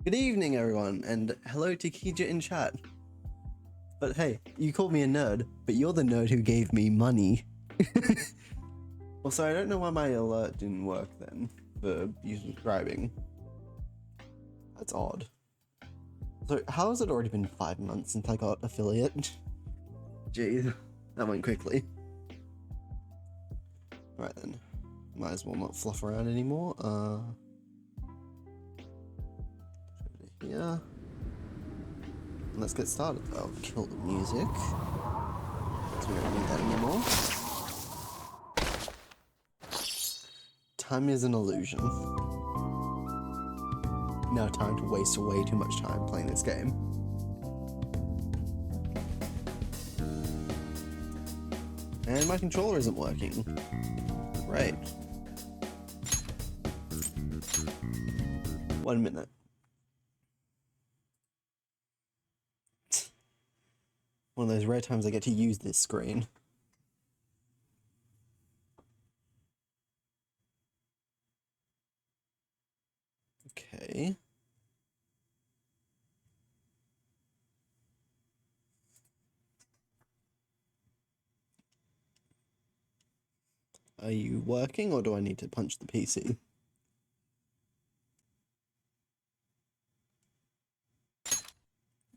Good evening, everyone, and hello to Kija in chat. But hey, you called me a nerd, but you're the nerd who gave me money. Also, I don't know why my alert didn't work then for you subscribing. That's odd. So, how has it already been 5 months since I got affiliate? Jeez, that went quickly. Alright then, might as well not fluff around anymore. Yeah. Let's get started. I'll kill the music, so we don't need that anymore. Time is an illusion. Now time to waste way too much time playing this game. And my controller isn't working. Right. 1 minute. One of those rare times I get to use this screen. Okay. Are you working, or do I need to punch the PC?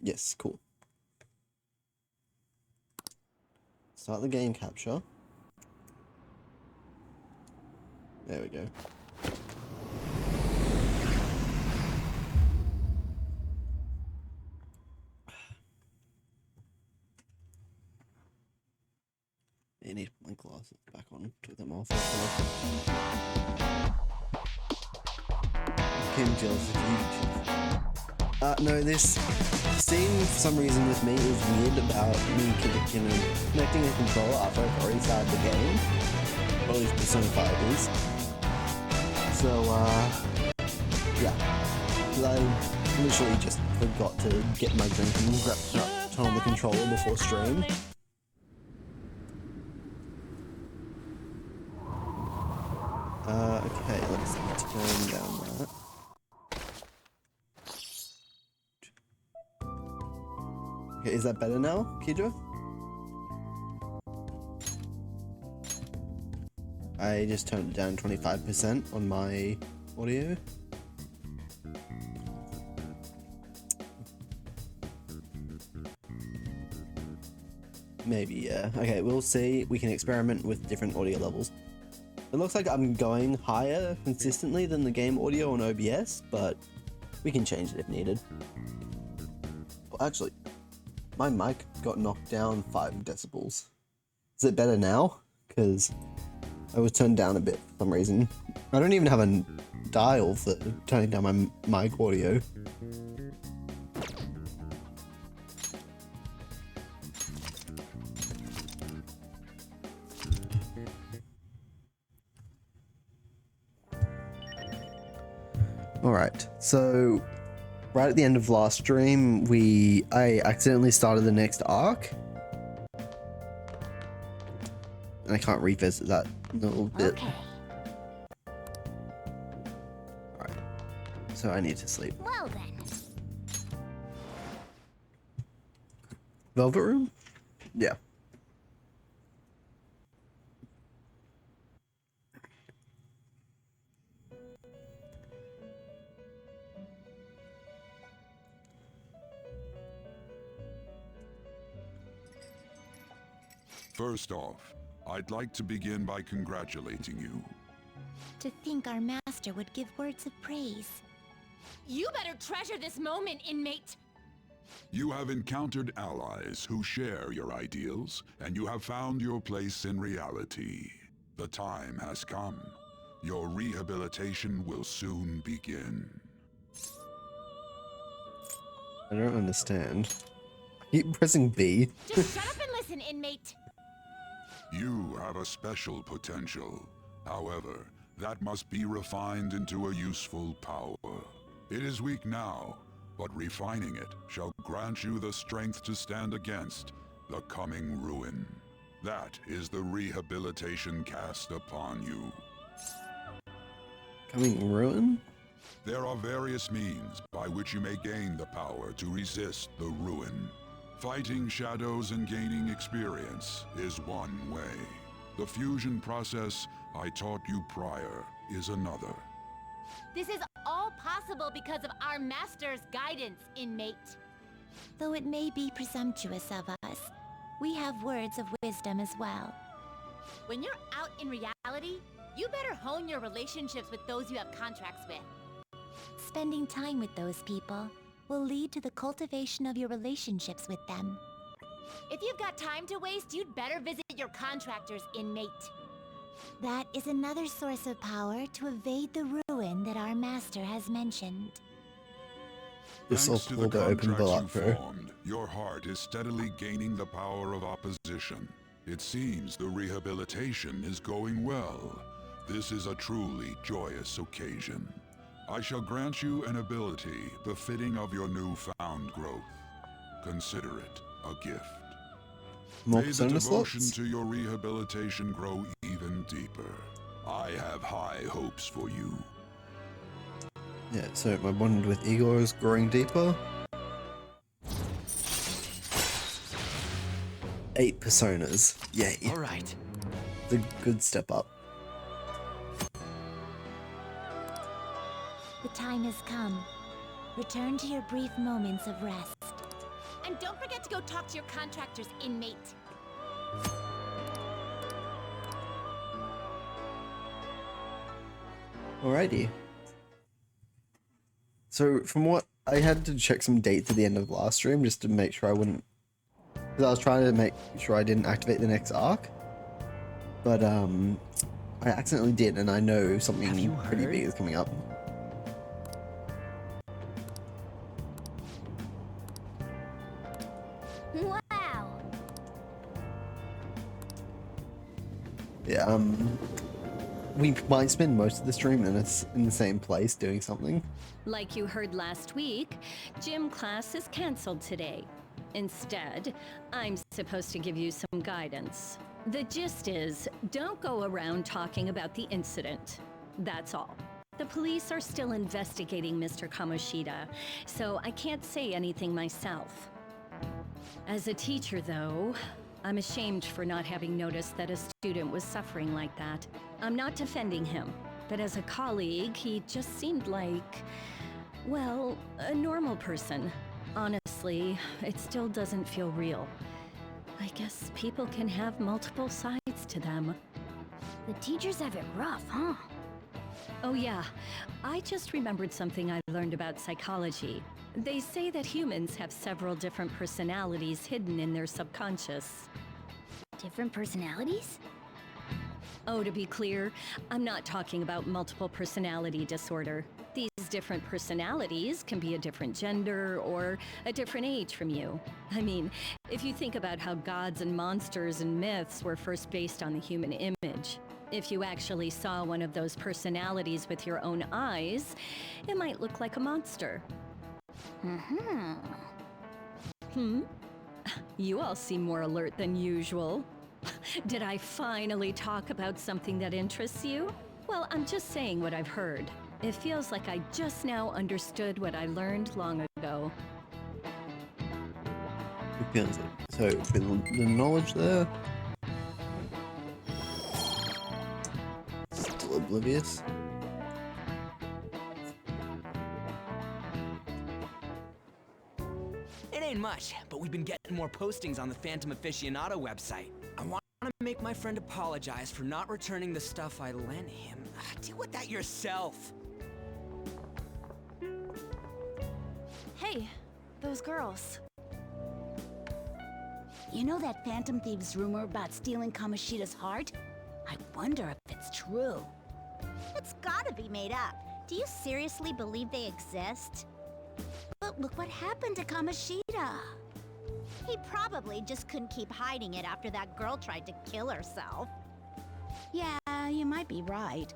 Yes, cool. Start the game capture. There we go. I need to put my glasses back on, took them off. Kim jealous of you. No, this Steam, for some reason with me, is weird about me connecting a controller after I've already started the game. Or at least Persona 5 is. So, yeah. Because I literally just forgot to get my drink and turn on the controller before stream. Okay, let's turn down that. Okay, is that better now, Kidra? I just turned it down 25% on my audio. Maybe, yeah. Okay, we'll see. We can experiment with different audio levels. It looks like I'm going higher consistently than the game audio on OBS, but we can change it if needed. Well, actually, my mic got knocked down 5 decibels. Is it better now? Because I was turned down a bit for some reason. I don't even have a dial for turning down my mic audio. Alright, so right at the end of last stream, I accidentally started the next arc. And I can't revisit that in a little bit. Okay. Alright, so I need to sleep. Well then. Velvet Room? Yeah. First off, I'd like to begin by congratulating you. To think our master would give words of praise. You better treasure this moment, inmate! You have encountered allies who share your ideals, and you have found your place in reality. The time has come. Your rehabilitation will soon begin. I don't understand. Keep pressing B. Just shut up and listen, inmate! You have a special potential. However, that must be refined into a useful power. It is weak now, but refining it shall grant you the strength to stand against the coming ruin. That is the rehabilitation cast upon you. Coming ruin? There are various means by which you may gain the power to resist the ruin. Fighting shadows and gaining experience is one way. The fusion process I taught you prior is another. This is all possible because of our master's guidance, inmate. Though it may be presumptuous of us, we have words of wisdom as well. When you're out in reality, you better hone your relationships with those you have contracts with. Spending time with those people will lead to the cultivation of your relationships with them. If you've got time to waste, you'd better visit your contractors, inmate. That is another source of power to evade the ruin that our master has mentioned. This will Thanks to the pull the open bill up contracts you for. formed, your heart is steadily gaining the power of opposition. It seems the rehabilitation is going well. This is a truly joyous occasion. I shall grant you an ability befitting of your newfound growth. Consider it a gift. More May the persona devotion slots? to your rehabilitation grow even deeper. I have high hopes for you. Yeah, so my bond with Igor is growing deeper. 8 personas. Yay. Alright. It's a good step up. The time has come. Return to your brief moments of rest. And don't forget to go talk to your contractors, inmate. Alrighty. So from what I had to check some dates at the end of last stream just to make sure I wouldn't, because I was trying to make sure I didn't activate the next arc, but I accidentally did, and I know something Have you pretty heard? big is coming up. Wow! Yeah, we might spend most of the stream in the same place doing something. Like you heard last week, gym class is canceled today. Instead, I'm supposed to give you some guidance. The gist is, don't go around talking about the incident. That's all. The police are still investigating Mr. Kamoshida, so I can't say anything myself. As a teacher, though, I'm ashamed for not having noticed that a student was suffering like that. I'm not defending him, but as a colleague, he just seemed like, well, a normal person. Honestly, it still doesn't feel real. I guess people can have multiple sides to them. The teachers have it rough, huh? Oh yeah, I just remembered something I learned about psychology. They say that humans have several different personalities hidden in their subconscious. Different personalities? Oh, to be clear, I'm not talking about multiple personality disorder. These different personalities can be a different gender or a different age from you. I mean, if you think about how gods and monsters and myths were first based on the human image, if you actually saw one of those personalities with your own eyes, it might look like a monster. Hmm? You all seem more alert than usual. Did I finally talk about something that interests you? Well, I'm just saying what I've heard. It feels like I just now understood what I learned long ago. It feels like so with the knowledge there. Still oblivious. It ain't much, but we've been getting more postings on the Phantom Aficionado website. I want to make my friend apologize for not returning the stuff I lent him. Deal with that yourself. Hey, those girls. You know that Phantom Thieves rumor about stealing Kamoshida's heart? I wonder if it's true. It's gotta be made up. Do you seriously believe they exist? But look what happened to Kamoshida. He probably just couldn't keep hiding it after that girl tried to kill herself. Yeah, you might be right.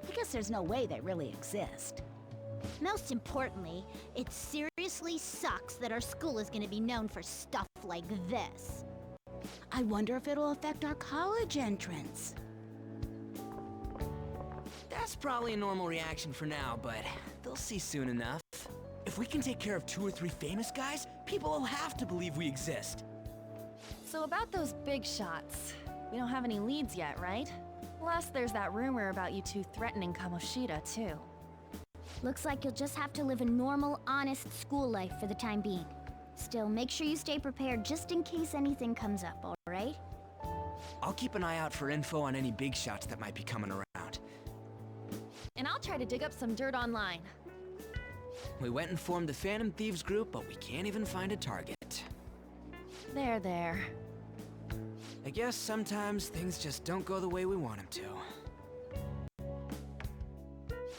I guess there's no way they really exist. Most importantly, it seriously sucks that our school is gonna be known for stuff like this. I wonder if it'll affect our college entrance. That's probably a normal reaction for now, but they'll see soon enough. If we can take care of 2 or 3 famous guys, people will have to believe we exist. So about those big shots, we don't have any leads yet, right? Plus, there's that rumor about you two threatening Kamoshida, too. Looks like you'll just have to live a normal, honest school life for the time being. Still, make sure you stay prepared just in case anything comes up, alright? I'll keep an eye out for info on any big shots that might be coming around. And I'll try to dig up some dirt online. We went and formed the Phantom Thieves group, but we can't even find a target. There. I guess sometimes things just don't go the way we want them to.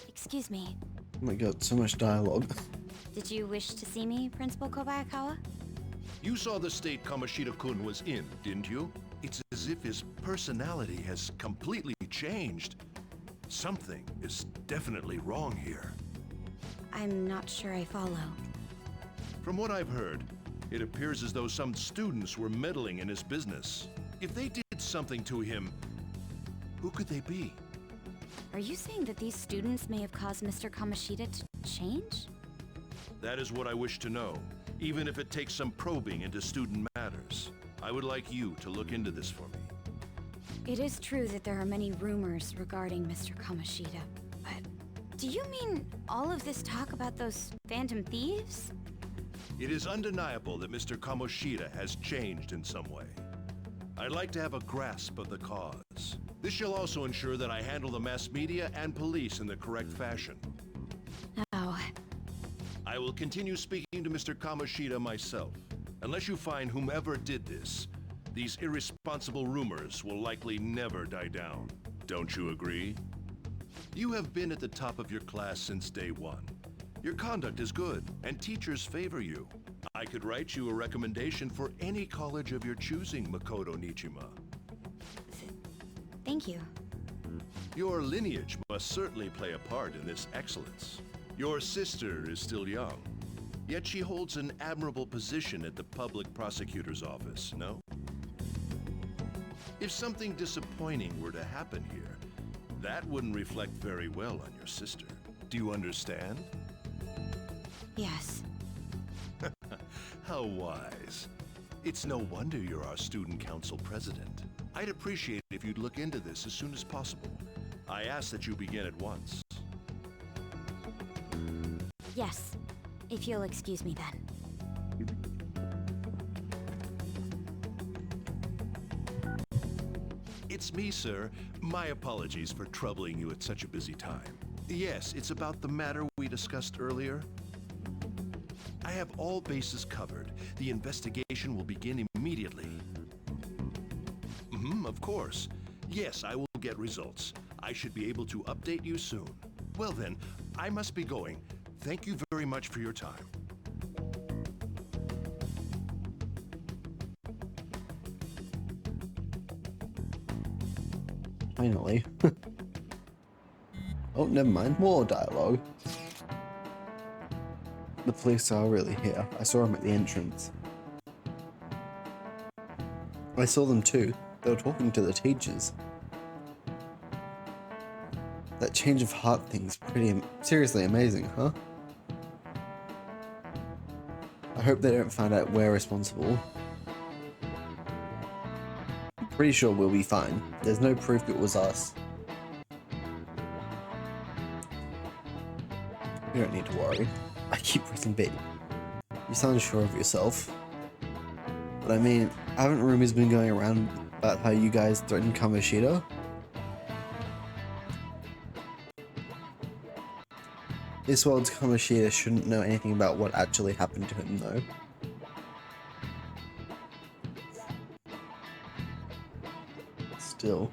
Excuse me, Oh my god, so much dialogue. did you wish to see me, Principal Kobayakawa? You saw the state Kamoshida-kun was in, didn't you? It's as if his personality has completely changed. Something is definitely wrong here. I'm not sure I follow. From what I've heard, it appears as though some students were meddling in his business. If they did something to him, who could they be? Are you saying that these students may have caused Mr. Kamoshida to change? That is what I wish to know, even if it takes some probing into student matters. I would like you to look into this for me. It is true that there are many rumors regarding Mr. Kamoshida, but do you mean all of this talk about those Phantom Thieves? It is undeniable that Mr. Kamoshida has changed in some way. I'd like to have a grasp of the cause. This shall also ensure that I handle the mass media and police in the correct fashion. Oh, I will continue speaking to Mr. Kamoshida myself. Unless you find whomever did this, these irresponsible rumors will likely never die down. Don't you agree? You have been at the top of your class since day one. Your conduct is good, and teachers favor you. I could write you a recommendation for any college of your choosing, Makoto Nichima. thank you. Your lineage must certainly play a part in this excellence. Your sister is still young, yet she holds an admirable position at the public prosecutor's office, no? If something disappointing were to happen here, that wouldn't reflect very well on your sister. Do you understand? Yes. How wise. It's no wonder you're our student council president. I'd appreciate it if you'd look into this as soon as possible. I ask that you begin at once. Yes, if you'll excuse me then. It's me, sir. My apologies for troubling you at such a busy time. Yes, it's about the matter we discussed earlier. I have all bases covered. The investigation will begin immediately. Of course. Yes, I will get results. I should be able to update you soon. Well then, I must be going. Thank you very much for your time. Finally. Oh, never mind. More dialogue. The police are really here. I saw them at the entrance. I saw them too. They were talking to the teachers. That change of heart thing's pretty seriously amazing, huh? I hope they don't find out we're responsible. I'm pretty sure we'll be fine. There's no proof it was us. You don't need to worry. I keep pressing B. You sound sure of yourself. But I mean, haven't rumors been going around about how you guys threatened Kamoshida? This world's Kamoshida shouldn't know anything about what actually happened to him, though. Still.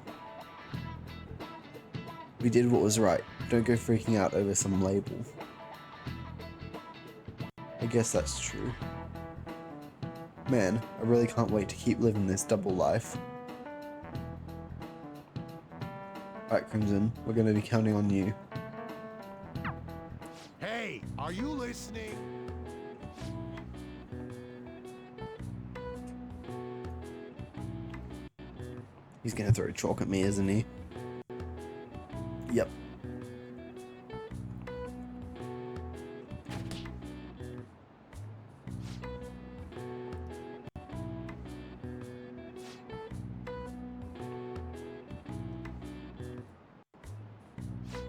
We did what was right. Don't go freaking out over some label. I guess that's true. Man, I really can't wait to keep living this double life. Alright, Crimson, we're gonna be counting on you. Hey, are you listening? He's gonna throw chalk at me, isn't he? Yep.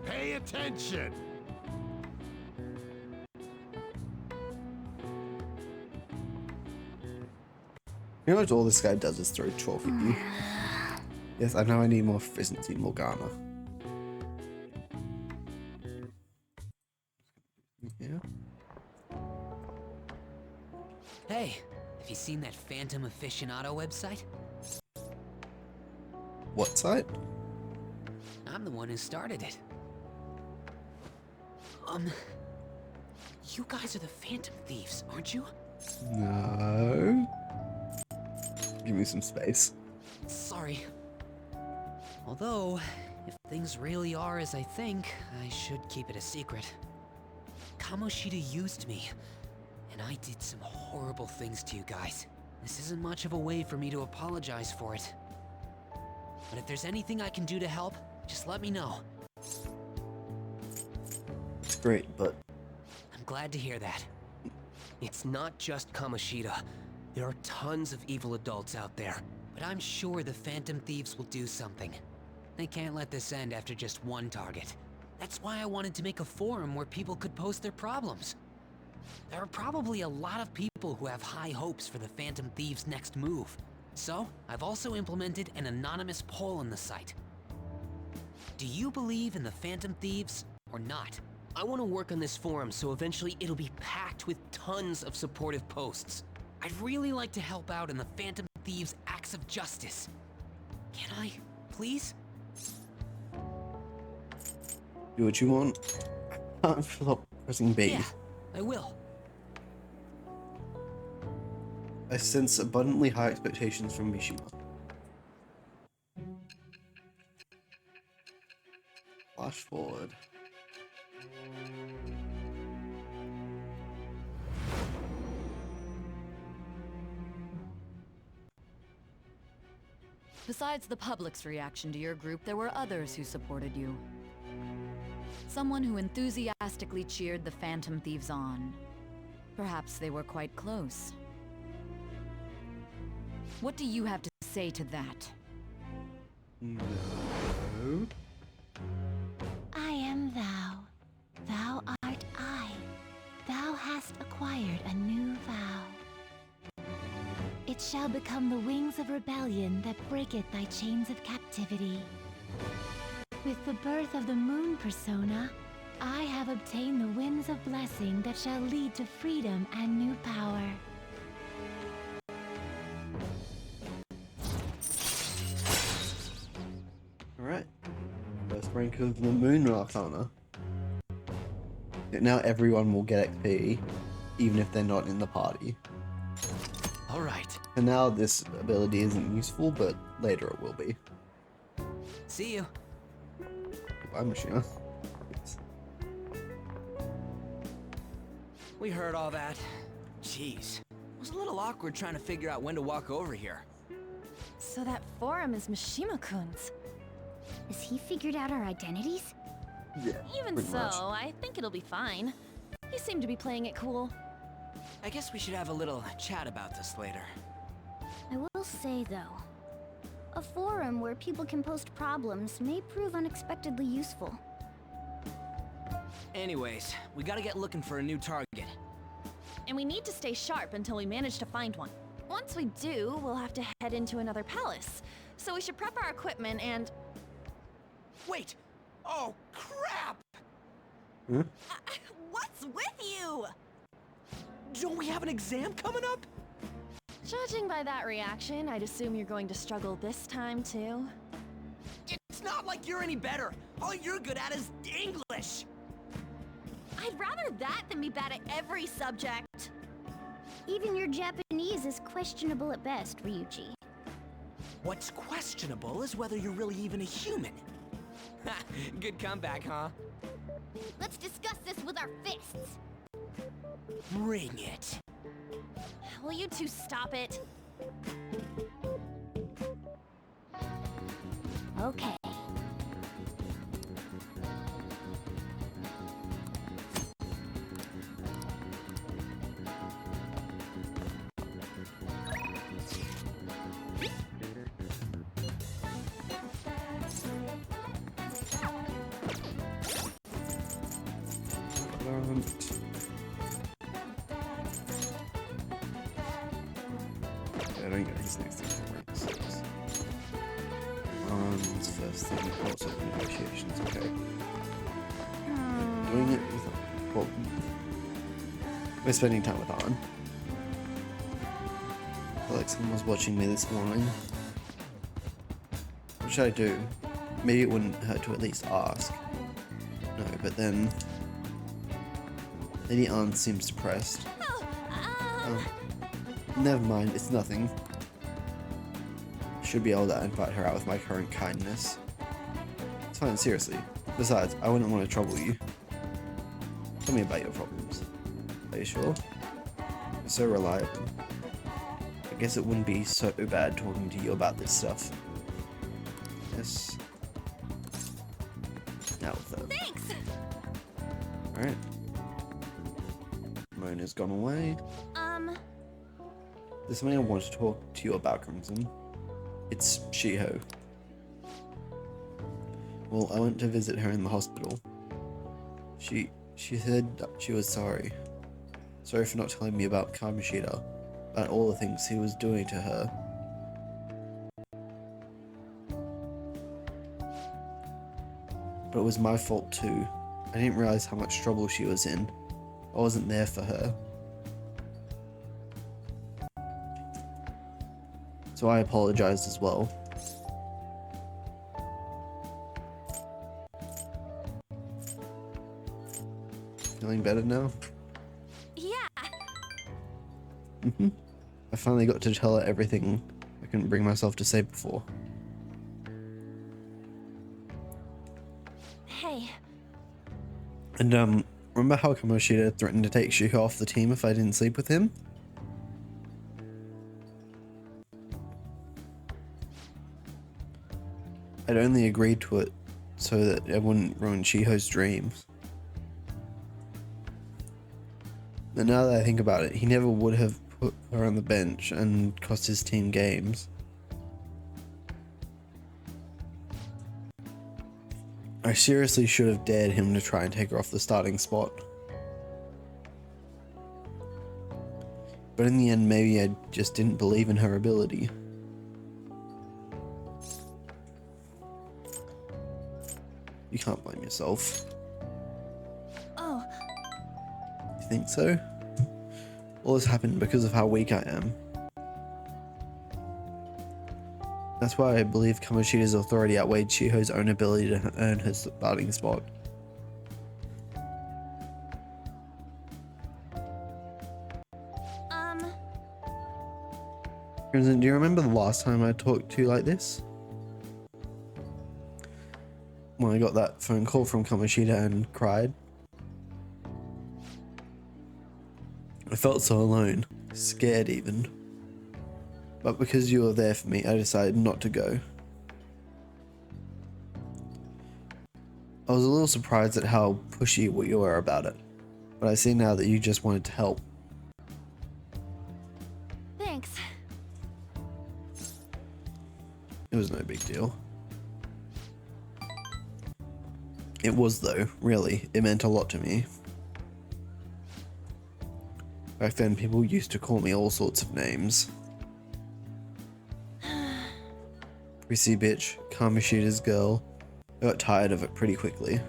Pay attention! Pretty much all this guy does is throw chalk at you. Yes, I know I need more efficiency, Morgana. Yeah. Hey, have you seen that Phantom Aficionado website? What site? I'm the one who started it. You guys are the Phantom Thieves, aren't you? No. Give me some space. Sorry. Although, if things really are as I think, I should keep it a secret. Kamoshida used me, and I did some horrible things to you guys. This isn't much of a way for me to apologize for it. But if there's anything I can do to help, just let me know. It's great, but I'm glad to hear that. It's not just Kamoshida. There are tons of evil adults out there. But I'm sure the Phantom Thieves will do something. They can't let this end after just one target. That's why I wanted to make a forum where people could post their problems. There are probably a lot of people who have high hopes for the Phantom Thieves' next move. So, I've also implemented an anonymous poll on the site. Do you believe in the Phantom Thieves or not? I want to work on this forum so eventually it'll be packed with tons of supportive posts. I'd really like to help out in the Phantom Thieves' acts of justice. Can I, please? do what you want. I can't stop pressing B. Yeah, I will. I sense abundantly high expectations from Mishima. Flash forward. Besides the public's reaction to your group, there were others who supported you. Someone who enthusiastically cheered the Phantom Thieves on. Perhaps they were quite close. What do you have to say to that? No. I am thou. Thou art I. Thou hast acquired a new vow. It shall become the wings of rebellion that breaketh thy chains of captivity. With the birth of the moon persona, I have obtained the winds of blessing that shall lead to freedom and new power. Alright. First rank of the Moon Arcana. Now everyone will get XP, even if they're not in the party. Alright. And now this ability isn't useful, but later it will be. See you. Goodbye, Machina. We heard all that. Jeez. It was a little awkward trying to figure out when to walk over here. So that forum is Mishima-kun's. Has he figured out our identities? Yeah. Even pretty so, much. I think it'll be fine. You seem to be playing it cool. I guess we should have a little chat about this later. I will say, though, a forum where people can post problems may prove unexpectedly useful. Anyways, we gotta get looking for a new target. And we need to stay sharp until we manage to find one. Once we do, we'll have to head into another palace. So we should prep our equipment and... Wait! Oh, crap! Hmm? What's with you? Don't we have an exam coming up? Judging by that reaction, I'd assume you're going to struggle this time, too. It's not like you're any better. All you're good at is English. I'd rather that than be bad at every subject. Even your Japanese is questionable at best, Ryuji. What's questionable is whether you're really even a human. Ha! Good comeback, huh? Let's discuss this with our fists. Bring it. Will you two stop it? Okay. I don't get his next thing. Right, so first thing, lots of negotiations, okay. Doing it with, well, we're spending time with Ann. I feel like someone was watching me this morning. What should I do? Maybe it wouldn't hurt to at least ask. No, but then Lady Ann seems depressed. Oh, never mind, it's nothing. Should be able to invite her out with my current kindness. It's fine, seriously. Besides, I wouldn't want to trouble you. Tell me about your problems. Are you sure? You're so reliable. I guess it wouldn't be so bad talking to you about this stuff. Yes. Now with that. Thanks! Alright. Mona's gone away. There's something I want to talk to you about, Crimson. It's Shiho. Well, I went to visit her in the hospital. She said that she was sorry. Sorry for not telling me about Kamoshida, about all the things he was doing to her. But it was my fault too. I didn't realize how much trouble she was in. I wasn't there for her. So I apologized as well. Feeling better now? Yeah. I finally got to tell her everything I couldn't bring myself to say before. Hey. And remember how Kamoshida threatened to take Shiho off the team if I didn't sleep with him? I'd only agreed to it so that it wouldn't ruin Shiho's dreams. But now that I think about it, he never would have put her on the bench and cost his team games. I seriously should have dared him to try and take her off the starting spot. But in the end, maybe I just didn't believe in her ability. You can't blame yourself. Oh. You think so? All this happened because of how weak I am. That's why I believe Kamoshida's authority outweighed Shiho's own ability to earn her starting spot. Crimson, do you remember the last time I talked to you like this? When I got that phone call from Kamoshida and cried. I felt so alone, scared even. But because you were there for me, I decided not to go. I was a little surprised at how pushy you were about it, but I see now that you just wanted to help. Thanks. It was no big deal. It was though, really. It meant a lot to me. Back then, people used to call me all sorts of names. Prissy bitch, Kamoshida's girl. I got tired of it pretty quickly.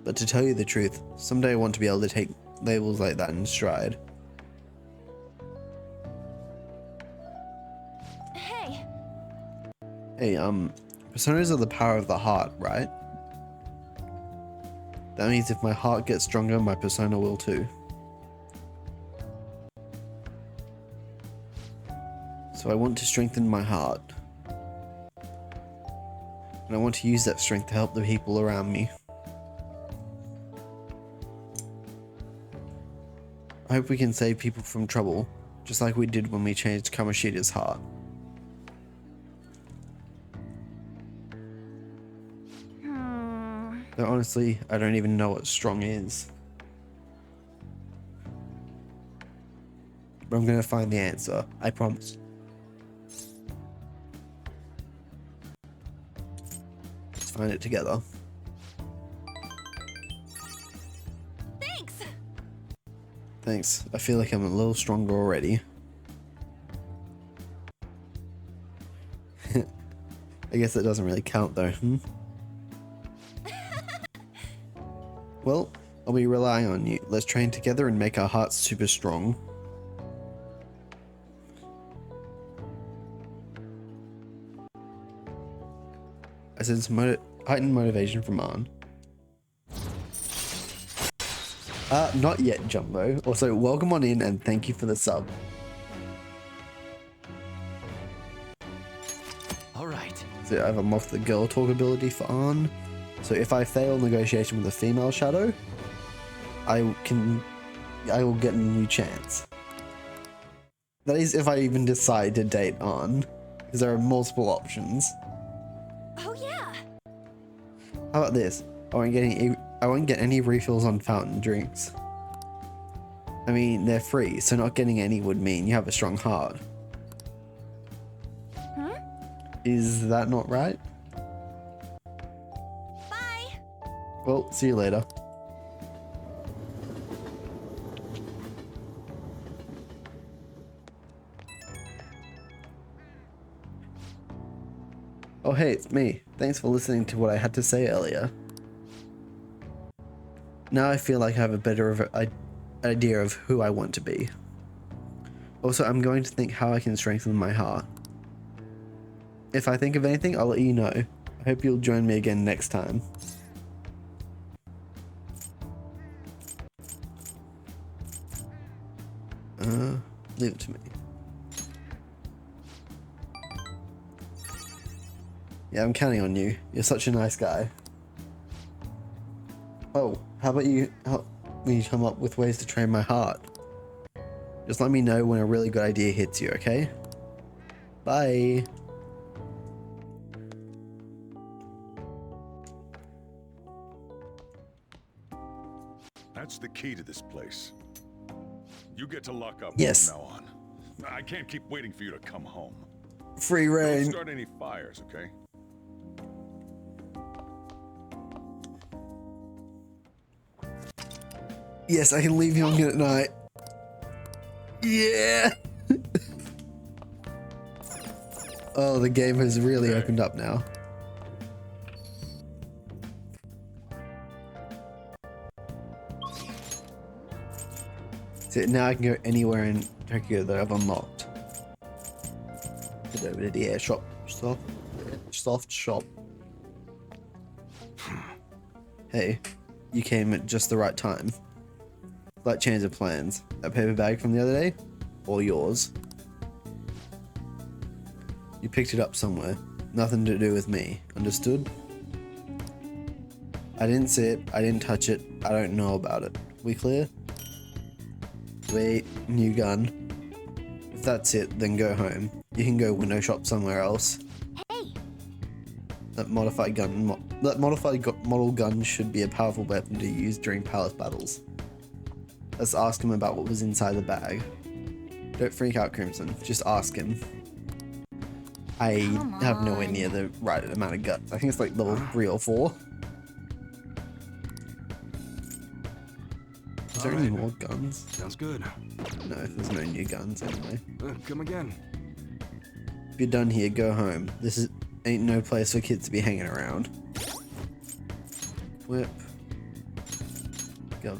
But to tell you the truth, someday I want to be able to take labels like that in stride. Hey! Hey, personas are the power of the heart, right? That means if my heart gets stronger, my persona will too. So I want to strengthen my heart. And I want to use that strength to help the people around me. I hope we can save people from trouble, just like we did when we changed Kamoshida's heart. Though honestly, I don't even know what strong is. But I'm gonna find the answer, I promise. Let's find it together. Thanks! Thanks, I feel like I'm a little stronger already. I guess that doesn't really count though, Well, I'll be relying on you. Let's train together and make our hearts super strong. I sense heightened motivation from Arn. Not yet, Jumbo. Also, welcome on in and thank you for the sub. Alright. So I've unlocked the girl talk ability for Arn. So if I fail negotiation with a female shadow, I will get a new chance. That is if I even decide to date Arn, because there are multiple options. Oh yeah! How about this? I won't get any refills on fountain drinks. I mean, they're free, so not getting any would mean you have a strong heart. Is that not right? Well, see you later. Oh hey, it's me. Thanks for listening to what I had to say earlier. Now I feel like I have a better idea of who I want to be. Also, I'm going to think how I can strengthen my heart. If I think of anything, I'll let you know. I hope you'll join me again next time. Leave it to me. Yeah, I'm counting on you. You're such a nice guy. Oh, how about you help me come up with ways to train my heart? Just let me know when a really good idea hits you, okay? Bye. At That's the key to this place. You get to lock up Yes. from now on. I can't keep waiting for you to come home. Free Don't reign. start any fires, okay? Yes, I can leave you on good at night. Yeah. Oh, the game has really opened up now. So now I can go anywhere in Tokyo that I've unlocked. Head over to the air shop. Soft shop. Hey, you came at just the right time. Slight change of plans. That paper bag from the other day? All yours. You picked it up somewhere. Nothing to do with me. Understood? I didn't see it. I didn't touch it. I don't know about it. We clear? Wait, new gun. If that's it, then go home. You can go window shop somewhere else. Hey! That modified model gun should be a powerful weapon to use during palace battles. Let's ask him about what was inside the bag. Don't freak out, Crimson. Just ask him. I have nowhere near the right amount of guts. I think it's like level 3 or 4. Is there any more guns? Sounds good. No, there's no new guns anyway. Come again. If you're done here, go home. Ain't no place for kids to be hanging around. Whip. Go.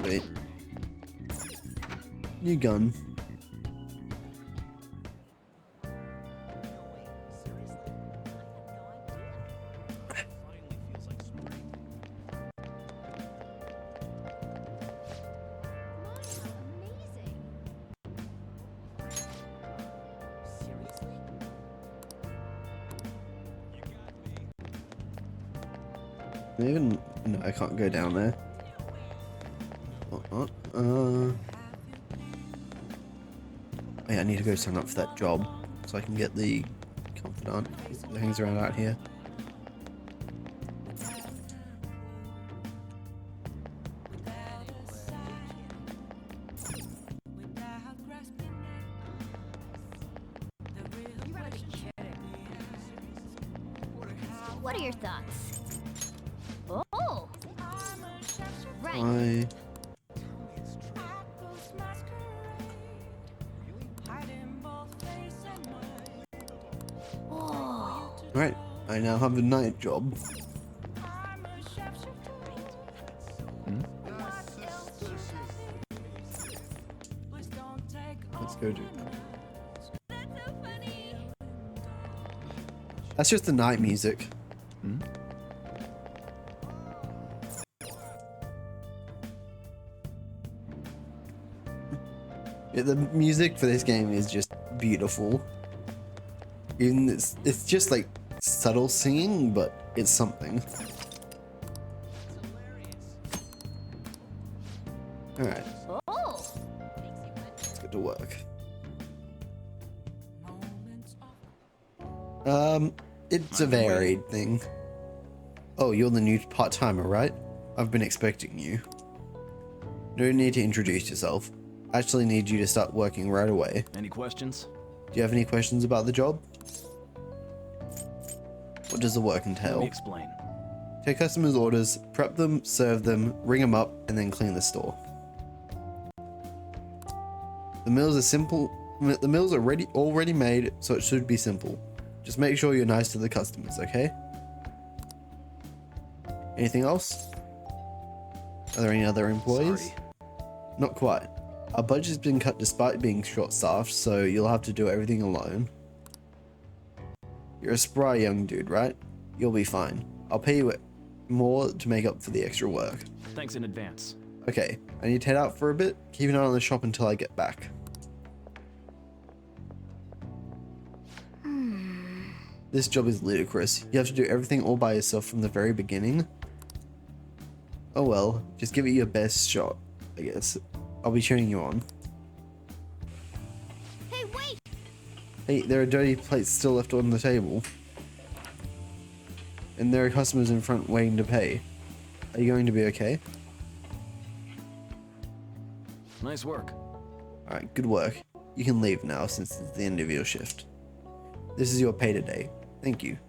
Wait. New gun. Even no, I can't go down there. Yeah, I need to go sign up for that job so I can get the confidant that hangs around out here. What are your thoughts? Oh! Right. Hi. Oh. Right, I now have a night job. Let's go do that. That's just the night music. Yeah, the music for this game is just beautiful. Even it's just like subtle singing, but it's something. Alright. Let's get to work. It's a varied thing. Oh, you're the new part-timer, right? I've been expecting you. No need to introduce yourself. I actually need you to start working right away. Any questions? Do you have any questions about the job? What does the work Let entail? me explain. Take customers' orders, prep them, serve them, ring them up, and then clean the store. The meals are simple. The meals are already made, so it should be simple. Just make sure you're nice to the customers, okay? Anything else? Are there any other employees? Sorry. Not quite. Our budget's been cut despite being short-staffed, so you'll have to do everything alone. You're a spry young dude, right? You'll be fine. I'll pay you more to make up for the extra work. Thanks in advance. Okay, I need to head out for a bit. Keep an eye on the shop until I get back. This job is ludicrous. You have to do everything all by yourself from the very beginning. Oh well, just give it your best shot, I guess. I'll be cheering you on. Hey, wait! Hey, there are dirty plates still left on the table. And there are customers in front waiting to pay. Are you going to be okay? Nice work. Alright, good work. You can leave now since it's the end of your shift. This is your pay today. Thank you.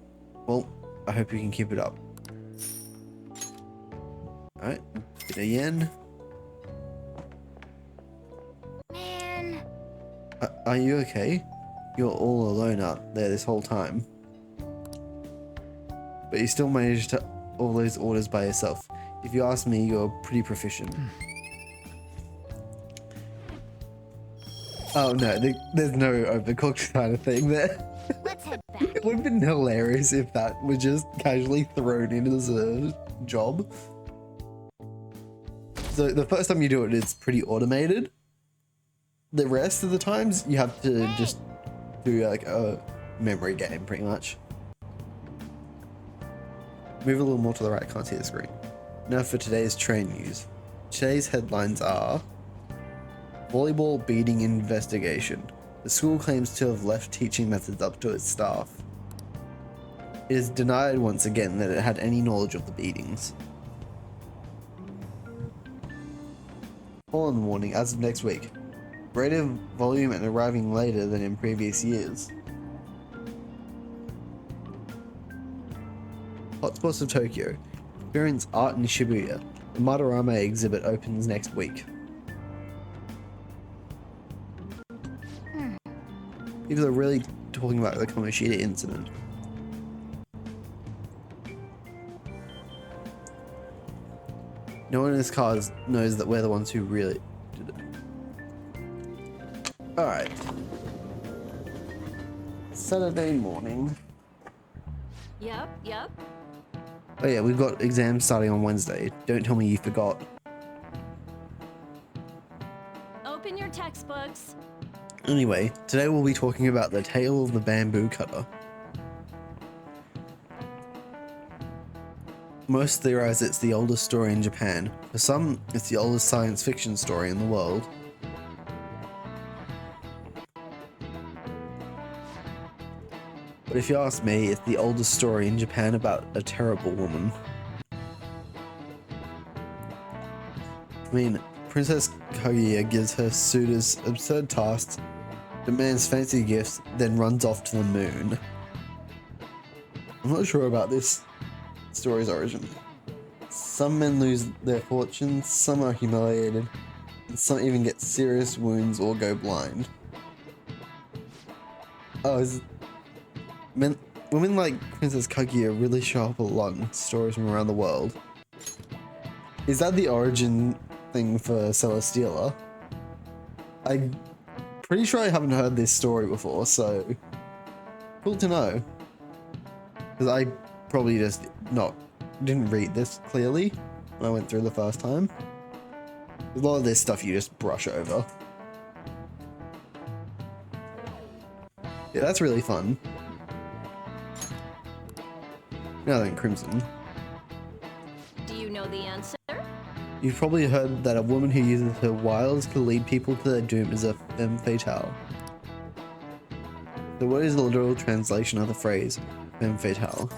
Well, I hope you can keep it up. Alright, bit of yen. Man. Are you okay? You're all alone out there this whole time. But you still managed to all those orders by yourself. If you ask me, you're pretty proficient. Oh no, there's no overcooked kind of thing there. Let's head back. It would have been hilarious if that were just casually thrown in as a job. So the first time you do it, it's pretty automated. The rest of the times, you have to just do like a memory game, pretty much. Move a little more to the right, can't see the screen. Now for today's train news. Today's headlines are: volleyball beating investigation. The school claims to have left teaching methods up to its staff. It is denied once again that it had any knowledge of the beatings. Pollen warning as of next week. Rate of volume and arriving later than in previous years. Hotspots of Tokyo. Experience art in Shibuya. The Madarame exhibit opens next week. People are really talking about the Kamoshida incident. No one in this car knows that we're the ones who really did it. Alright. Saturday morning. Yep. Oh yeah, we've got exams starting on Wednesday. Don't tell me you forgot. Open your textbooks. Anyway, today we'll be talking about the tale of the bamboo cutter. Most theorize it's the oldest story in Japan. For some, it's the oldest science fiction story in the world. But if you ask me, it's the oldest story in Japan about a terrible woman. I mean, Princess Kaguya gives her suitors absurd tasks, demands fancy gifts, then runs off to the moon. I'm not sure about this story's origin. Some men lose their fortunes, some are humiliated, and some even get serious wounds or go blind. Oh, women like Princess Kaguya really show up a lot in stories from around the world. Is that the origin thing for Celesteela? I'm pretty sure I haven't heard this story before, so cool to know. Because I probably just didn't read this clearly when I went through the first time. A lot of this stuff you just brush over. Yeah, that's really fun. Now then, Crimson. Do you know the answer? You've probably heard that a woman who uses her wiles to lead people to their doom is a femme fatale. So what is the literal translation of the phrase femme fatale?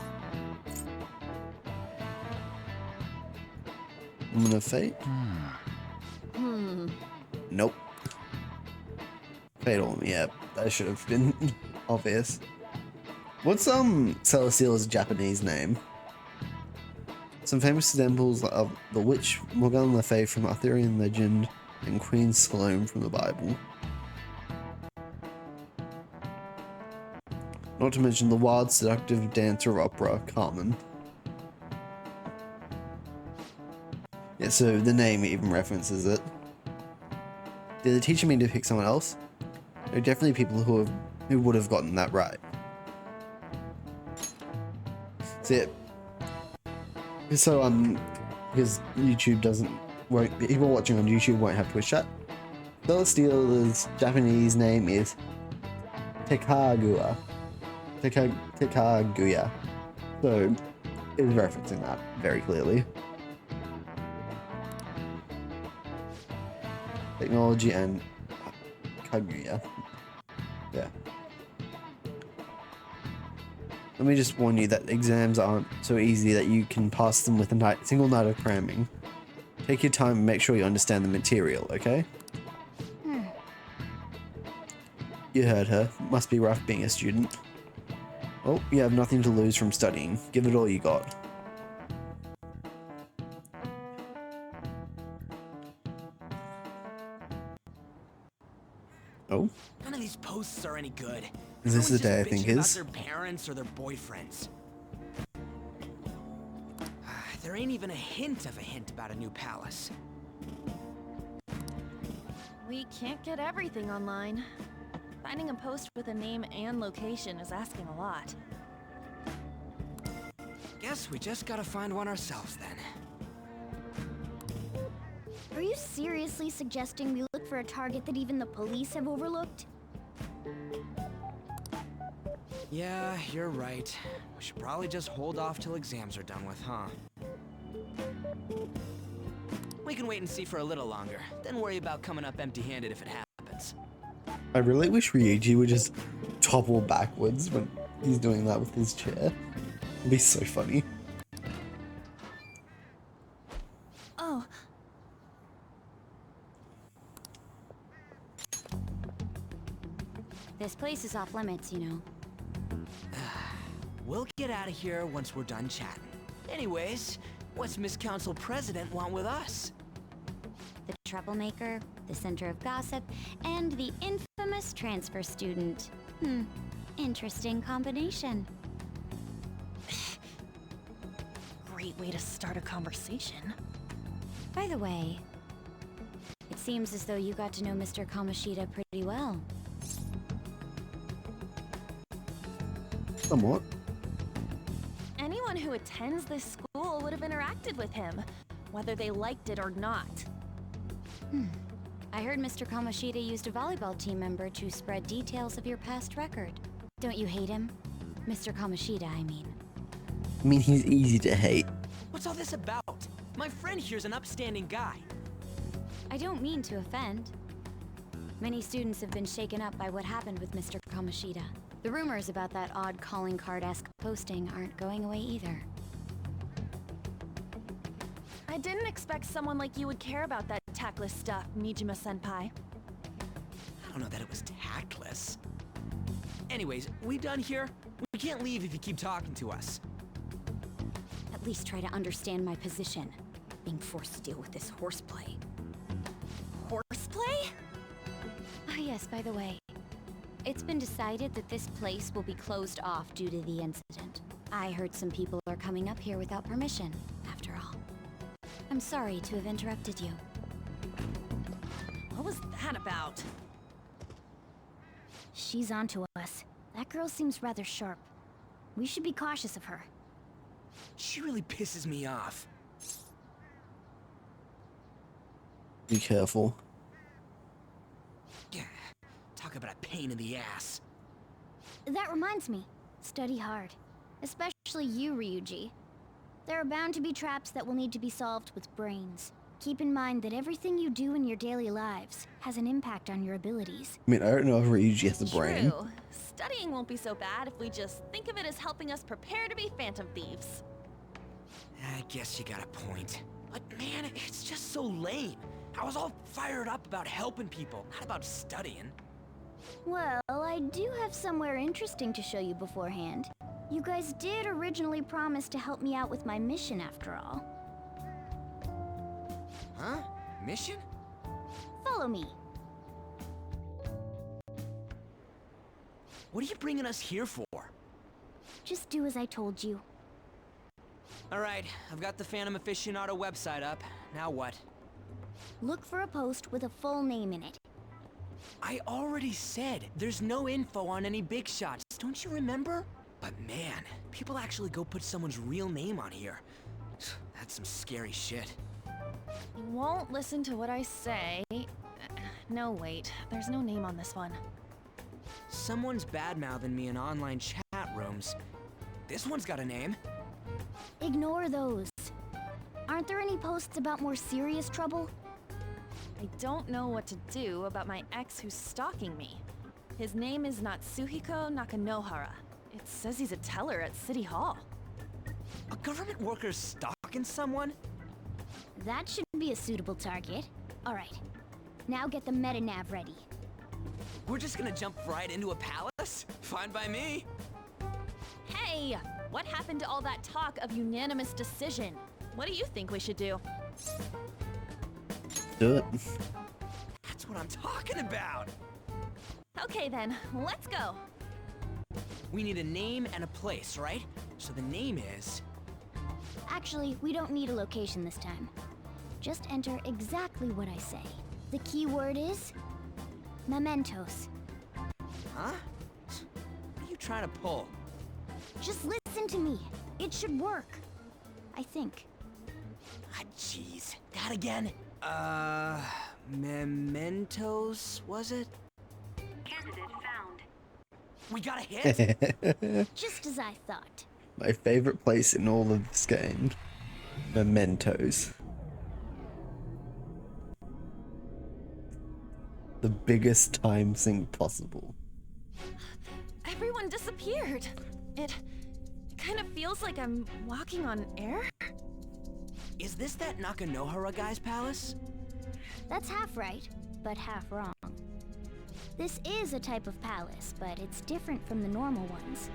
Woman of fate? Nope. Fatal, yeah, that should have been obvious. What's Celesteela's Japanese name? Some famous examples of the witch Morgane Le Fay from Arthurian legend and Queen Salome from the Bible. Not to mention the wild, seductive dancer opera Carmen. Yeah, so the name even references it. Did the teacher mean to pick someone else? There are definitely people who would have gotten that right. So because YouTube people watching on YouTube won't have Twitch chat. Celesteela's Japanese name is Tekaguya. Tekaguya. So it's referencing that very clearly. Technology and Kaguya. Yeah. Let me just warn you that exams aren't so easy that you can pass them with a single night of cramming. Take your time and make sure you understand the material, okay? You heard her. Must be rough being a student. Oh, you have nothing to lose from studying. Give it all you got. Oh? None of these posts are any good. Is this the Everyone's day I just think bitching about is? their parents or their boyfriends. There ain't even a hint of a hint about a new palace. We can't get everything online. Finding a post with a name and location is asking a lot. Guess we just gotta find one ourselves then. Are you seriously suggesting we look for a target that even the police have overlooked? Yeah, you're right. We should probably just hold off till exams are done with, huh? We can wait and see for a little longer, then worry about coming up empty-handed if it happens. I really wish Ryuji would just topple backwards when he's doing that with his chair. It'd be so funny. Oh. This place is off limits, you know. We'll get out of here once we're done chatting. Anyways, what's Miss Council President want with us? The troublemaker, the center of gossip, and the infamous transfer student. Interesting combination. Great way to start a conversation. By the way, it seems as though you got to know Mr. Kamoshida pretty well. Somewhat. Anyone who attends this school would have interacted with him, whether they liked it or not. I heard Mr. Kamoshida used a volleyball team member to spread details of your past record. Don't you hate him? Mr. Kamoshida, I mean. I mean, he's easy to hate. What's all this about? My friend here's an upstanding guy. I don't mean to offend. Many students have been shaken up by what happened with Mr. Kamoshida. The rumors about that odd calling card-esque posting aren't going away either. I didn't expect someone like you would care about that tactless stuff, Mijima-senpai. I don't know that it was tactless. Anyways, we done here? We can't leave if you keep talking to us. At least try to understand my position. Being forced to deal with this horseplay. Horseplay? Ah yes, by the way. It's been decided that this place will be closed off due to the incident. I heard some people are coming up here without permission, after all. I'm sorry to have interrupted you. What was that about? She's onto us. That girl seems rather sharp. We should be cautious of her. She really pisses me off. Be careful. Yeah, talk about a pain in the ass. That reminds me. Study hard. Especially you, Ryuji. There are bound to be traps that will need to be solved with brains. Keep in mind that everything you do in your daily lives has an impact on your abilities. I mean, I don't know if Ryuji has a brain. True. Studying won't be so bad if we just think of it as helping us prepare to be Phantom Thieves. I guess you got a point. But man, it's just so lame. I was all fired up about helping people, not about studying. Well, I do have somewhere interesting to show you beforehand. You guys did originally promise to help me out with my mission after all. Huh? Mission? Follow me. What are you bringing us here for? Just do as I told you. Alright, I've got the Phantom Aficionado website up. Now what? Look for a post with a full name in it. I already said there's no info on any big shots, don't you remember? But man, people actually go put someone's real name on here. That's some scary shit. You won't listen to what I say. No, wait. There's no name on this one. Someone's bad-mouthing me in online chat rooms. This one's got a name. Ignore those. Aren't there any posts about more serious trouble? I don't know what to do about my ex who's stalking me. His name is Natsuhiko Nakanohara. It says he's a teller at City Hall. A government worker's stalking someone? That should be a suitable target. Alright, now get the metanav ready. We're just gonna jump right into a palace? Fine by me. Hey! What happened to all that talk of unanimous decision? What do you think we should do? Do it. That's what I'm talking about! Okay then, let's go. We need a name and a place, right? So the name is... Actually, we don't need a location this time. Just enter exactly what I say. The key word is... mementos. Huh? What are you trying to pull? Just listen to me. It should work. I think. Ah, jeez. That again? Mementos, was it? Candidate found. We got a hit? Just as I thought. My favorite place in all of this game. Mementos. The biggest time sink possible. Everyone disappeared. It kind of feels like I'm walking on air. Is this that Nakanohara guy's palace? That's half right, but half wrong. This is a type of palace, but it's different from the normal ones.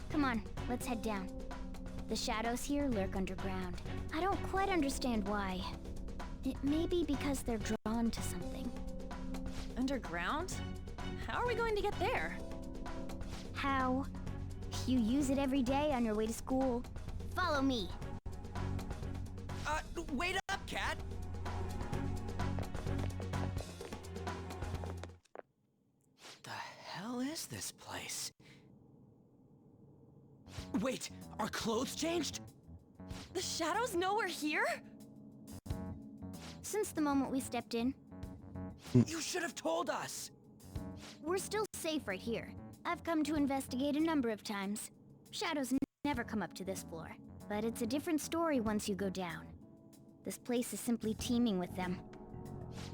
Come on, let's head down. The shadows here lurk underground. I don't quite understand why. It may be because they're drawn to something. Underground? How are we going to get there? How? You use it every day on your way to school. Follow me. Wait up, Cat! The hell is this place? Wait, our clothes changed? The shadows know we're here? Since the moment we stepped in, You should have told us! we're still safe right here. I've come to investigate a number of times. Shadows never come up to this floor, but it's a different story once you go down. This place is simply teeming with them.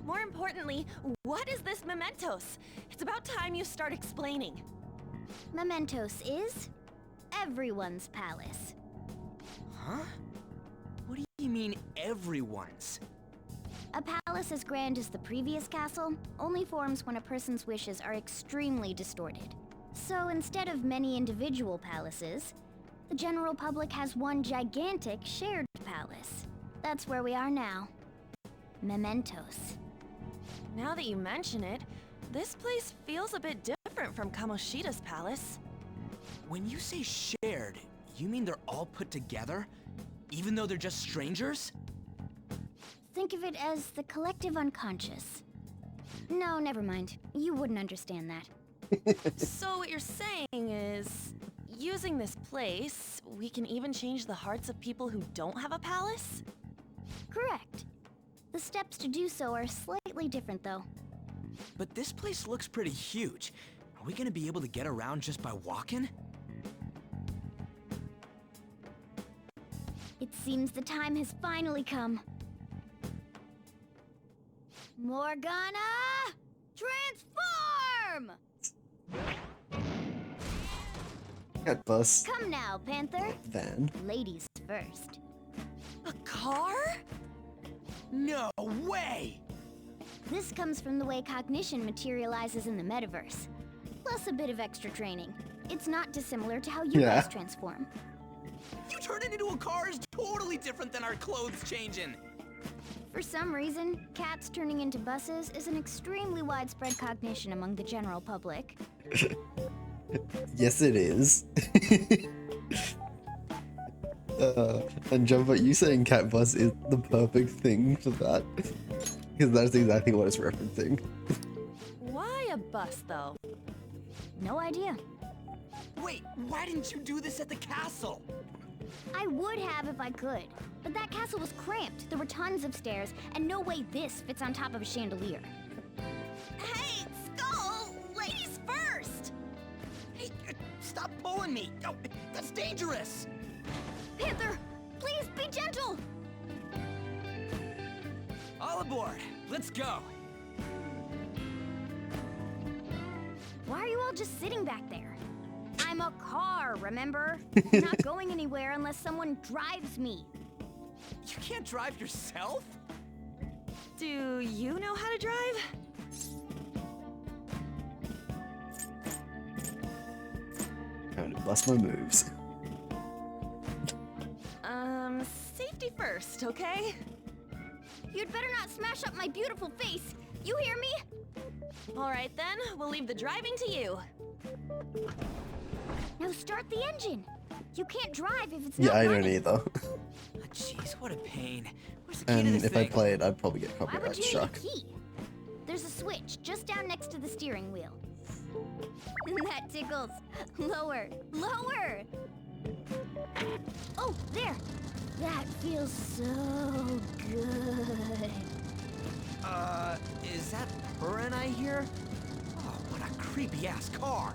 More importantly, what is this mementos? It's about time you start explaining. Mementos is everyone's palace. Huh? What do you mean, everyone's? A palace as grand as the previous castle only forms when a person's wishes are extremely distorted. So instead of many individual palaces, the general public has one gigantic shared palace. That's where we are now. Mementos. Now that you mention it, this place feels a bit different from Kamoshida's palace. When you say shared, you mean they're all put together? Even though they're just strangers? Think of it as the collective unconscious. No, never mind. You wouldn't understand that. So what you're saying is, using this place, we can even change the hearts of people who don't have a palace? Correct. The steps to do so are slightly different, though. But this place looks pretty huge. Are we gonna be able to get around just by walking? It seems the time has finally come. Morgana! Transform! Cat bus. Come now, Panther. Van. Ladies first. A car? No way! This comes from the way cognition materializes in the metaverse. Plus a bit of extra training. It's not dissimilar to how you guys transform. You turning into a car is totally different than our clothes changing. For some reason, cats turning into buses is an extremely widespread cognition among the general public. Yes, it is. And Jumbo, you saying cat bus is the perfect thing for that. Because that's exactly what it's referencing. Why a bus, though? No idea. Wait, why didn't you do this at the castle? I would have if I could, but that castle was cramped. There were tons of stairs, and no way this fits on top of a chandelier. Hey, Skull! Ladies first! Hey, stop pulling me! Oh, that's dangerous! Panther, please be gentle! All aboard! Let's go! Why are you all just sitting back there? I'm a car, remember? I'm not going anywhere unless someone drives me. You can't drive yourself? Do you know how to drive? Time to bust my moves. Safety first, okay? You'd better not smash up my beautiful face. You hear me? All right then, we'll leave the driving to you. Now start the engine. You can't drive if it's Yeah, not I running. don't either. Jeez, what a pain. Where's the key to And this if thing? I play it, I'd probably get Why would copyright you struck. need a key? There's a switch just down next to the steering wheel. That tickles. Lower, lower. Oh, there. That feels so good. Is that Purin I hear? Oh, what a creepy-ass car.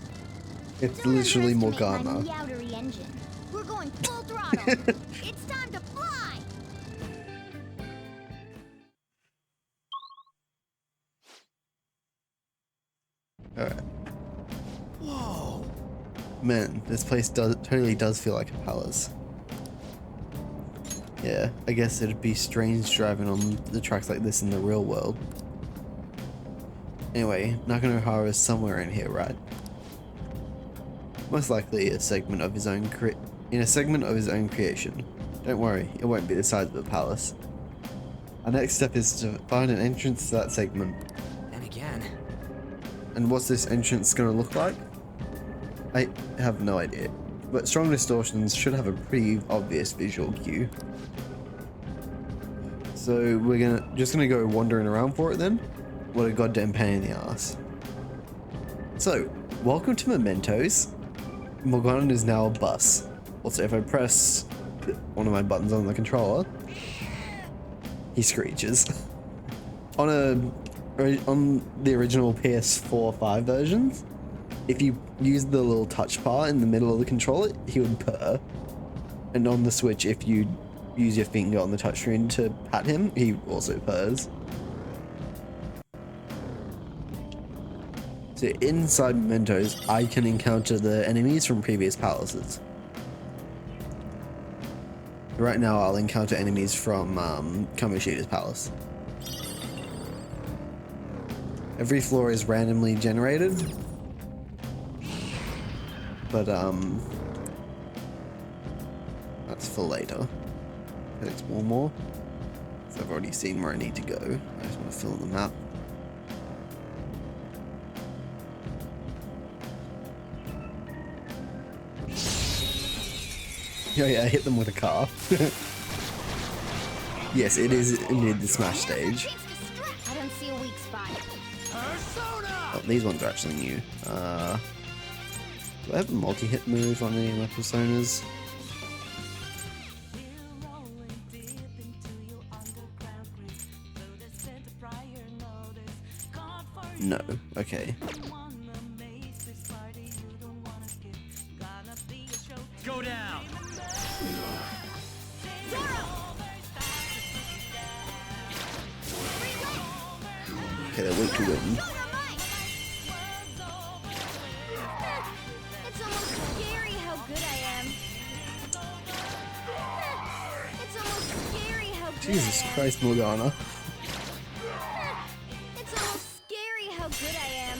It's Don't literally underestimate Morgana. my meowdery engine. We're going full throttle. It's time to fly. Alright. Whoa. Man, this place totally does feel like a palace. Yeah, I guess it'd be strange driving on the tracks like this in the real world. Anyway, Nakanohara is somewhere in here, right? Most likely a segment of his own creation. Don't worry, it won't be the size of a palace. Our next step is to find an entrance to that segment. And again. And what's this entrance gonna look like? I have no idea, but strong distortions should have a pretty obvious visual cue. So we're just gonna go wandering around for it then? What a goddamn pain in the ass. So, welcome to Mementos. Morgana is now a bus. Also, if I press one of my buttons on the controller, he screeches. On the original PS4-5 versions, if you use the little touch bar in the middle of the controller, he would purr. And on the Switch, if you use your finger on the touchscreen to pat him, he also purrs. So inside Mementos, I can encounter the enemies from previous palaces. Right now, I'll encounter enemies from Kamoshida's palace. Every floor is randomly generated, but that's for later. Let's explore more. So I've already seen where I need to go. I just want to fill in the map. Oh yeah, I hit them with a car. Yes, it is indeed the Smash stage. I don't see a weak spot. Oh, these ones are actually new. Do I have a multi-hit move on any of my personas? No. Okay. Go down. Okay, they're weak to wind. It's almost scary how good I am. It's almost scary how good Jesus I am. Christ, Morgana. It's almost scary how good I am.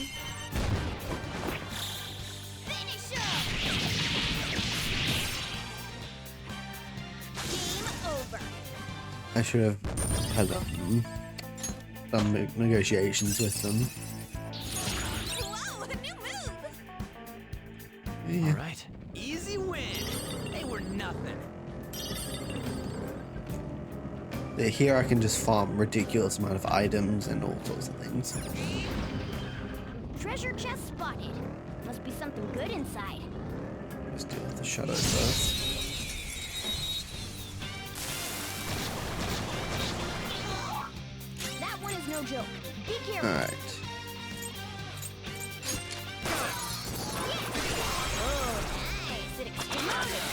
Finish him! Game over. I should have had some negotiations with them. Whoa, a new move! Yeah. All right. Easy win. They were nothing. Here I can just farm ridiculous amount of items and all sorts of things. Treasure chest spotted. Must be something good inside. Let's deal with the shadow first. That one is no joke. Be careful. Alright. Nice, it exploded.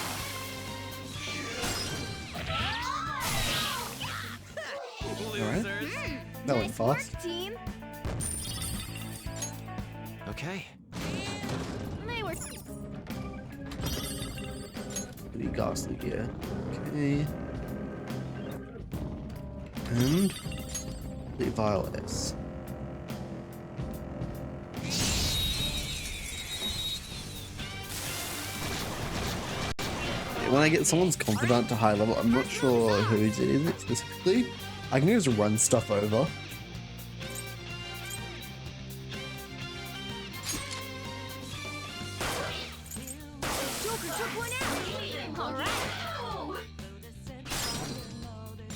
Alright. That went Nice work, fast. team. Okay. They were. pretty ghastly here. Okay. And the violets. When I get someone's confidant to high level, I'm not sure whose it is specifically. I can just run stuff over.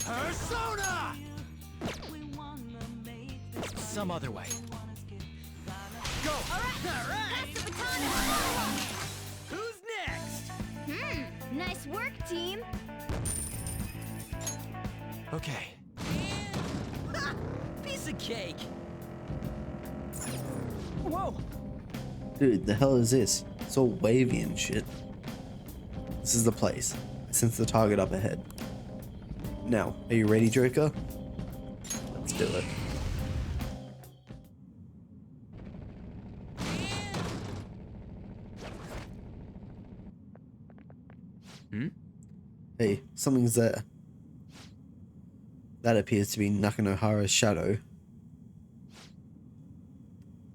Persona! Some other way. Go! Pass the baton. Who's next? Nice work, team. Okay. Piece of cake. Whoa! Dude, the hell is this? It's all wavy and shit. This is the place. I sense the target up ahead. Now, are you ready, Joker? Let's do it. Hey, something's there. That appears to be Nakanohara's shadow.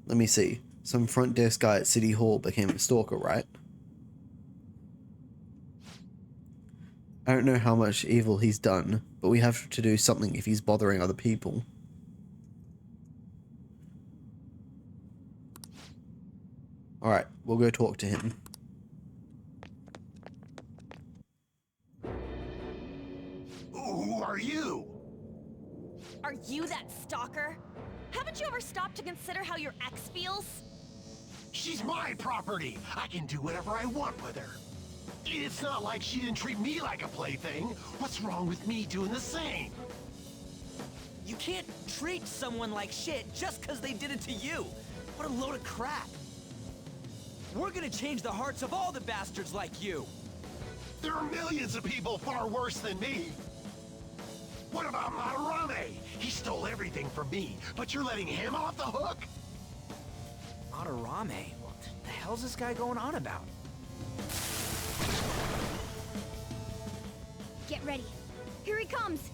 Let me see. Some front desk guy at City Hall became a stalker, right? I don't know how much evil he's done, but we have to do something if he's bothering other people. Alright, we'll go talk to him. Who are you? Are you that stalker? Haven't you ever stopped to consider how your ex feels? She's my property. I can do whatever I want with her. It's not like she didn't treat me like a plaything. What's wrong with me doing the same? You can't treat someone like shit just because they did it to you. What a load of crap. We're gonna change the hearts of all the bastards like you. There are millions of people far worse than me. What about Madarame? He stole everything from me, but you're letting him off the hook? Madarame? What the hell's this guy going on about? Get ready. Here he comes.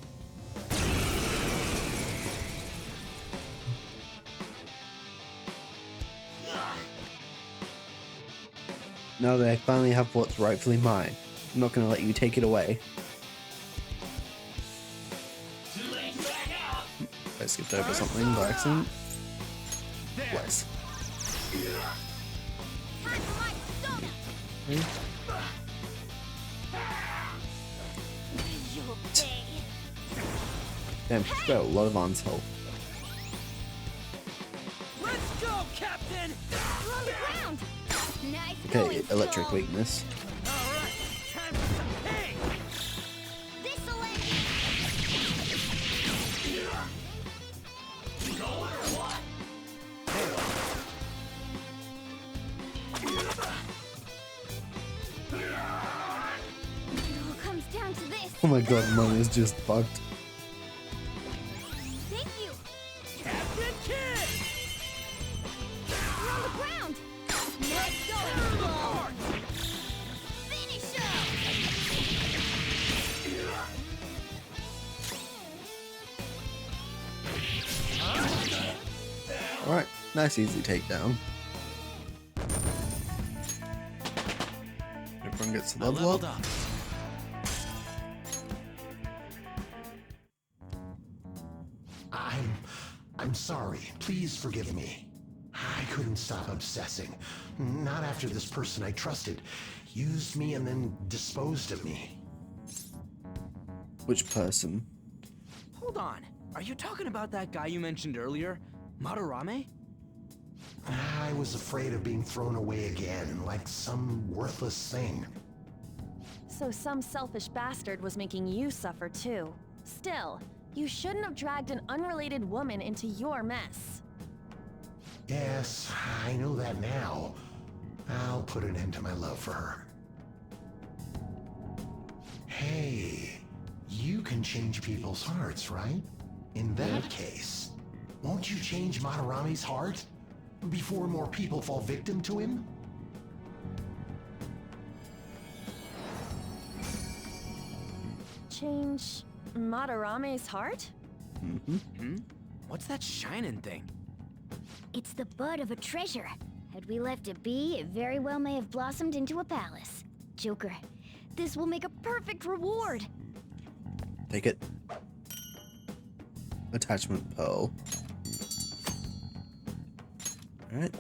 Now that I finally have what's rightfully mine, I'm not gonna let you take it away. I skipped over something by accident. Bless. Damn, she's got a lot of arms health. Let's go, Captain! We're on the ground. Nice Okay, going, electric Skull. weakness. Alright, time for some pain! This'll end. It all comes down to this. Oh my god, mine is just bugged. Thank you. Captain Kidd! We're on the ground. Nice going, Skull. Finish Alright, nice easy takedown. Everyone gets to level up. I'm sorry. Please forgive me. I couldn't stop obsessing. Not after this person I trusted used me and then disposed of me. Which person? Hold on. Are you talking about that guy you mentioned earlier? Madarame? I was afraid of being thrown away again, like some worthless thing. So some selfish bastard was making you suffer too. Still, you shouldn't have dragged an unrelated woman into your mess. Yes, I know that now. I'll put an end to my love for her. Hey, you can change people's hearts, right? In that case, won't you change Madarame's heart before more people fall victim to him? Change Madarame's heart? Hmm? What's that shining thing? It's the bud of a treasure. Had we left it be, it very well may have blossomed into a palace. Joker, this will make a perfect reward. Take it. Attachment pearl. Alright.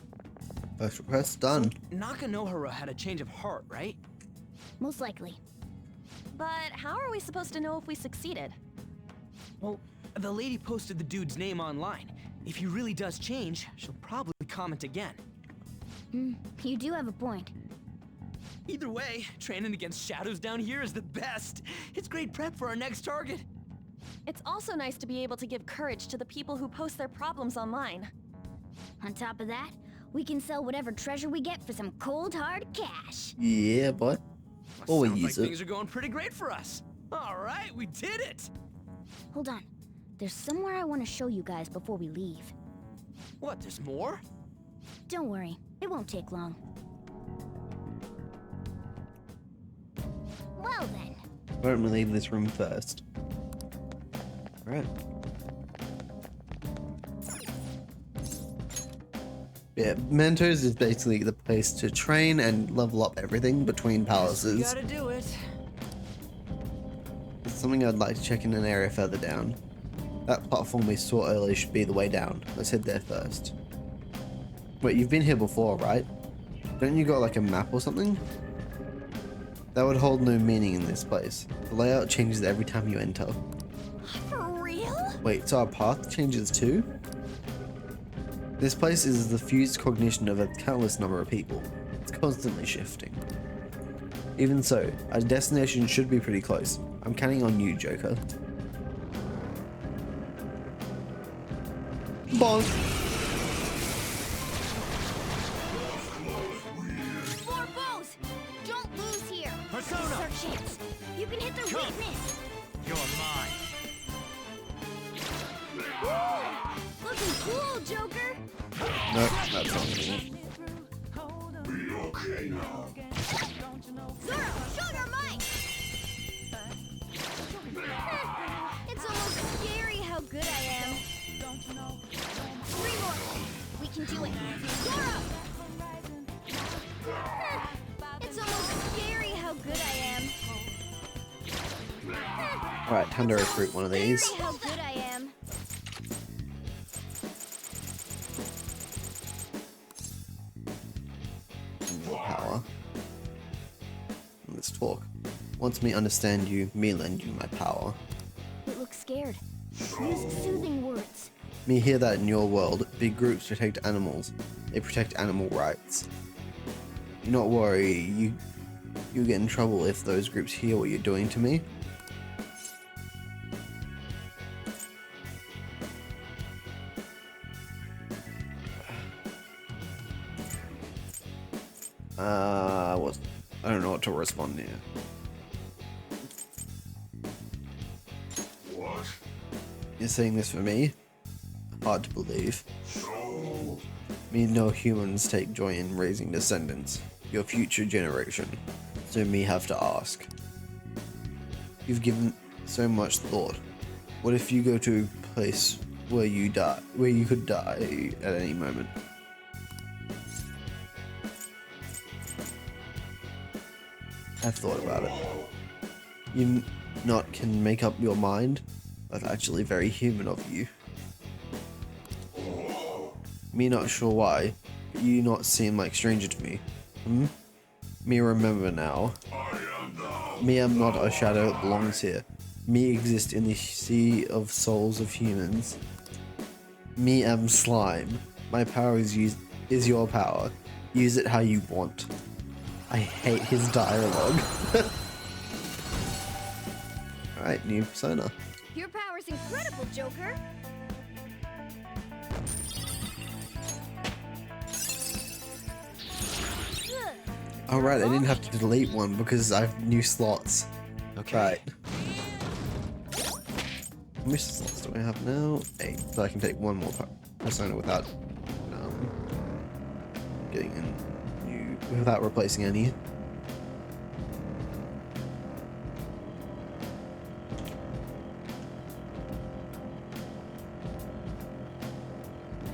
First request done. Nakanohara had a change of heart, right? Most likely. But how are we supposed to know if we succeeded? Well, the lady posted the dude's name online. If he really does change, she'll probably comment again. You do have a point. Either way, training against shadows down here is the best. It's great prep for our next target. It's also nice to be able to give courage to the people who post their problems online. On top of that, we can sell whatever treasure we get for some cold hard cash. Yeah, boy. Or we Sounds like use it. things are going pretty great for us. All right, we did it. Hold on. There's somewhere I want to show you guys before we leave. What, there's more? Don't worry, it won't take long. Well then. Why don't we leave this room first? Alright. Yeah, Mentos is basically the place to train and level up everything between palaces. You gotta do it. It's something I'd like to check in an area further down. That platform we saw earlier should be the way down. Let's head there first. Wait, you've been here before, right? Don't you got like a map or something? That would hold no meaning in this place. The layout changes every time you enter. For real? Wait, so our path changes too? This place is the fused cognition of a countless number of people. It's constantly shifting. Even so, our destination should be pretty close. I'm counting on you, Joker. Bonk! More bows! Don't lose here! Persona! This is our chance. You can hit their weakness! You're mine. Woo! Looking cool, Joker! Nope, that's not me. Be okay now. Zoro, show your might! It's almost scary how good I am. 3 more. We can do it. Zoro! It's almost scary how good I am. Alright, time to recruit one of these. Scary how good I am. Power. Let's talk. Once me understand you, me lend you my power. It looks scared. Use soothing words. Me hear that in your world, big groups protect animals. They protect animal rights. You not worry, you get in trouble if those groups hear what you're doing to me. I don't know what to respond here. What? You're saying this for me? Hard to believe. So? Me no humans take joy in raising descendants, your future generation. So me have to ask. You've given so much thought. What if you go to a place where you could die at any moment? I've thought about it. You not can make up your mind? That's actually very human of you. Me not sure why, but you not seem like stranger to me. Me remember now. Me am not a shadow that belongs here. Me exist in the sea of souls of humans. Me am slime. My power is your power. Use it how you want. I hate his dialogue. Alright, new persona. Your power's incredible, Joker. Alright, I didn't have to delete one because I have new slots. Okay. Right. How many slots do I have now? 8. So I can take one more persona without getting in new, without replacing any.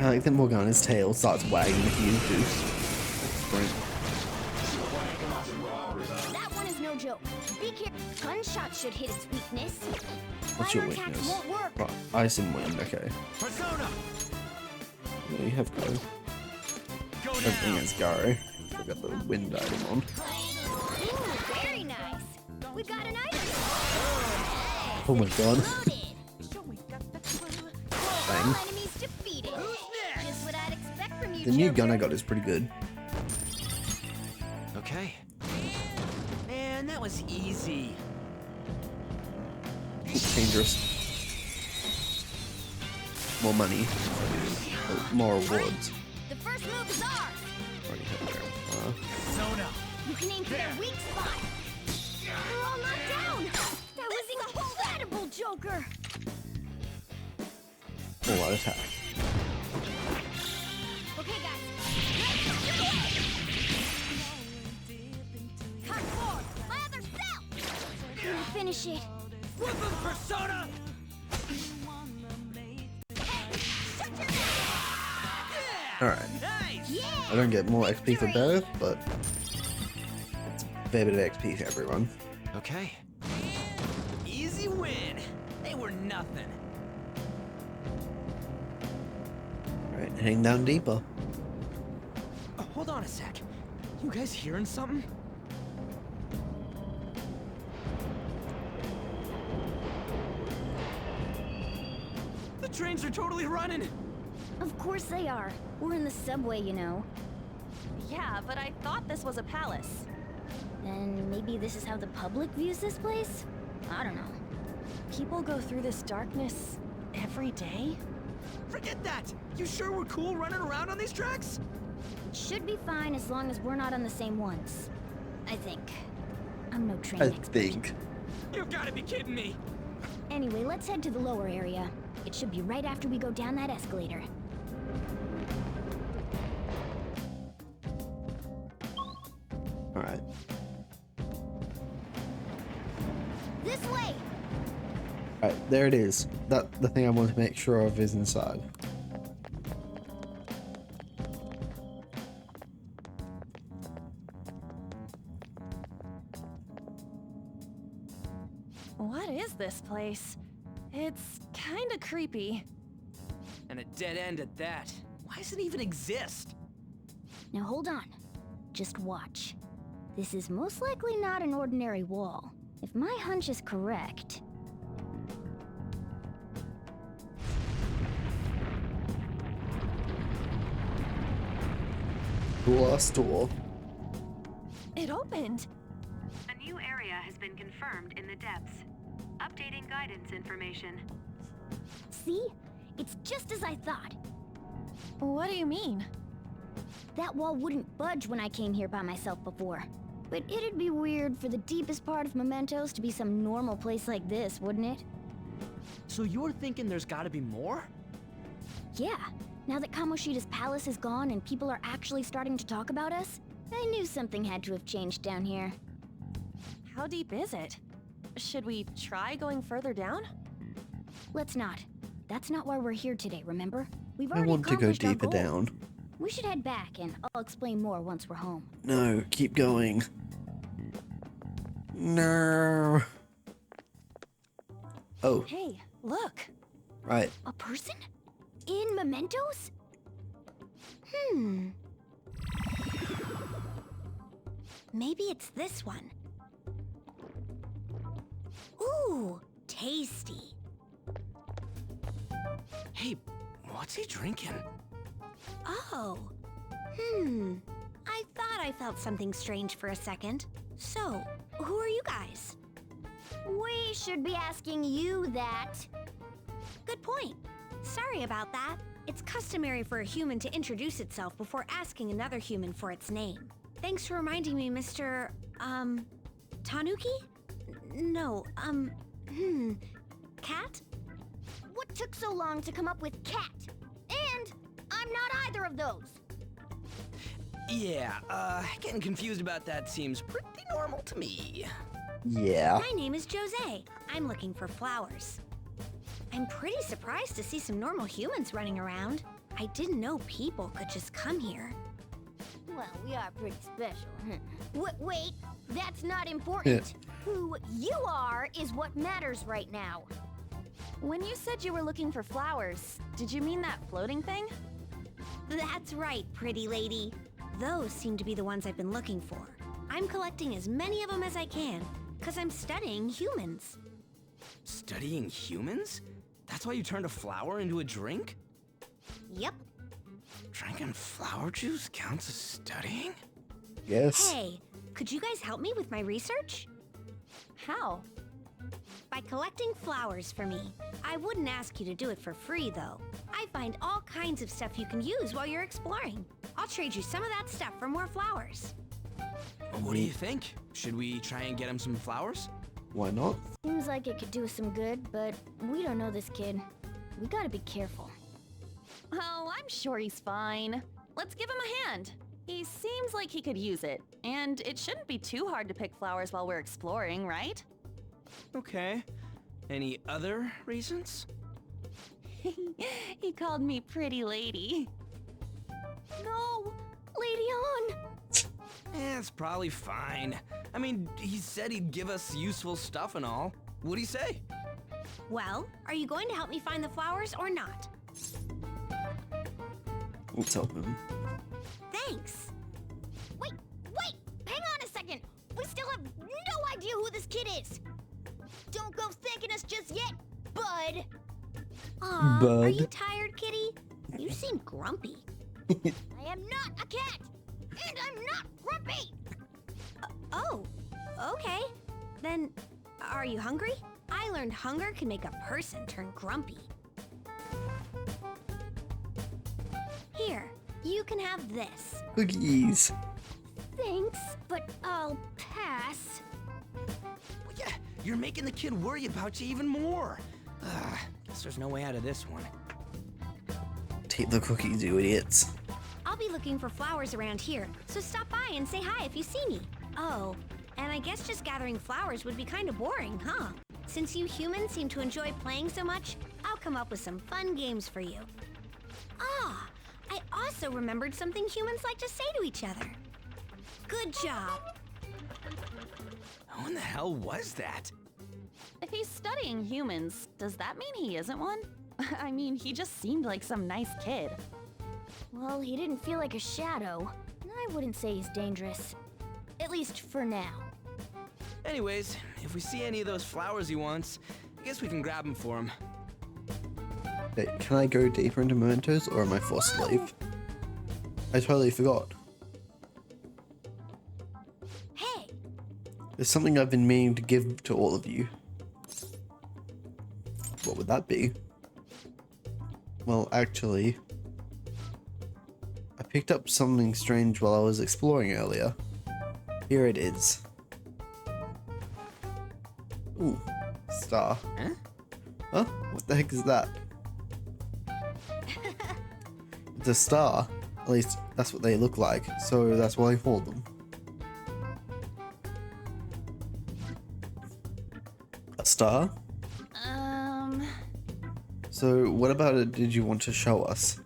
I like that Morgana's tail starts wagging if you do sprint. That one is no joke. Be careful. Gunshot should hit its weakness. What's your Fire attacks weakness? won't work. Right, ice and wind, okay. Persona! Yeah, you have go. Everything is go. I got the wind item on. Ooh, very nice. We got an item. Oh my god. Bang. All enemies defeated. Just what I'd expect from you, The new Joker. gun I got is pretty good. Okay. Man, that was easy. It's dangerous. More money. More rewards. The first move is ours. Already have there. Persona! You can aim for their weak spot. We're all knocked down. That was incredible, Joker. Full out attack. Okay, guys. Let's get away. Cut forward. My other cell. Gonna finish it. Flip him, Persona! Alright. Nice! I don't get more XP for both, but it's a fair bit of XP for everyone. Okay. Easy win. They were nothing. Alright, heading down deeper. Oh, hold on a sec. You guys hearing something? The trains are totally running. Of course they are. We're in the subway, you know. Yeah, but I thought this was a palace. Then maybe this is how the public views this place? I don't know. People go through this darkness every day? Forget that. You sure we're cool running around on these tracks? Should be fine as long as we're not on the same ones. I think. I'm no train I expert. think. You've got to be kidding me. Anyway, let's head to the lower area. It should be right after we go down that escalator. Alright. This way! Alright, there it is. That the thing I want to make sure of is inside. What is this place? It's kinda creepy. And a dead end at that. Why does it even exist? Now hold on. Just watch. This is most likely not an ordinary wall. If my hunch is correct... Glass door. It opened! A new area has been confirmed in the depths. Updating guidance information. See? It's just as I thought. What do you mean? That wall wouldn't budge when I came here by myself before. But it'd be weird for the deepest part of Mementos to be some normal place like this, wouldn't it? So you're thinking there's got to be more? Yeah. Now that Kamoshida's palace is gone and people are actually starting to talk about us, I knew something had to have changed down here. How deep is it? Should we try going further down? Let's not. That's not why we're here today, remember? We've I already want to go accomplished our deeper goal. down. We should head back, and I'll explain more once we're home. No, keep going. No. Oh, Hey, look! right. A person? In Mementos? Maybe it's this one. Ooh, tasty. Hey, what's he drinking? Oh. I thought I felt something strange for a second. So, who are you guys? We should be asking you that. Good point. Sorry about that. It's customary for a human to introduce itself before asking another human for its name. Thanks for reminding me, Mr. Tanuki? No, Cat? What took so long to come up with cat? And I'm not either of those. Yeah, getting confused about that seems pretty normal to me. Yeah. My name is Jose. I'm looking for flowers. I'm pretty surprised to see some normal humans running around. I didn't know people could just come here. Well, we are pretty special. Wait, that's not important. Who you are is what matters right now. When you said you were looking for flowers, did you mean that floating thing? That's right, pretty lady. Those seem to be the ones I've been looking for. I'm collecting as many of them as I can, because I'm studying humans. Studying humans? That's why you turned a flower into a drink? Yep. Drinking flower juice counts as studying? Yes. Hey, could you guys help me with my research? How? By collecting flowers for me. I wouldn't ask you to do it for free, though. I find all kinds of stuff you can use while you're exploring. I'll trade you some of that stuff for more flowers. What do you think? Should we try and get him some flowers? Why not? Seems like it could do us some good, but we don't know this kid. We gotta be careful. Oh, I'm sure he's fine. Let's give him a hand. He seems like he could use it, and it shouldn't be too hard to pick flowers while we're exploring, right? Okay. Any other reasons? He called me pretty lady. No! Lady on! It's probably fine. I mean, he said he'd give us useful stuff and all. What'd he say? Well, are you going to help me find the flowers or not? We'll tell him. Thanks. Wait! Hang on a second! We still have no idea who this kid is! Don't go thanking us just yet, bud! Aw, Bud. are you tired, kitty? You seem grumpy. I am not a cat! And I'm not grumpy! Oh, okay. Then, are you hungry? I learned hunger can make a person turn grumpy. Here, you can have this. Cookies. Thanks, but I'll pass. Well, yeah, you're making the kid worry about you even more. Guess there's no way out of this one. Take the cookies, you idiots. I'll be looking for flowers around here, so stop by and say hi if you see me. Oh, and I guess just gathering flowers would be kind of boring, huh? Since you humans seem to enjoy playing so much, I'll come up with some fun games for you. Ah, I also remembered something humans like to say to each other. Good job. Who in the hell was that? If he's studying humans, does that mean he isn't one? I mean, he just seemed like some nice kid. Well, he didn't feel like a shadow. I wouldn't say he's dangerous. At least for now. Anyways, if we see any of those flowers he wants, I guess we can grab them for him. Hey, can I go deeper into mementos or am I forced to leave? I totally forgot. Hey! There's something I've been meaning to give to all of you. What would that be? Well, actually, I picked up something strange while I was exploring earlier. Here it is. Ooh, star. Huh? Huh? What the heck is that? It's a star. At least that's what they look like, so that's why I hold them. A star? So what about it did you want to show us?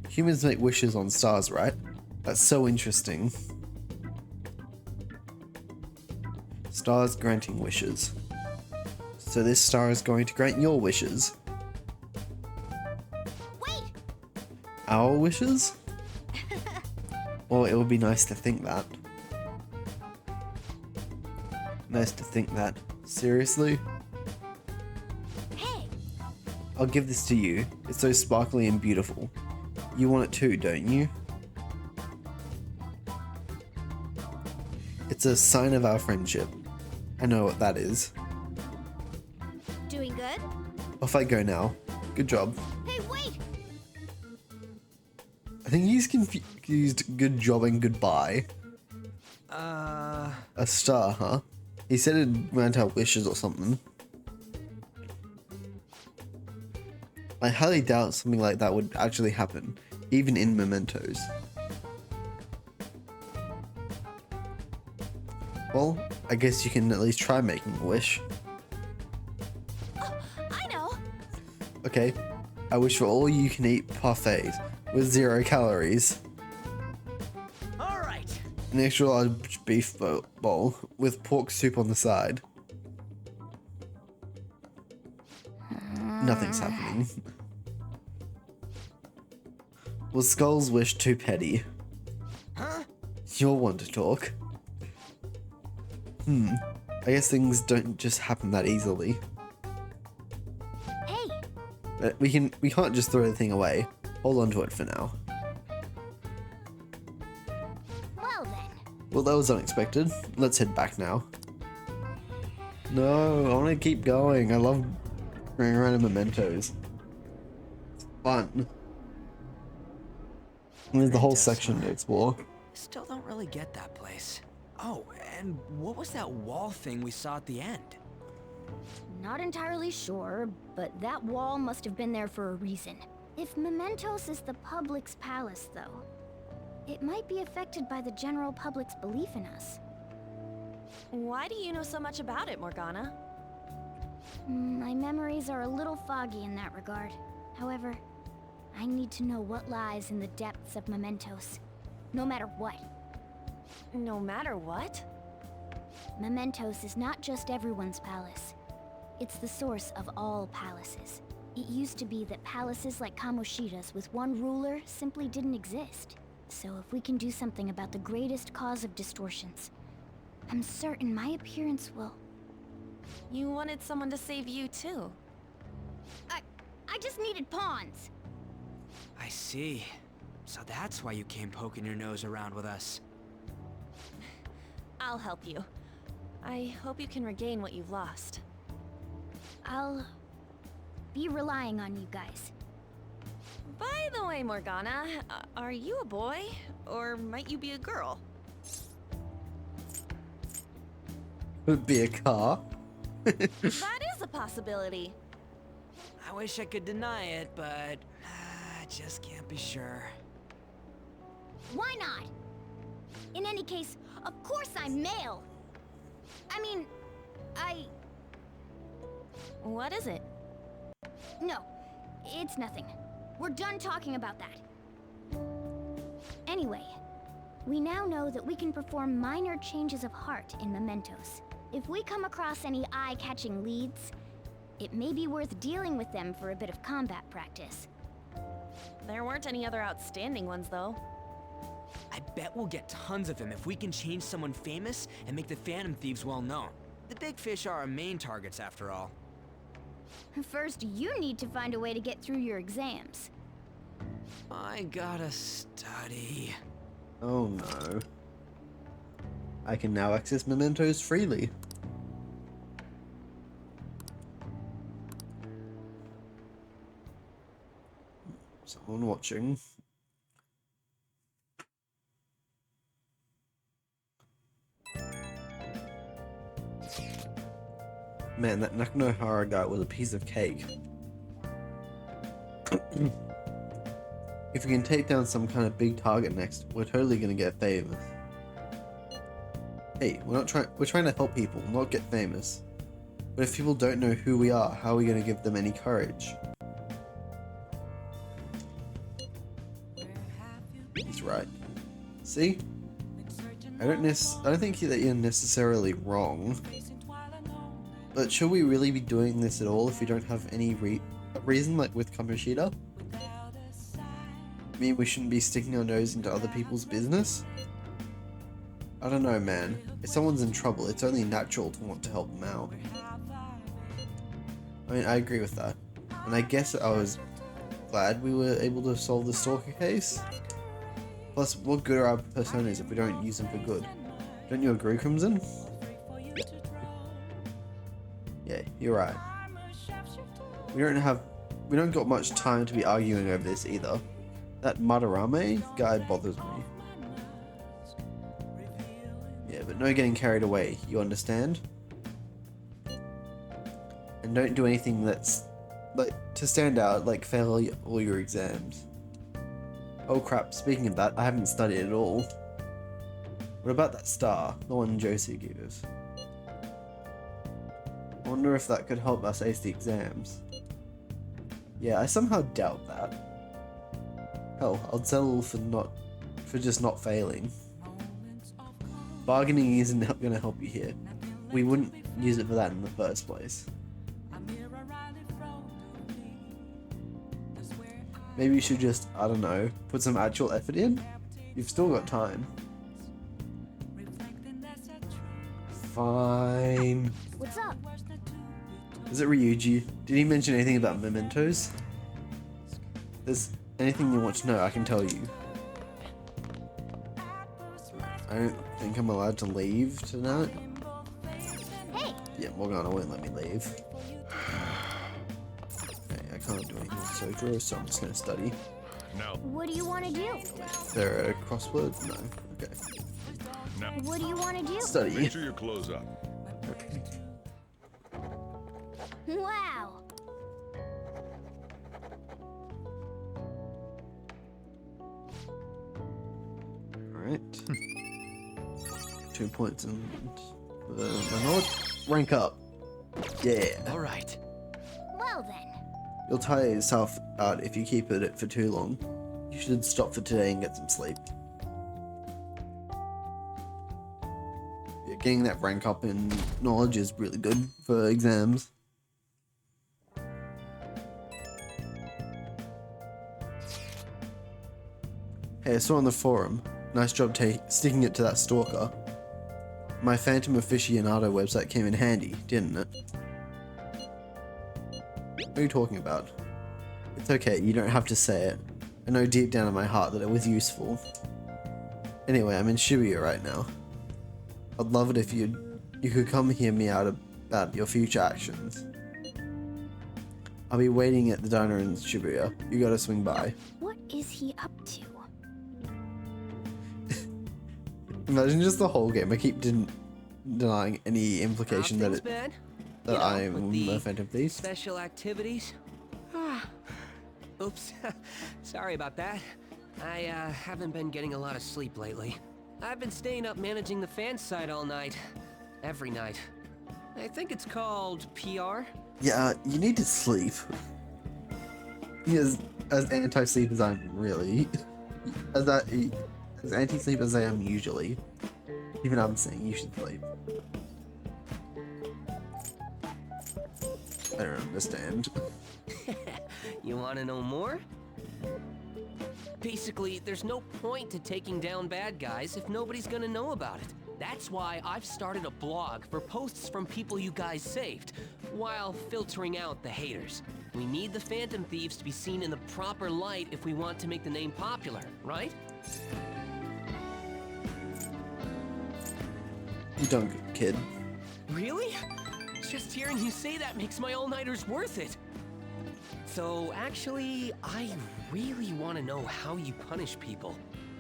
Humans make wishes on stars, right? That's so interesting. Stars granting wishes. So this star is going to grant your wishes. Wait! Our wishes? Well, it would be nice to think that. Nice to think that. Seriously? Hey! I'll give this to you. It's so sparkly and beautiful. You want it too, don't you? It's a sign of our friendship. I know what that is. Doing good? Off I go now. Good job. Hey, wait! I think he's confused good job and goodbye. A star, huh? He said it'd grant our wishes or something. I highly doubt something like that would actually happen, even in mementos. Well, I guess you can at least try making a wish. Oh, I know! Okay, I wish for all you can eat buffet with 0 calories. All right. An extra large beef bowl with pork soup on the side. Nothing's happening. Was Skull's wish too petty? Huh? You're one to talk. I guess things don't just happen that easily. Hey! We can't just throw the thing away. Hold on to it for now. Well then. Well, that was unexpected. Let's head back now. No, I want to keep going. I love running around in mementos. It's fun. And there's the whole section to explore. Still don't really get that place. Oh, and what was that wall thing we saw at the end? Not entirely sure, but that wall must have been there for a reason. If Mementos is the public's palace, though, it might be affected by the general public's belief in us. Why do you know so much about it, Morgana? My memories are a little foggy in that regard. However, I need to know what lies in the depths of Mementos, no matter what. No matter what? Mementos is not just everyone's palace. It's the source of all palaces. It used to be that palaces like Kamoshida's with one ruler simply didn't exist. So if we can do something about the greatest cause of distortions, I'm certain my appearance will... You wanted someone to save you too. I just needed pawns. I see. So that's why you came poking your nose around with us. I'll help you. I hope you can regain what you've lost. I'll be relying on you guys. By the way, Morgana, are you a boy? Or might you be a girl? Would be a car. That is a possibility. I wish I could deny it, but I just can't be sure. Why not? In any case, of course I'm male. I mean, What is it? No, it's nothing. We're done talking about that. Anyway, we now know that we can perform minor changes of heart in Mementos. If we come across any eye-catching leads, it may be worth dealing with them for a bit of combat practice. There weren't any other outstanding ones, though. I bet we'll get tons of them if we can change someone famous and make the Phantom Thieves well known. The big fish are our main targets, after all. First, you need to find a way to get through your exams. I gotta study. Oh no. I can now access mementos freely. Someone watching. Man, that Nakanohara guy was a piece of cake. If we can take down some kind of big target next, we're totally gonna get famous. Hey, we're trying to help people, not get famous. But if people don't know who we are, how are we gonna give them any courage? He's right. See? I don't think that you're necessarily wrong. But should we really be doing this at all if we don't have any reason, like with Kamoshida? I mean, we shouldn't be sticking our nose into other people's business? I don't know, man. If someone's in trouble, it's only natural to want to help them out. I mean, I agree with that. And I guess I was glad we were able to solve the Stalker case. Plus, what good are our personas if we don't use them for good? Don't you agree, Crimson? Yeah, you're right. We don't got much time to be arguing over this either. That Madarame guy bothers me. Yeah, but no getting carried away, you understand? And don't do anything that's, like, to stand out, like fail all your exams. Oh crap, speaking of that, I haven't studied at all. What about that star? The one Josie gave us. I wonder if that could help us ace the exams. Yeah, I somehow doubt that. Hell, I'll settle for just not failing. Bargaining isn't going to help you here. We wouldn't use it for that in the first place. Maybe you should just, I don't know, put some actual effort in? You've still got time. Fine. What's up? Is it Ryuji? Did he mention anything about mementos? If there's anything you want to know, I can tell you. I don't think I'm allowed to leave tonight. Hey! Yeah, Morgana won't let me leave. Okay, I can't do anything with Sojiro, so I'm just gonna study. No. What do you want to do? Is there a crossword? No. Okay. No. What do you want to do? Study. Make sure your clothes up. Okay. Wow! Alright. 2 points and my knowledge. Rank up. Yeah. Alright. Well then. You'll tire yourself out if you keep at it for too long. You should stop for today and get some sleep. Yeah, getting that rank up in knowledge is really good for exams. Hey, I saw on the forum. Nice job sticking it to that stalker. My Phantom Aficionado website came in handy, didn't it? What are you talking about? It's okay, you don't have to say it. I know deep down in my heart that it was useful. Anyway, I'm in Shibuya right now. I'd love it if you could come hear me out about your future actions. I'll be waiting at the diner in Shibuya. You gotta swing by. What is he up to? Imagine just the whole game. I keep denying any implication that I'm a Phantom Thief. Special activities? Oops. Sorry about that. I haven't been getting a lot of sleep lately. I've been staying up managing the fan site all night. Every night. I think it's called PR. Yeah, you need to sleep. As anti-sleep as I'm really. As anti-sleep as I am usually. Even I'm saying you should sleep. I don't understand. You wanna know more? Basically, there's no point to taking down bad guys if nobody's gonna know about it. That's why I've started a blog for posts from people you guys saved, while filtering out the haters. We need the Phantom Thieves to be seen in the proper light if we want to make the name popular, right? You don't, kid. Really? Just hearing you say that makes my all-nighters worth it. So, actually, I really want to know how you punish people.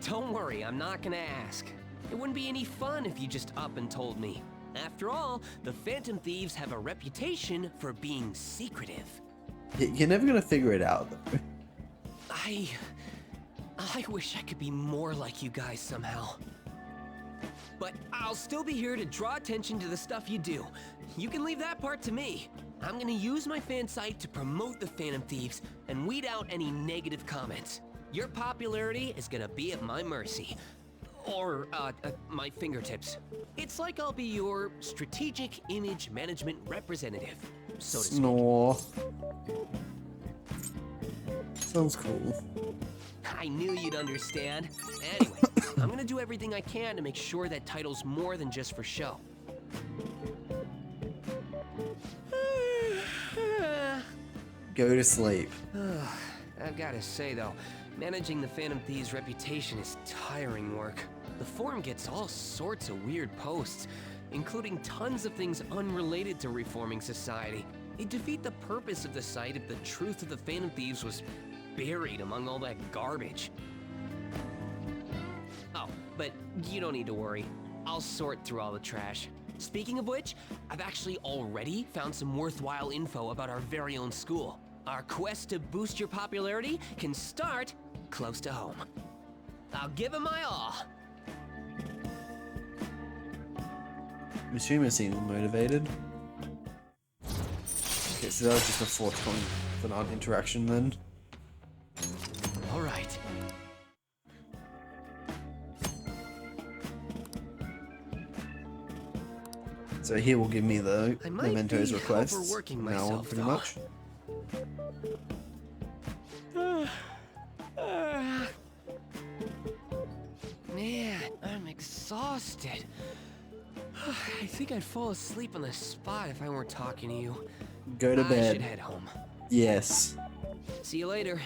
Don't worry, I'm not gonna ask. It wouldn't be any fun if you just up and told me. After all, the Phantom Thieves have a reputation for being secretive. You're never gonna figure it out, though. I wish I could be more like you guys somehow. But I'll still be here to draw attention to the stuff you do. You can leave that part to me. I'm gonna use my fan site to promote the Phantom Thieves and weed out any negative comments. Your popularity is gonna be at my mercy. Or, my fingertips. It's like I'll be your strategic image management representative, so to speak. Snore. Sounds cool. I knew you'd understand. Anyway, I'm gonna do everything I can to make sure that title's more than just for show. Go to sleep. I've gotta say though, managing the Phantom Thieves' reputation is tiring work. The forum gets all sorts of weird posts, including tons of things unrelated to reforming society. It'd defeat the purpose of the site if the truth of the Phantom Thieves was buried among all that garbage. Oh, but you don't need to worry. I'll sort through all the trash. Speaking of which, I've actually already found some worthwhile info about our very own school. Our quest to boost your popularity can start close to home. I'll give it my all. Mishima seems motivated. Okay, so that was just a 420. It's an odd interaction then. All right. So he will give me the I might mementos be requests overworking from now on, myself, pretty though. much. Man, I'm exhausted. I think I'd fall asleep on the spot if I weren't talking to you. Go to I bed. should head home. Yes. See you later.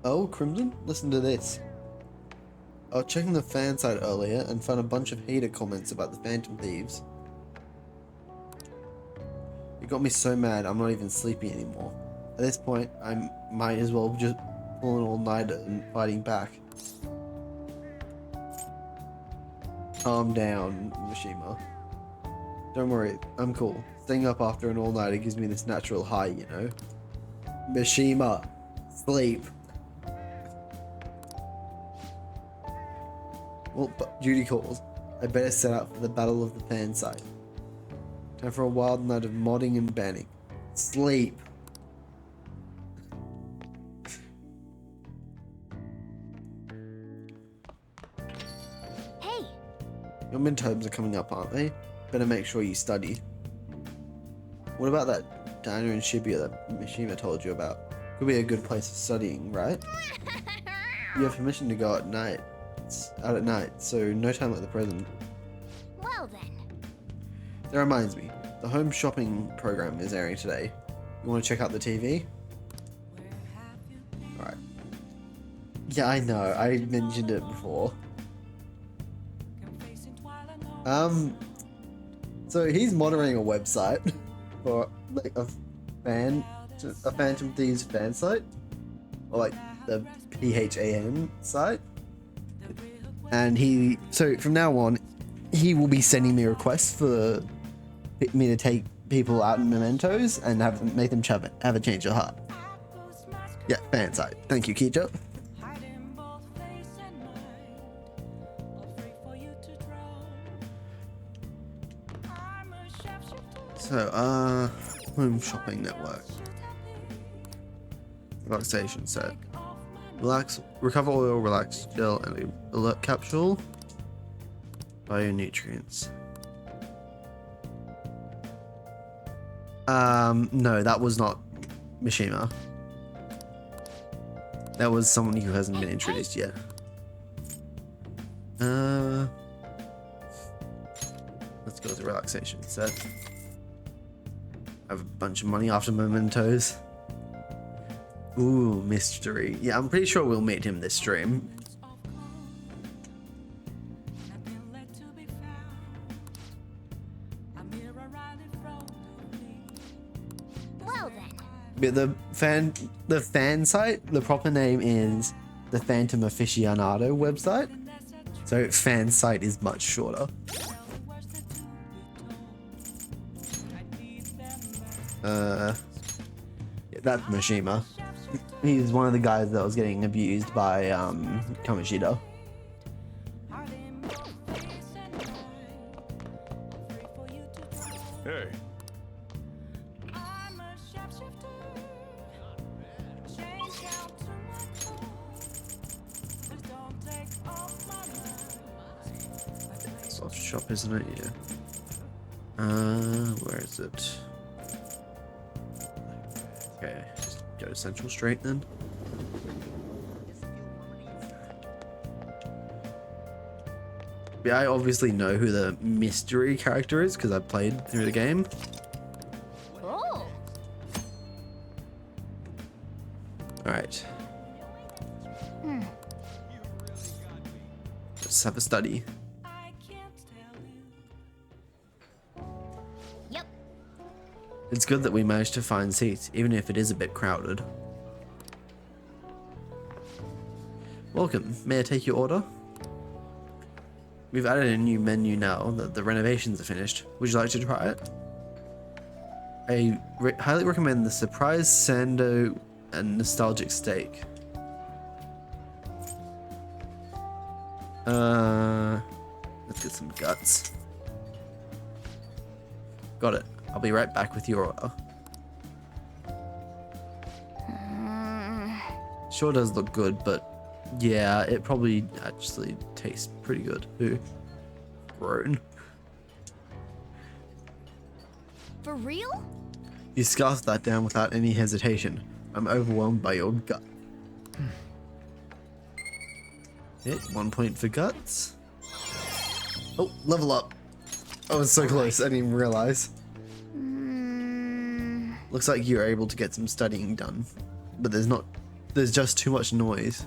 Oh, Crimson, listen to this. I was checking the fan site earlier and found a bunch of hater comments about the Phantom Thieves. It got me so mad I'm not even sleepy anymore. At this point, I might as well just pull an all-nighter and fighting back. Calm down, Mishima. Don't worry, I'm cool. Staying up after an all-nighter gives me this natural high, you know? Mishima, sleep. Well, but duty calls. I better set up for the Battle of the Fan site. Time for a wild night of modding and banning. Sleep. Hey! Your midterms are coming up, aren't they? Better make sure you study. What about that diner in Shibuya that Mishima told you about? Could be a good place for studying, right? You have permission to go at night. It's out at night, so no time like the present. Well then. That reminds me, the home shopping program is airing today. You want to check out the TV? Alright. Yeah, I know, I mentioned it before. So he's monitoring a website for like a Phantom Thieves fan site, or like the PHAN site. And so from now on, he will be sending me requests for me to take people out in mementos and make them have a change of heart. Yeah, fan site. Thank you, Kijo. So, home shopping network. Relaxation set. Recover oil, relax gel, and alert capsule. Bionutrients. No, that was not Mishima. That was someone who hasn't been introduced yet. Let's go to relaxation set. Have a bunch of money after mementos. Ooh, mystery. Yeah, I'm pretty sure we'll meet him this stream. Well then. Yeah, the fan site, the proper name is the Phantom Aficionado website. So fan site is much shorter. Yeah, that's Mishima. He's one of the guys that was getting abused by Kamoshida. Hey. Soft shop, isn't it? Yeah. Where is it? Okay, just go to Central Street then. Yeah, I obviously know who the mystery character is because I played through the game. Oh. Alright. Let's have a study. Yep. It's good that we managed to find seats, even if it is a bit crowded. Welcome. May I take your order? We've added a new menu now that the renovations are finished. Would you like to try it? I highly recommend the Surprise Sando and Nostalgic Steak. Let's get some guts. Got it. I'll be right back with your order. Sure does look good, but yeah, it probably actually tastes pretty good. Ooh. Grown. For real? You scarfed that down without any hesitation. I'm overwhelmed by your gut. Hit 1 point for guts. Oh, level up. I was so close, I didn't even realize. Looks like you're able to get some studying done, but there's just too much noise.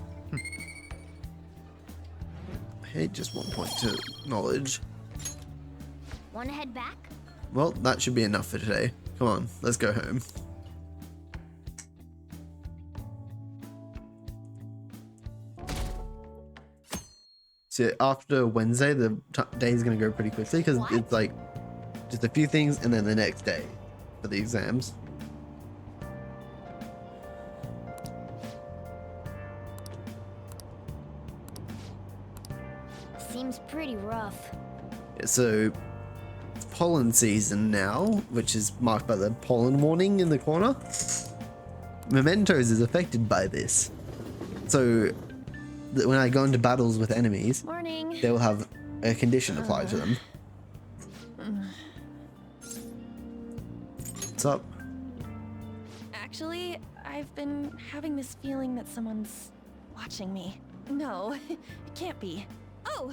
Hey, just 1 point to knowledge. Wanna head back? Well, that should be enough for today. Come on, let's go home. So after Wednesday, the day is going to go pretty quickly because it's like just a few things and then the next day for the exams. Seems pretty rough. Yeah, so it's pollen season now, which is marked by the pollen warning in the corner. Mementos is affected by this. So when I go into battles with enemies, Morning. they will have a condition applied to them. What's up? Actually, I've been having this feeling that someone's watching me. No, it can't be. Oh,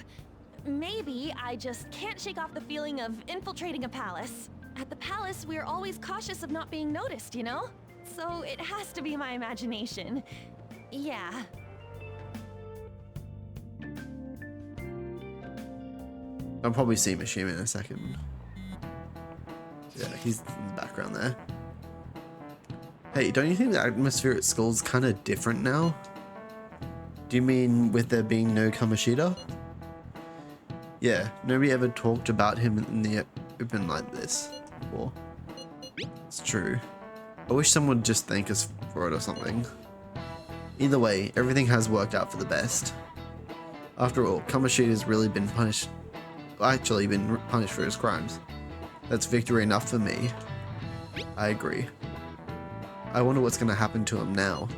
maybe I just can't shake off the feeling of infiltrating a palace. At the palace, we're always cautious of not being noticed, you know? So it has to be my imagination. Yeah. I'll probably see Mishima in a second. Yeah, he's in the background there. Hey, don't you think the atmosphere at school's kind of different now? Do you mean with there being no Kamoshida? Yeah, nobody ever talked about him in the open like this before. It's true. I wish someone would just thank us for it or something. Either way, everything has worked out for the best. After all, Kamoshida's really been punished for his crimes. That's victory enough for me. I agree. I wonder what's gonna happen to him now.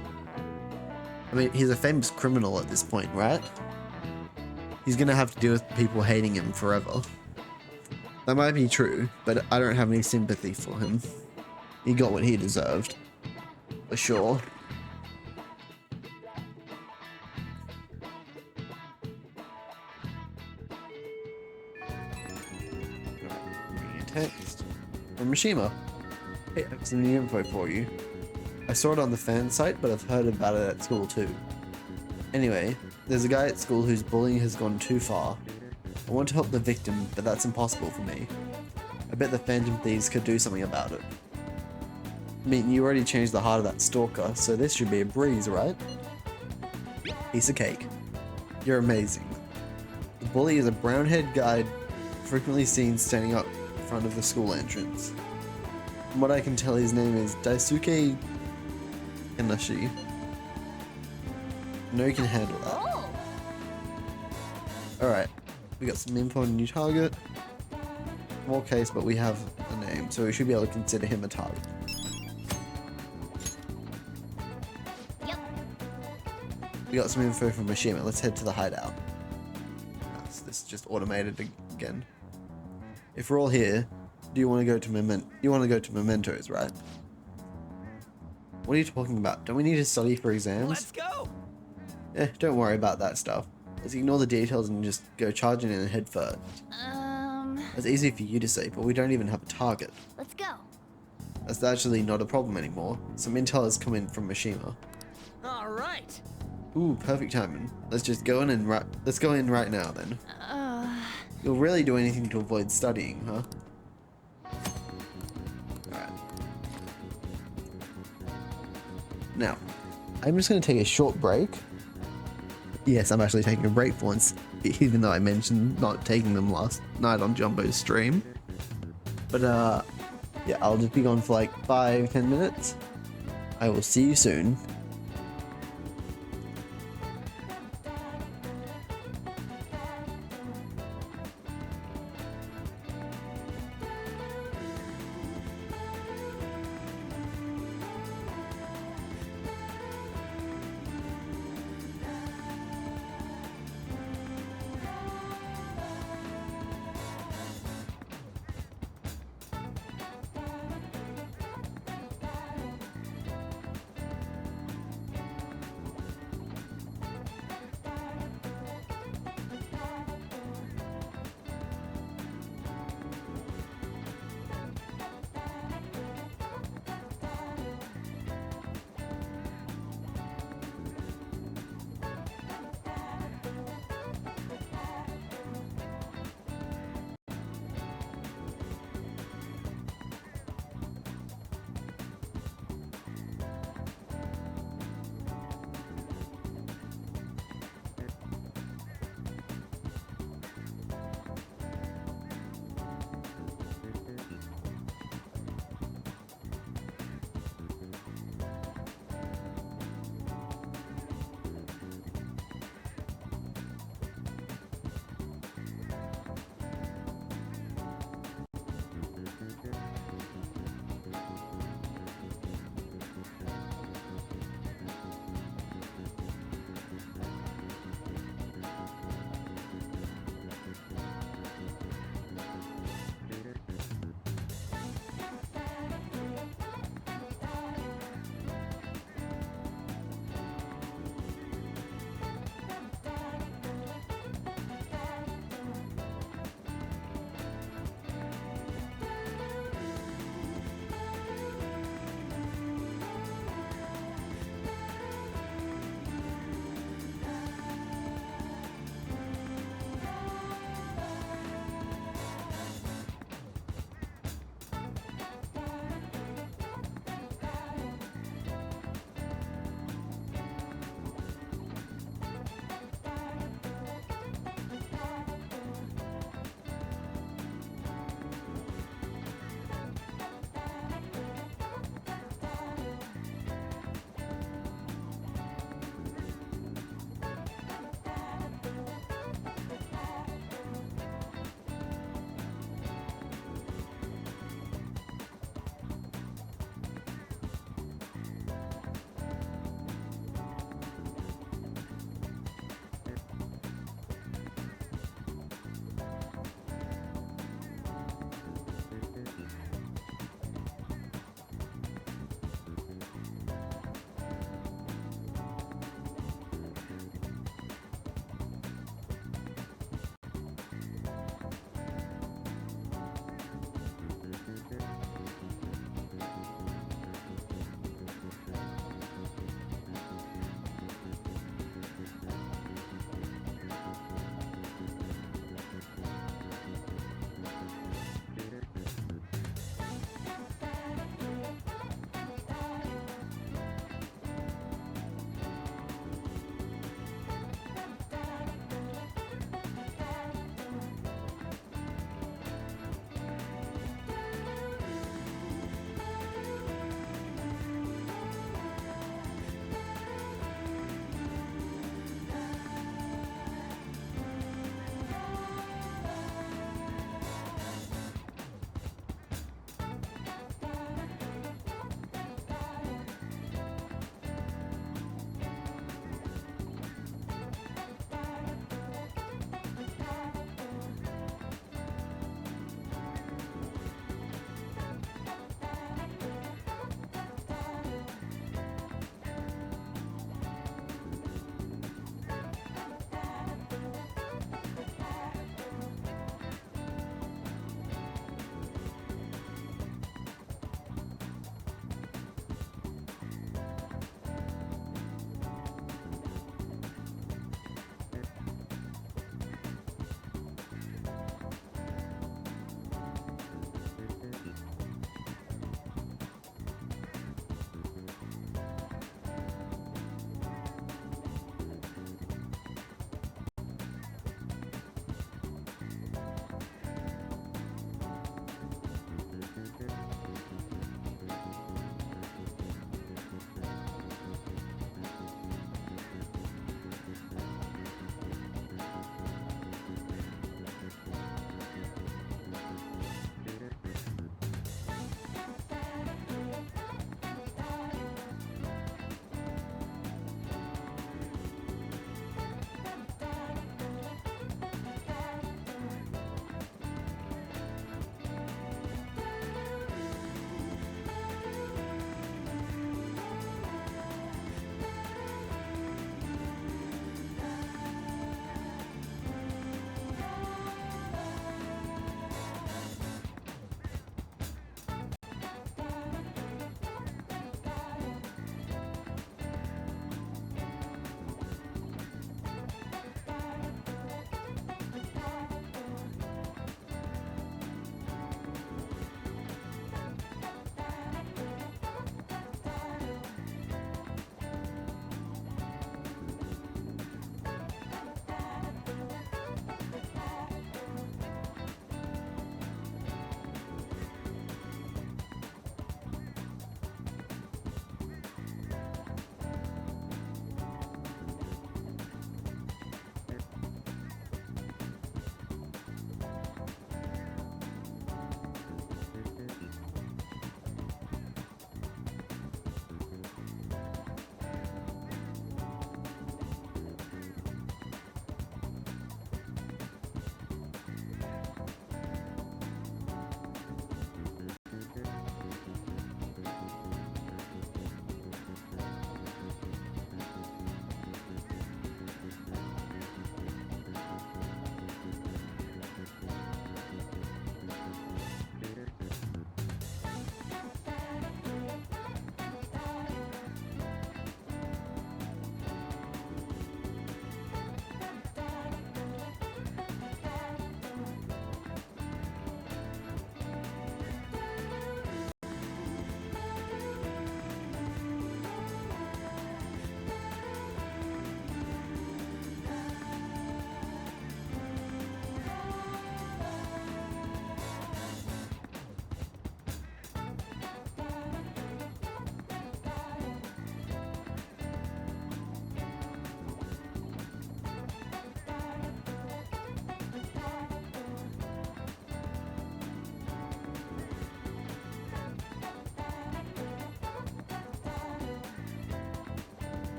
I mean, he's a famous criminal at this point, right? He's gonna have to deal with people hating him forever. That might be true, but I don't have any sympathy for him. He got what he deserved. For sure. Text from Mishima. Hey, I have some new info for you. I saw it on the fan site, but I've heard about it at school too. Anyway, there's a guy at school whose bullying has gone too far. I want to help the victim, but that's impossible for me. I bet the Phantom Thieves could do something about it. I mean, you already changed the heart of that stalker, so this should be a breeze, right? Piece of cake. You're amazing. The bully is a brown-haired guy frequently seen standing up in front of the school entrance. From what I can tell, his name is Daisuke Kanashi. I know you can handle that. Alright, we got some info on a new target. Small case, but we have a name, so we should be able to consider him a target. Yep. We got some info from Mishima. Let's head to the hideout. This is just automated again. If we're all here, do you want to go to Mementos, right? What are you talking about? Don't we need to study for exams? Let's go! Don't worry about that stuff. Let's ignore the details and just go charging in head first. It's easy for you to say, but we don't even have a target. Let's go. That's actually not a problem anymore. Some intel has come in from Mishima. All right. Ooh, perfect timing. Let's just go in and let's go in right now then. You'll really do anything to avoid studying, huh? Alright. Now, I'm just going to take a short break. Yes, I'm actually taking a break for once, even though I mentioned not taking them last night on Jumbo's stream. But yeah, I'll just be gone for like 5-10 minutes. I will see you soon.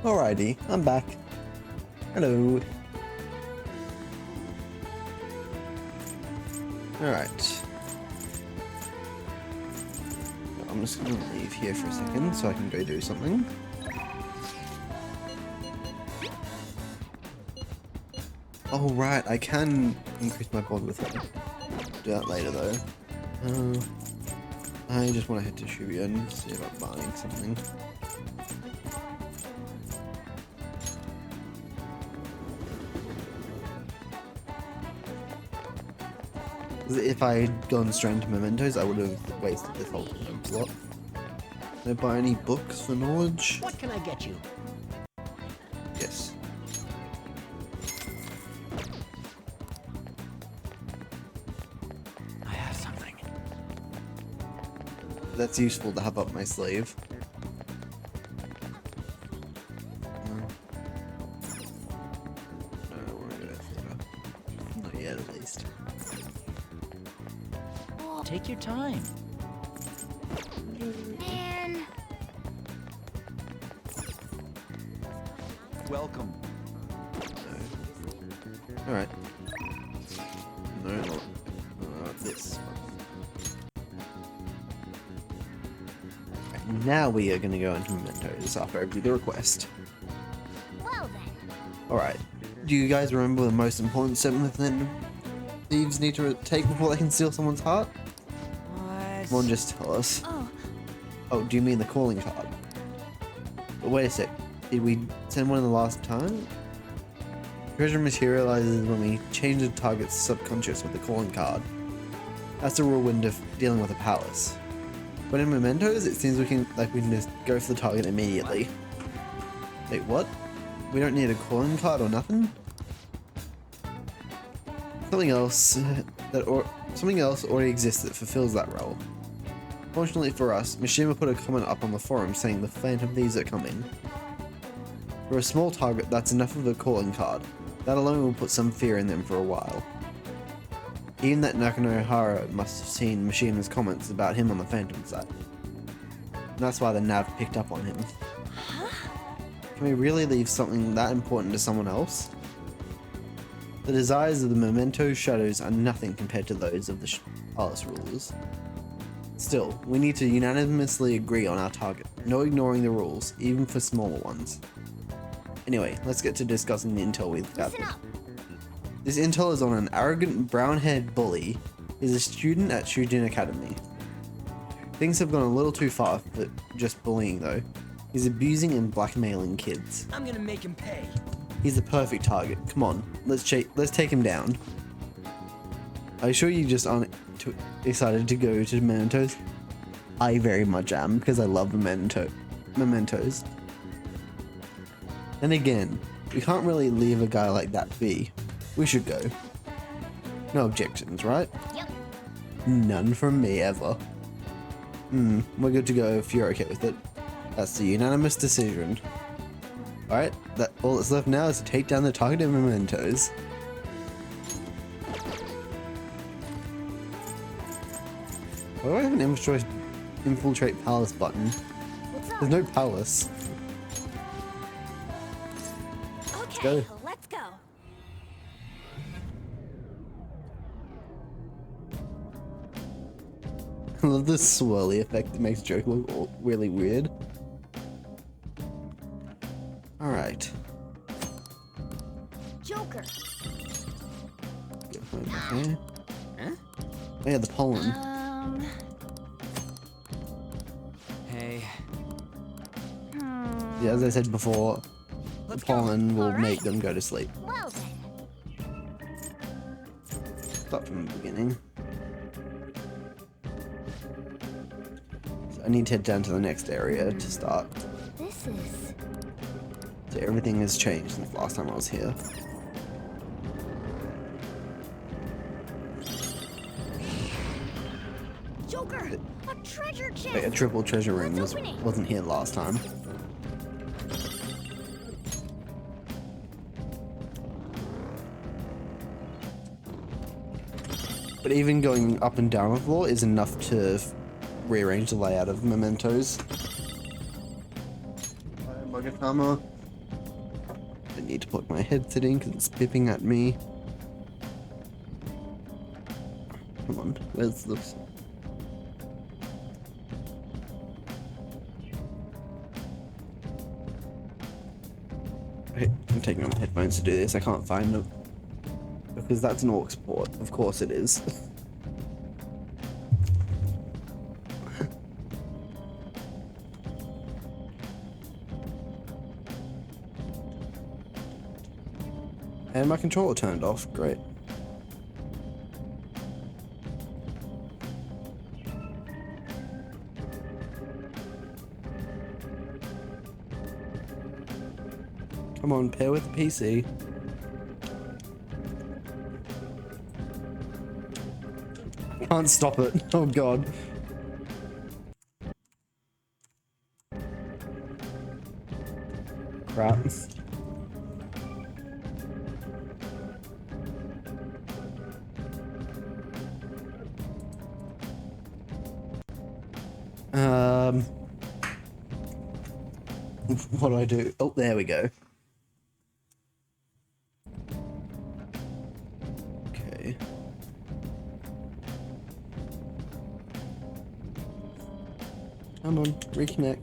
Alrighty, I'm back. Hello. Alright. I'm just gonna leave here for a second so I can go do something. Oh right, I can increase my bond with her. Do that later though. I just want to head to Shibuya and see about buying something. If I had gone straight into Mementos, I would have wasted this whole time slot. Can I buy any books for knowledge? What can I get you? Yes. I have something. That's useful to have up my sleeve. No, I won't go that far. Not yet, at least. Take your time. Man. Welcome. No. Alright. No, not this one. Now we are going to go into Mementos after I do the request. Well then. Alright. Do you guys remember the most important step within thieves need to take before they can steal someone's heart? What? Come on, just tell us. Oh, Oh, do you mean the calling card? But wait a sec. Did we send one the last time? Treasure materializes when we change the target's subconscious with the calling card. That's the rule when dealing with a palace. But in Mementos, it seems we can just go for the target immediately. Wait, what? We don't need a calling card or nothing? Something else already exists that fulfills that role. Fortunately for us, Mishima put a comment up on the forum saying the Phantom Thieves are coming. For a small target, that's enough of a calling card. That alone will put some fear in them for a while. Even that Nakanohara must have seen Mishima's comments about him on the Phantom site. And that's why the Nav picked up on him. Can we really leave something that important to someone else? The desires of the Memento Shadows are nothing compared to those of the Palace rulers. Still, we need to unanimously agree on our target, no ignoring the rules, even for smaller ones. Anyway, let's get to discussing the intel we've gathered. This intel is on an arrogant, brown-haired bully. He's a student at Shujin Academy. Things have gone a little too far for just bullying though. He's abusing and blackmailing kids. I'm gonna make him pay. He's the perfect target. Come on, let's take him down. Are you sure you just aren't excited to go to Mementos? I very much am, because I love Mementos. Then again, we can't really leave a guy like that be. We should go. No objections, right? Yep. None from me, ever. We're good to go if you're okay with it. That's the unanimous decision. Alright, all that's left now is to take down the targeted Mementos. Why do I have an infiltrate palace button? There's no palace. okay, go. let's go. I love the swirly effect that makes Joker look really weird. Alright. Joker. Get my phone back here. Huh? Oh yeah, the pollen. Hey. Yeah, as I said before, the pollen will make them go to sleep. Well then. Start from the beginning. So I need to head down to the next area to start. This is... So everything has changed since last time I was here. Joker! A treasure chest! Wait, a triple treasure room wasn't here last time. But even going up and down the floor is enough to rearrange the layout of Mementos. Mogatama, need to plug my headset in because it's beeping at me. Come on, where's this? Okay, I'm taking off my headphones to do this. I can't find them. Because that's an aux port. Of course it is. And my controller turned off. Great. Come on, pair with the PC. Can't stop it. Oh god. Crap. What do I do? Oh, there we go. Okay. Come on, reconnect.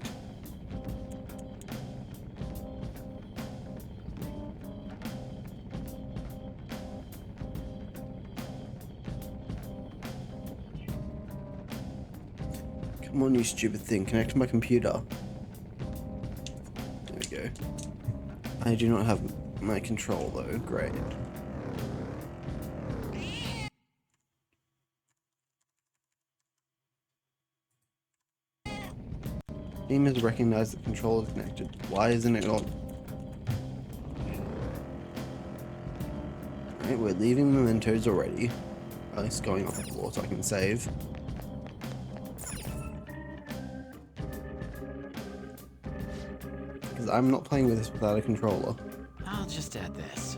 Come on, you stupid thing. Connect to my computer. There we go. I do not have my control though. Great. Steam has recognized the controller is connected. Why isn't it on? Alright, we're leaving mementos already. At least going off the floor so I can save. Because I'm not playing with this without a controller. I'll just add this.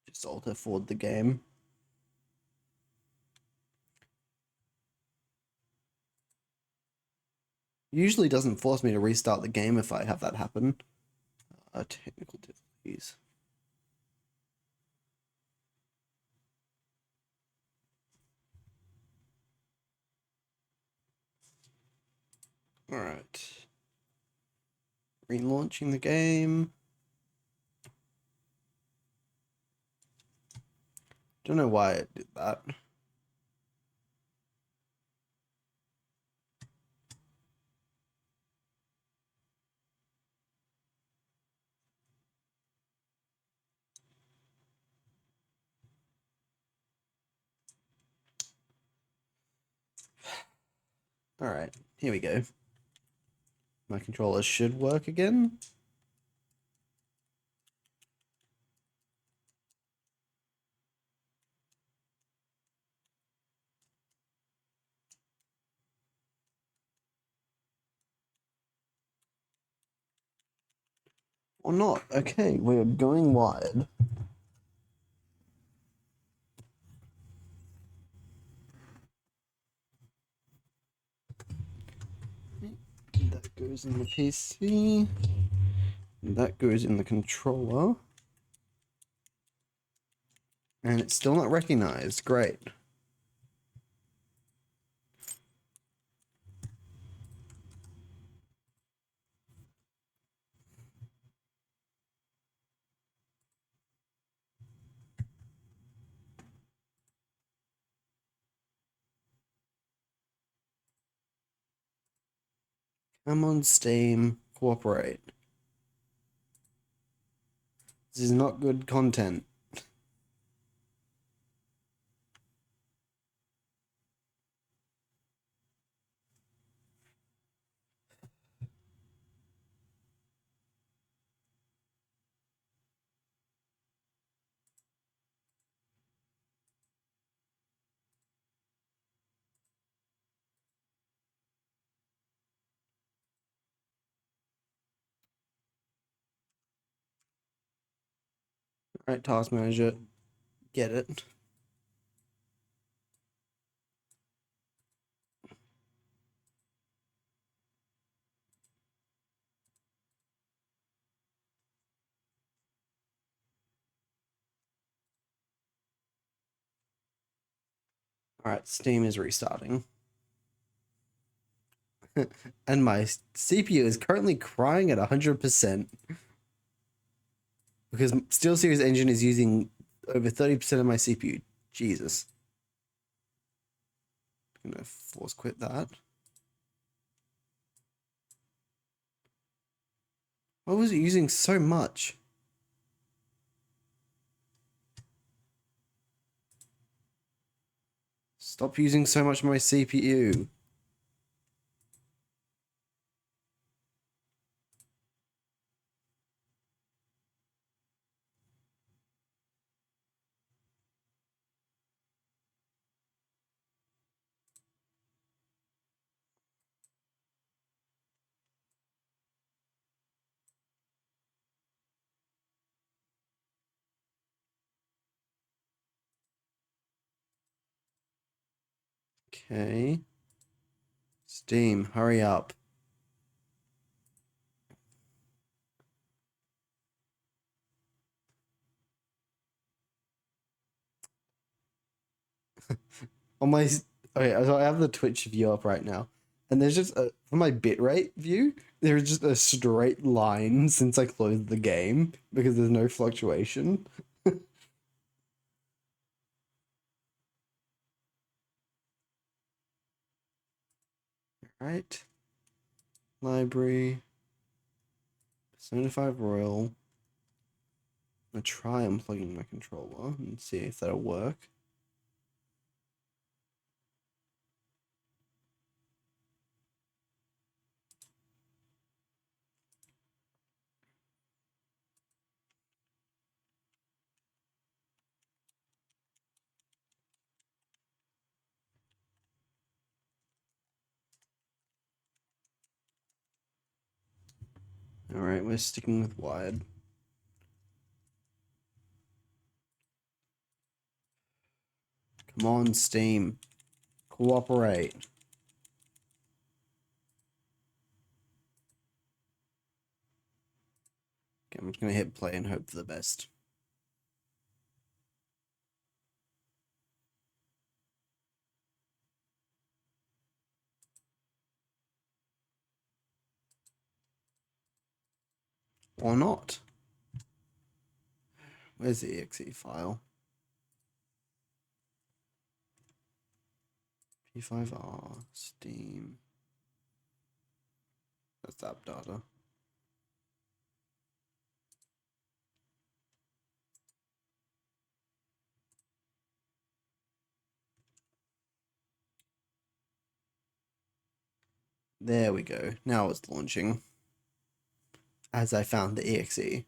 Just alter forward the game. Usually doesn't force me to restart the game if I have that happen. Technical difficulties. Alright. Relaunching the game. Don't know why it did that. Alright, here we go. My controller should work again. Or not. Okay, we're going wide. That goes in the PC. That goes in the controller. And it's still not recognized. Great. Come on, Steam. Cooperate. This is not good content. Alright, task manager. Get it. Alright, Steam is restarting. And my CPU is currently crying at 100%. Because SteelSeries Engine is using over 30% of my CPU. Jesus. I'm gonna force quit that. Why was it using so much? Stop using so much of my CPU. Okay. Steam, hurry up. On my okay, so I have the Twitch view up right now, and there's just a, for my bitrate view, there's just a straight line since I closed the game because there's no fluctuation. Right. Library. Persona 5 Royal. I'm gonna try unplugging my controller and see if that'll work. Alright, we're sticking with wired. Come on, Steam. Cooperate. Okay, I'm just gonna hit play and hope for the best. Or not. Where's the exe file? P5R, Steam. That's app data. There we go. Now it's launching. As I found the exe.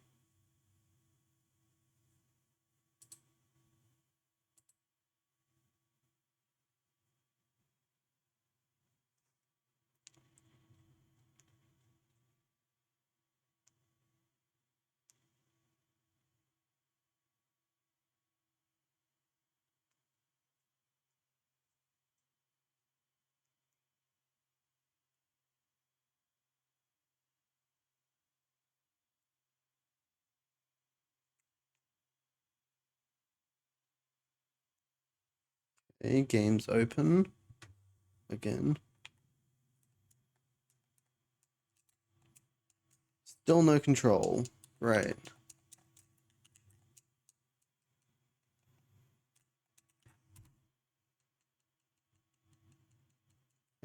Okay, games open. Again. Still no control. Right.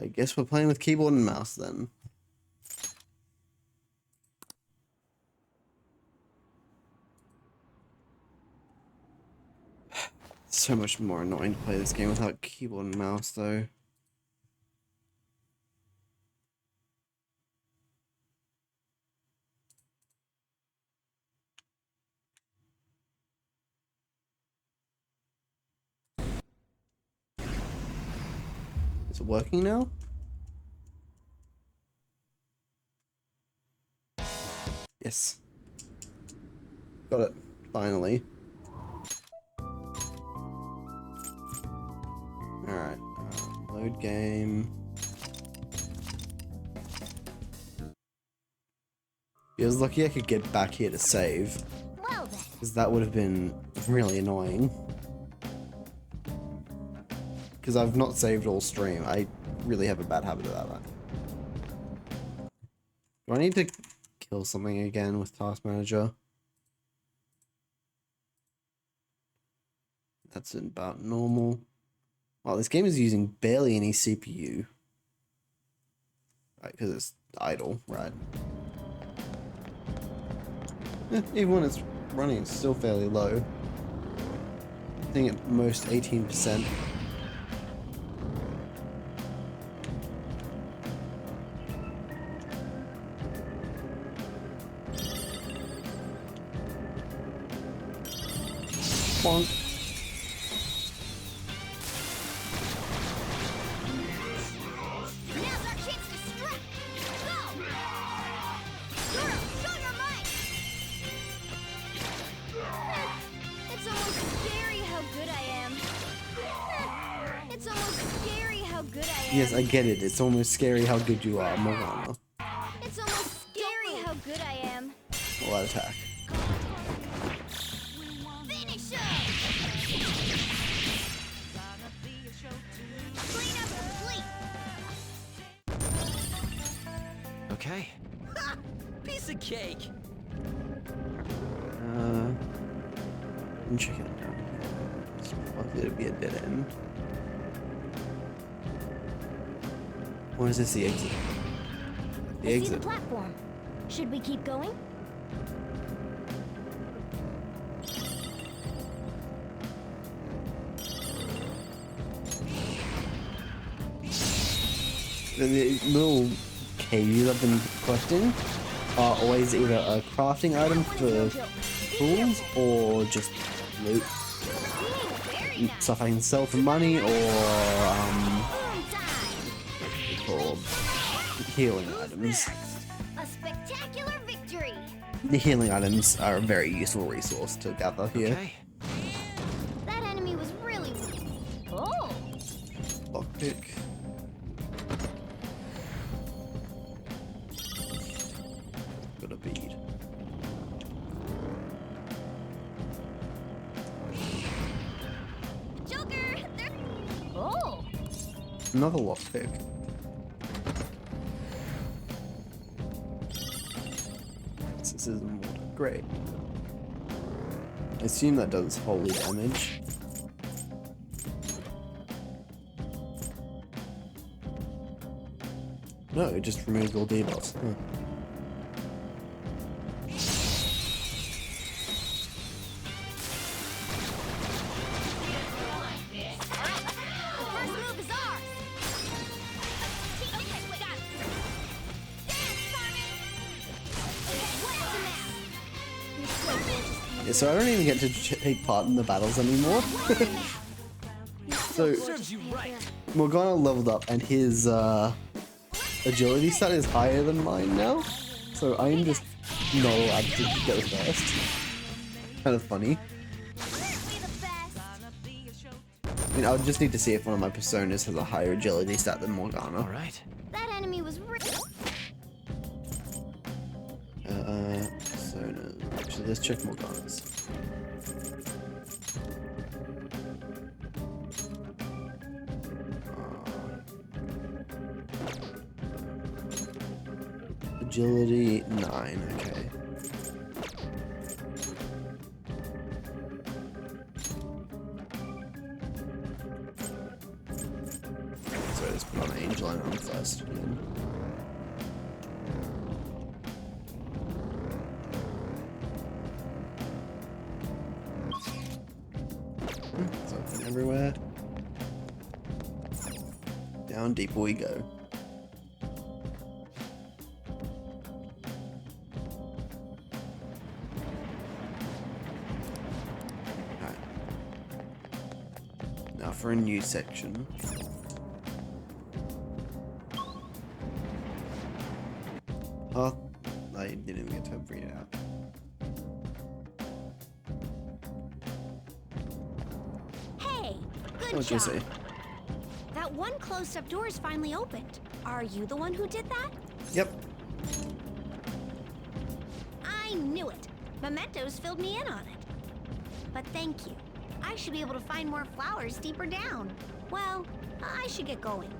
I guess we're playing with keyboard and mouse then. So much more annoying to play this game without keyboard and mouse though. Is it working now? Yes. Got it. Finally. Alright. Load game. I was lucky I could get back here to save. Well then. Because that would have been really annoying. because I've not saved all stream. I really have a bad habit of that. Do I need to kill something again with Task Manager? That's about normal. Well, this game is using barely any CPU. Right, because it's idle, right? Even when it's running, it's still fairly low. I think at most 18%. Bonk. Now's our chance to strike! Go! Zoro, show your might! It's almost scary how good I am. It's almost scary how good I am. Yes, I get it. It's almost scary how good you are, Morgana. It's almost scary how good I am. Well, that attack. Finish him! Clean up complete. Okay. Ha! Piece of cake. I'm checking it down here. It's likely to be a dead end. Or is this the exit? The I see exit. the platform. Should we keep going? The little caves I've been collecting are always either a crafting item for tools or just loot. Stuff I can sell for money or healing items. A spectacular victory. The healing items are a very useful resource to gather here. Okay. That enemy was really. Oh. Lockpick. Got a bead. Joker! Oh. Another lockpick. This is water. Great. I assume that does holy damage. No, it just removes all debuffs. Huh. First move is ours. Okay, we got it. Dance, Carmen. Okay, what's the map? Yeah, so I don't even get to take part in the battles anymore. So Serves you right. Morgana leveled up and his agility stat is higher than mine now. So I am just not allowed to go first. Kind of funny. I mean, I would just need to see if one of my personas has a higher agility stat than Morgana. Alright. That enemy was Personas. Actually, let's check Morgana's. Agility 9, okay. So let's put on Angeline on first again. It's open everywhere. Down deeper we go. Now for a new section. Oh, I didn't even get to read it out. Hey, good What'd you job. say? That one closed-up door is finally opened. Are you the one who did that? Yep. I knew it. Mementos filled me in on it. But thank you. I should be able to find more flowers deeper down. Well, I should get going.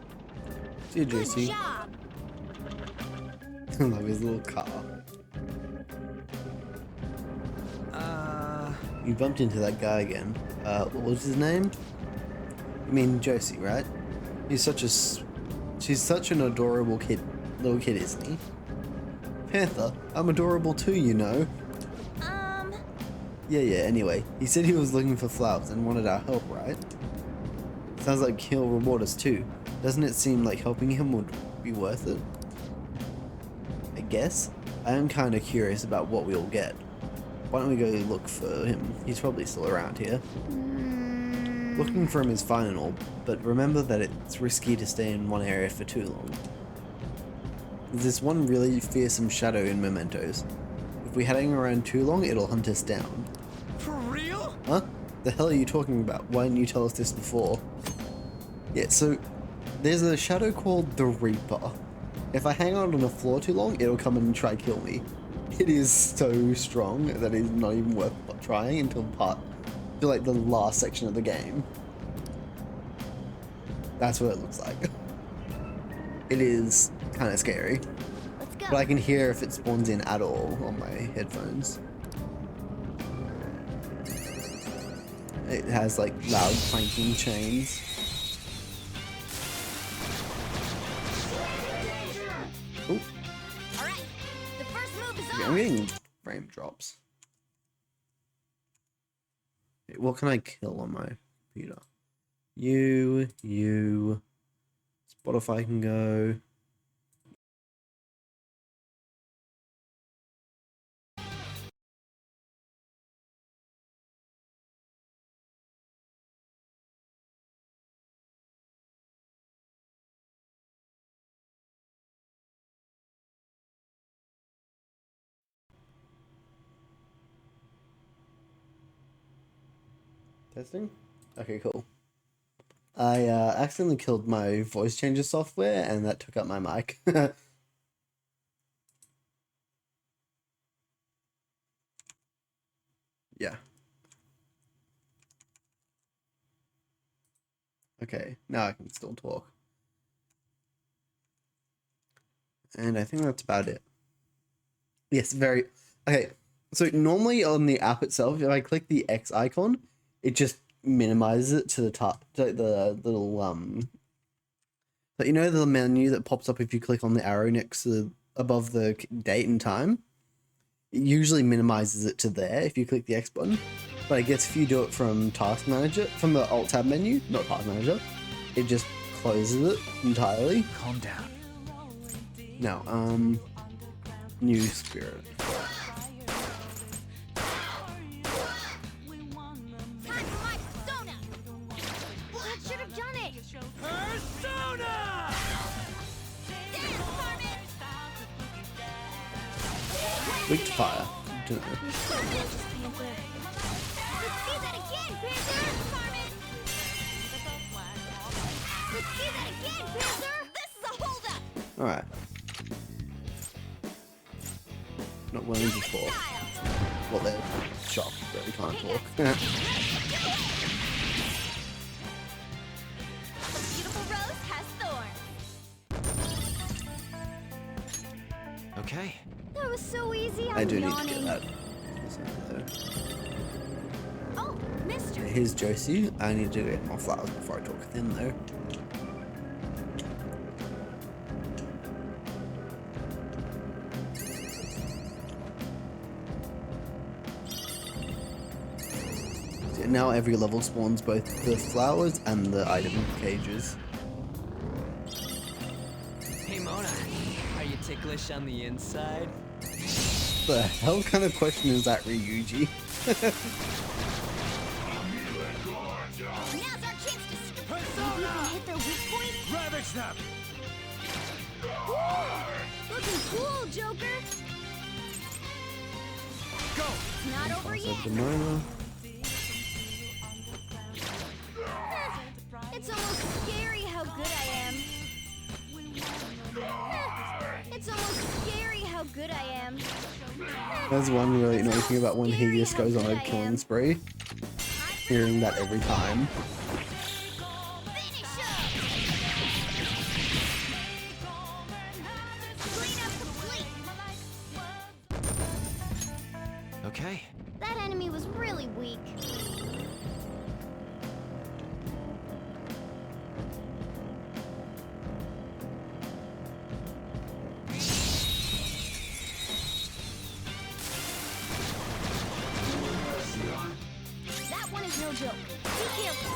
See you, Good Josie. job. I love his little car. You bumped into that guy again. What was his name? You mean Josie, right? She's such an adorable little kid, isn't he? Panther, I'm adorable too, you know. Yeah, anyway. He said he was looking for flowers and wanted our help, right? Sounds like he'll reward us too. Doesn't it seem like helping him would be worth it? I guess. I am kind of curious about what we'll get. Why don't we go look for him? He's probably still around here. Looking for him is fine and all, but remember that it's risky to stay in one area for too long. There's this one really fearsome shadow in Mementos. If we hang around too long, it'll hunt us down. For real? Huh? The hell are you talking about? Why didn't you tell us this before? Yeah, so there's a shadow called the Reaper. If I hang out on the floor too long, it'll come and try to kill me. It is so strong that it's not even worth trying until like the last section of the game. That's what it looks like. It is kind of scary. Let's go. But I can hear if it spawns in at all on my headphones. It has like loud clanking chains. Ooh. All right. The first move is Yeah, on. I'm getting frame drops. Wait, what can I kill on my computer? You. Spotify can go. Testing? Okay, cool. I accidentally killed my voice changer software and that took up my mic. Yeah. Okay, now I can still talk. And I think that's about it. Yes, very... Okay, so normally on the app itself, if I click the X icon, it just minimizes it to the top, to the little, but you know the menu that pops up if you click on the arrow next to above the date and time? It usually minimizes it to there if you click the X button, but I guess if you do it from Task Manager, from the Alt Tab menu, not Task Manager, it just closes it entirely. Calm down. Now, New Spirit. Time for my persona. That should have done it. Persona! Dance, Carmen. Weak to fire. Don't know. You're so gorgeous, Panther. Let's see that again, Panther. Carmen. Let's see that again, Panther. This is a holdup. Alright. Not willing before. Well, they're shocked that we can't talk. A beautiful rose has thorns. Okay. That was so easy. I I'm do need to yawning. get that. Oh, mister. Here's Josie. I need to get more flowers before I talk with him, though. So now every level spawns both the flowers and the item cages. Hey Mona, are you ticklish on the inside? The hell kind of question is that, Ryuji? Now's our chance to skip. Maybe we can hit their weak point. Ravage them! Ooh, looking cool, Joker. Go! It's not over So yet. Demona. It's almost scary how good I am. It's almost scary how good I am. There's one really annoying thing about when he just goes on a killing spree. Hearing that every time. Finish up. Okay. That enemy was really weak. That one is no joke. Be careful.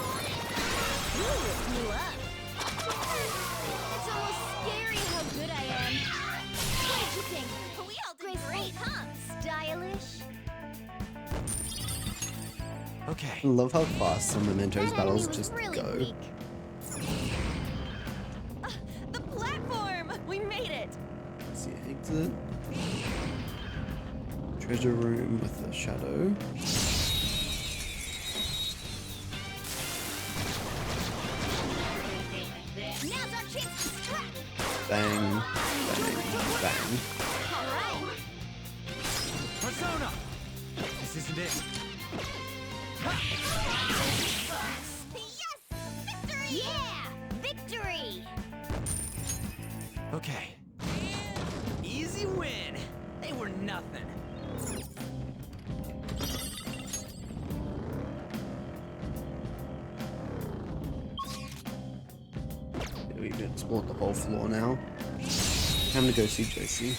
Ooh, it blew up. It's almost scary how good I am. What did you think? We all did great, huh? Stylish. Okay. I love how fast some Mementos That battles enemy was just really go. weak. The platform! We made it! Let's see, exit. Treasure room with a shadow. Now's our chance to strike. Bang, bang, bang. All right. Persona! This isn't it. Yes! Victory! Yeah! Victory! Okay. Easy win. They were nothing. We've explored the whole floor now. Time to go see Josie.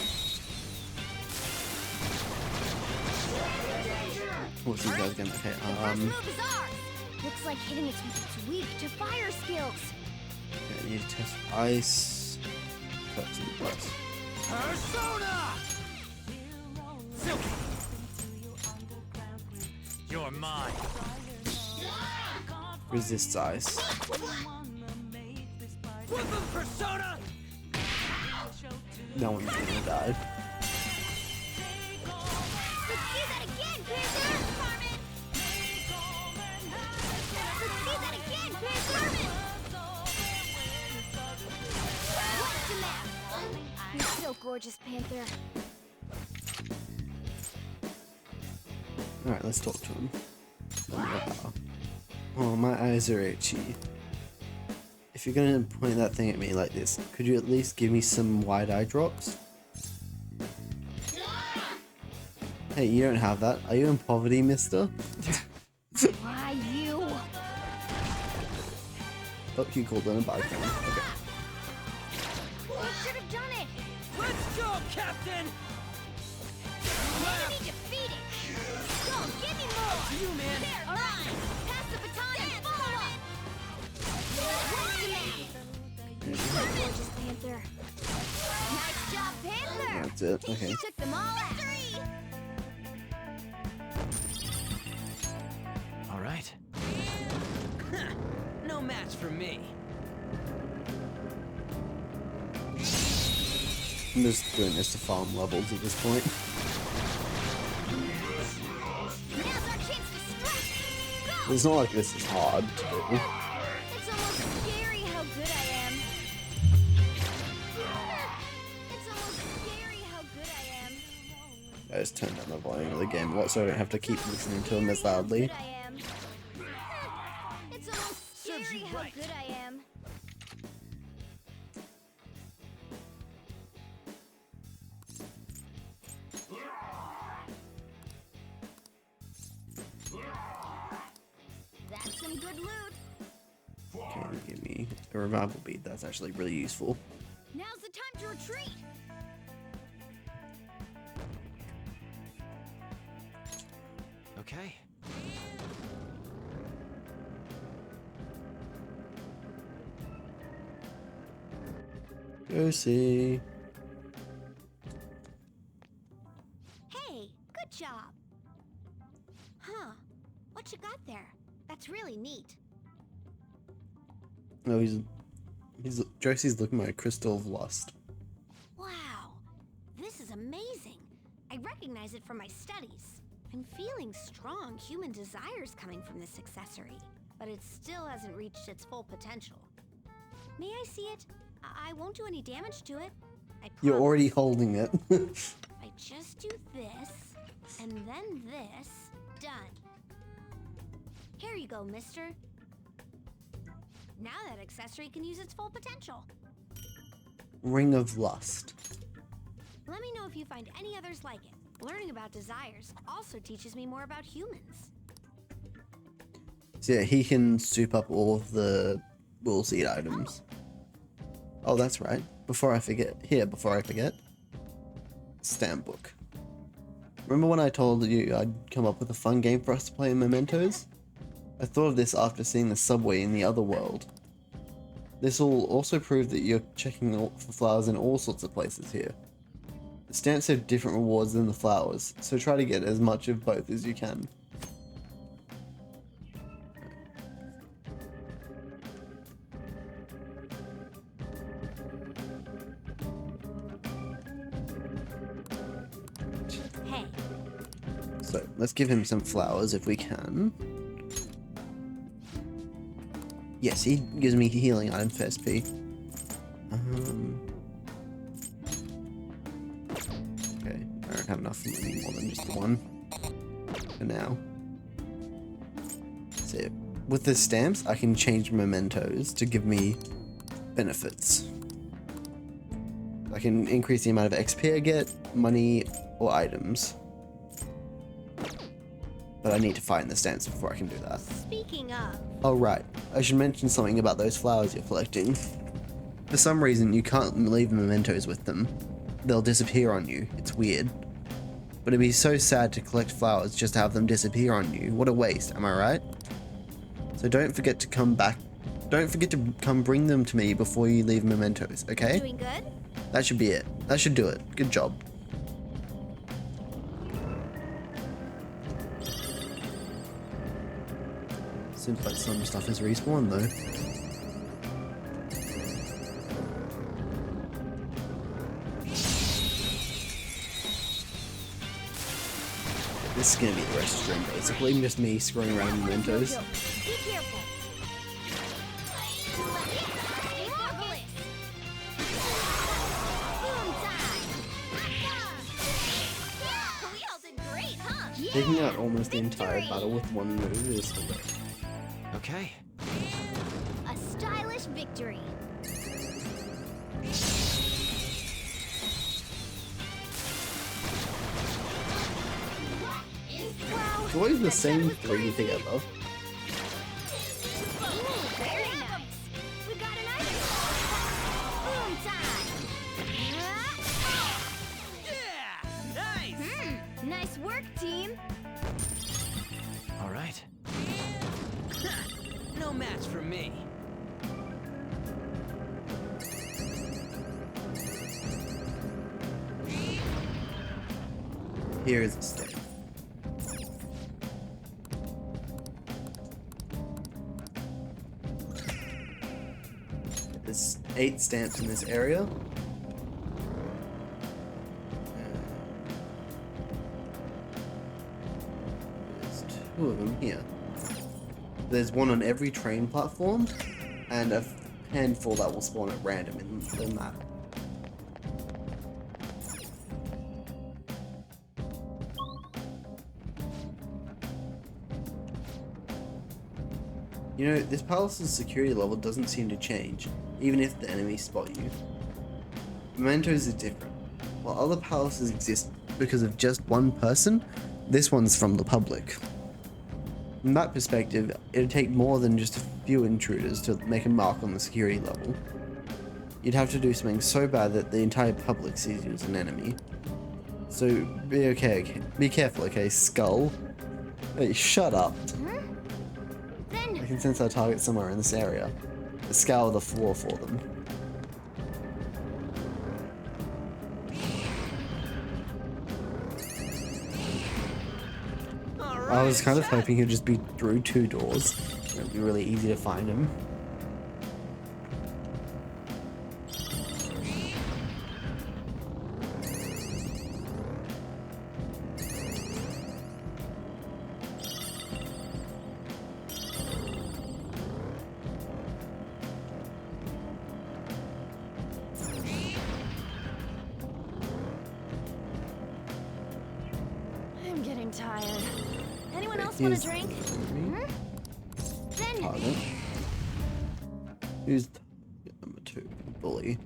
What's these guys again? Okay, First move is ours. Looks like hitting it's weak to fire skills. okay, I need to test ice. Cuts and plus. Persona! Silky! You're mine. Resists ice. Weapon Persona! No one's gonna die. Let's do that again, Panther! Let's do that again, Panther! What's the map? You're so gorgeous, Panther. Alright, let's talk to him. Wow. Oh, my eyes are itchy. If you're gonna point that thing at me like this, could you at least give me some wide eye drops? Hey, you don't have that. Are you in poverty, mister? Why you? Oh, you called in a bike. Okay. We should have done it. Let's go, Captain! Enemy defeated. Go, give me more. You, man! There, all right. Pass the baton and follow up. What's the map? You're so gorgeous, Panther. Nice job, Panther. That's it. Okay. You took them all out. All right. No match for me. I'm just doing this to farm levels at this point. Now's our chance to strike. Go. It's not like this is hard to do. It's almost scary how good I am. It's almost scary how good I am. I just turned down the volume of the game a lot so I don't have to keep listening to him as loudly. Good I am. It's almost scary how good I am. That's some good loot. Okay, give me a revival bead. That's actually really useful. Now's the time to retreat. Okay. Go see. Hey, good job. Huh. What you got there? That's really neat. Oh, Josie's looking at my crystal of lust. Wow. This is amazing. I recognize it from my studies. I'm feeling strong human desires coming from this accessory, but it still hasn't reached its full potential. May I see it? I won't do any damage to it. I promise. You're already holding it. I just do this, and then this. Done. Here you go, mister. Now that accessory can use its full potential. Ring of Lust. Let me know if you find any others like it. Learning about desires also teaches me more about humans. So yeah, he can soup up all of the Will Seed items. Oh, that's right. Before I forget, stamp book. Remember when I told you I'd come up with a fun game for us to play in Mementos? I thought of this after seeing the subway in the other world. This will also prove that you're checking for flowers in all sorts of places here. The stamps have different rewards than the flowers, so try to get as much of both as you can. Hey. So let's give him some flowers if we can. Yes, he gives me healing items for SP. Okay, I don't have enough for any more than just the one for now. So with the stamps, I can change mementos to give me benefits. I can increase the amount of XP I get, money, or items. But I need to find the stamps before I can do that. Speaking of... Oh right, I should mention something about those flowers you're collecting. For some reason, you can't leave mementos with them. They'll disappear on you. It's weird. But it'd be so sad to collect flowers just to have them disappear on you. What a waste, am I right? So don't forget to come back. Don't forget to come bring them to me before you leave mementos, okay? Doing good? That should be it. That should do it. Good job. Seems like some stuff is respawned though. This is gonna be the rest of the stream basically, just me screwing around in mementos. Be careful. Marvelous. Boom time. We all did great, huh? Taking out almost the entire battle with one move is hilarious. Okay. A stylish victory. It's always the same three together. Ooh, very nice. We got an item. Boom time. Yeah! Nice! Nice work, team. All right. No match for me. Here's the stamp. There's 8 stamps in this area. There's 2 of them here. There's one on every train platform, and a handful that will spawn at random in the map. You know, this palace's security level doesn't seem to change, even if the enemies spot you. Mementos is different. While other palaces exist because of just one person, this one's from the public. From that perspective, it'd take more than just a few intruders to make a mark on the security level. You'd have to do something so bad that the entire public sees you as an enemy. So be careful, okay, Skull? Hey, shut up. I can sense our target somewhere in this area. Let's scour the floor for them. I was kind of hoping he'd just be through 2 doors. It'd be really easy to find him. I'm getting tired. Anyone else want a Here's drink? target. Who's number 2? Bully.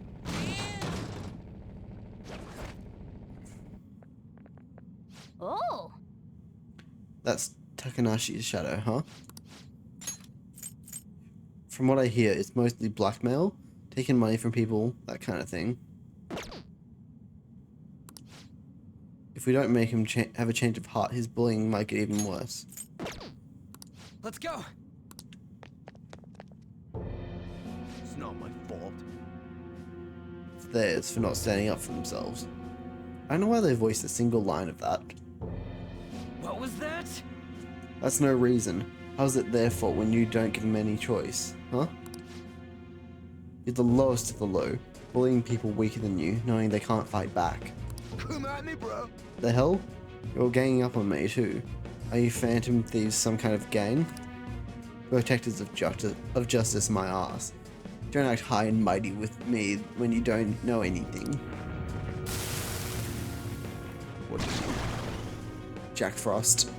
Oh! That's Takanashi's shadow, huh? From what I hear, it's mostly blackmail, taking money from people, that kind of thing. If we don't make him have a change of heart, his bullying might get even worse. Let's go! It's not my fault. It's theirs for not standing up for themselves. I don't know why they voiced a single line of that. What was that? That's no reason. How's it their fault when you don't give them any choice, huh? You're the lowest of the low, bullying people weaker than you, knowing they can't fight back. Come at me, bro. The hell? You're ganging up on me too. Are you Phantom Thieves some kind of gang? Protectors of justice, my ass. Don't act high and mighty with me when you don't know anything. What is it? Jack Frost.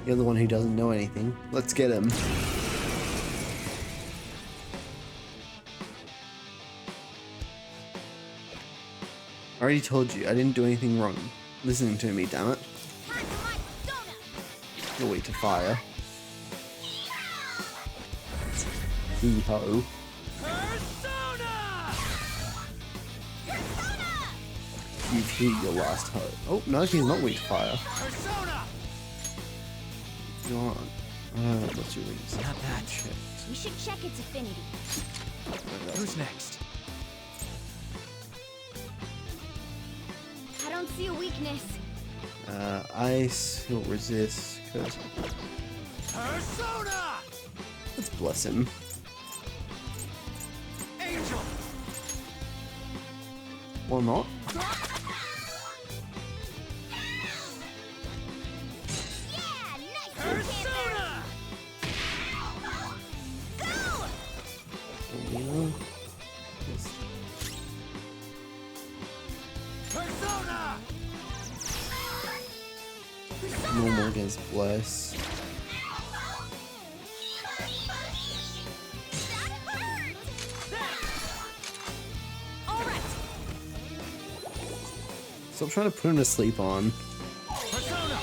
You're the one who doesn't know anything. Let's get him. I already told you, I didn't do anything wrong. Listening to me, damn it. You're weak to fire. Hee-ho. You've hit your last hope. Oh, no, he's not weak to fire. Go on. What's your weakness? Not that. We should check its affinity. Who's next? I don't see a weakness. Ice, he'll resist, cause... Persona! Let's bless him. Angel! Or not. Persona! Persona! Normal against bless. Stop trying to put him to sleep on. Persona!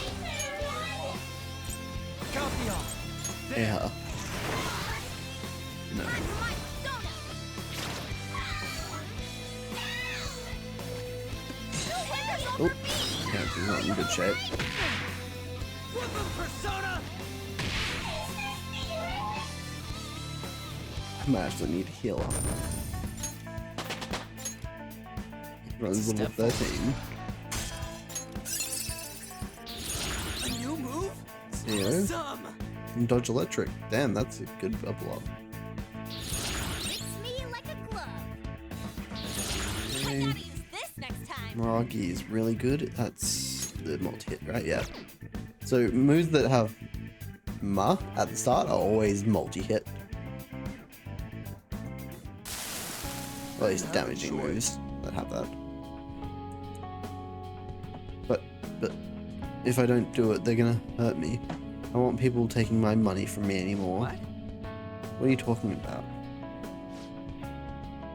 Caltheon! Yeah. No. Oh, yeah, he's not in good shape. Persona! I might actually need a healer. Runs level 13. A new move? Zero. Some. And dodge electric. Damn, that's a good double up. Fits me like a glove. Okay. Use this next time. Miragi is really good. That's the multi-hit, right? Yeah. So moves that have Ma at the start are always multi-hit. Or at least damaging moves that have that. But if I don't do it, they're gonna hurt me. I want people taking my money from me anymore. What are you talking about?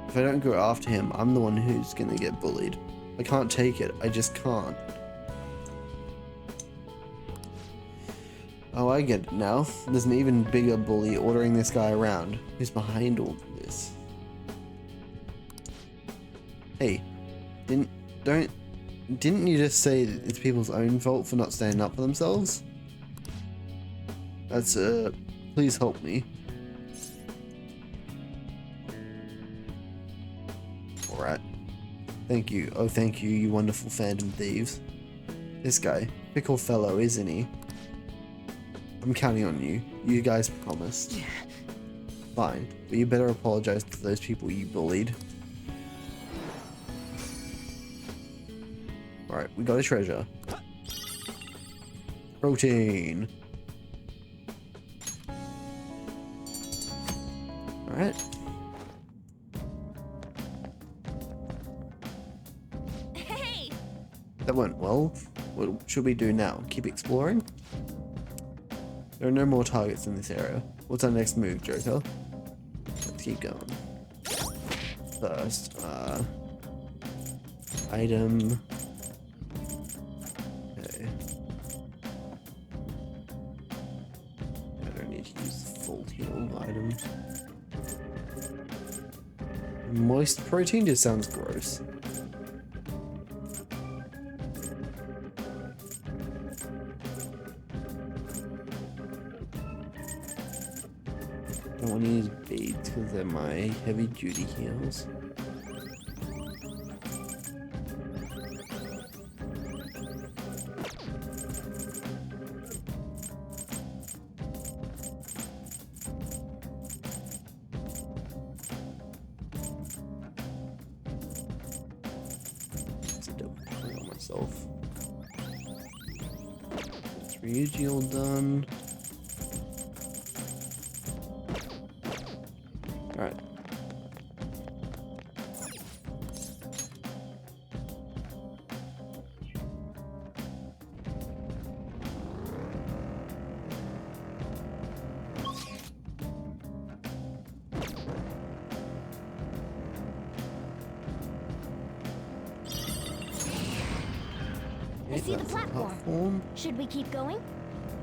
If I don't go after him, I'm the one who's gonna get bullied. I can't take it. I just can't. Oh, I get it now. There's an even bigger bully ordering this guy around. Who's behind all this? Hey, didn't you just say that it's people's own fault for not standing up for themselves? That's please help me. Alright. Thank you. Oh, thank you, you wonderful Phantom Thieves. This guy, fickle fellow, isn't he? I'm counting on you. You guys promised. Fine, but you better apologize to those people you bullied. Alright, we got a treasure. Protein. Alright. Hey! That went well. What should we do now? Keep exploring? There are no more targets in this area. What's our next move, Joker? Let's keep going. First, item. need to use the full heal item. Moist protein just sounds gross. I want to use beads because they're my heavy duty heals. Myself. It's Ryuji all done. Alright. I see the platform. Should we keep going?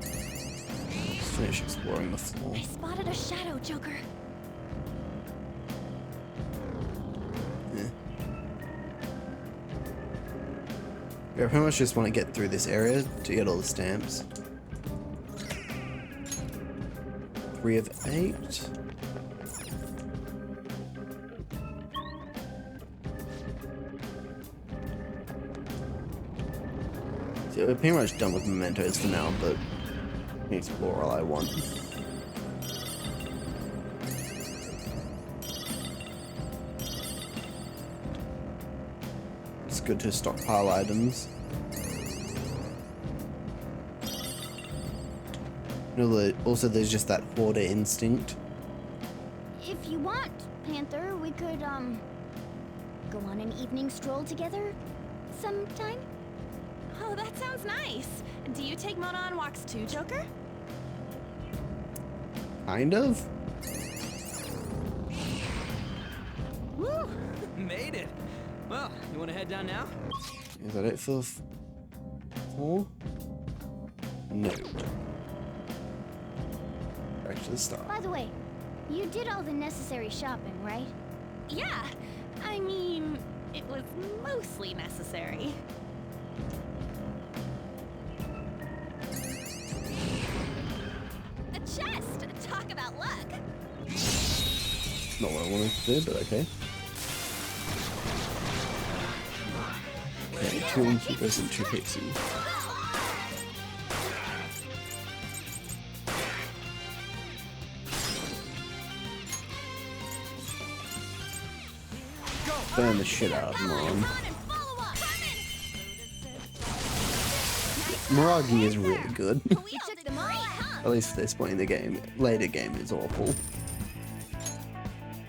Let's finish exploring the floor. I spotted a shadow, Joker. Yeah, I pretty much just want to get through this area to get all the stamps. 3 of 8. So we're pretty much done with mementos for now, but I can explore all I want. It's good to stockpile items. Also, there's just that hoarder instinct. If you want, Panther, we could, go on an evening stroll together sometime? Oh, that sounds nice. Do you take Mona on walks too, Joker? Kind of. Woo! Made it. Well, you want to head down now? Is that it for floor? No. Back to the start. By the way, you did all the necessary shopping, right? Yeah. I mean, it was mostly necessary. A chest! Talk about luck! Not what I wanted to do, but okay. Okay, 2 inhibitors and 2 PC. Burn the shit out of Mom. Miragi is really good. At least at this point in the game. Later game is awful.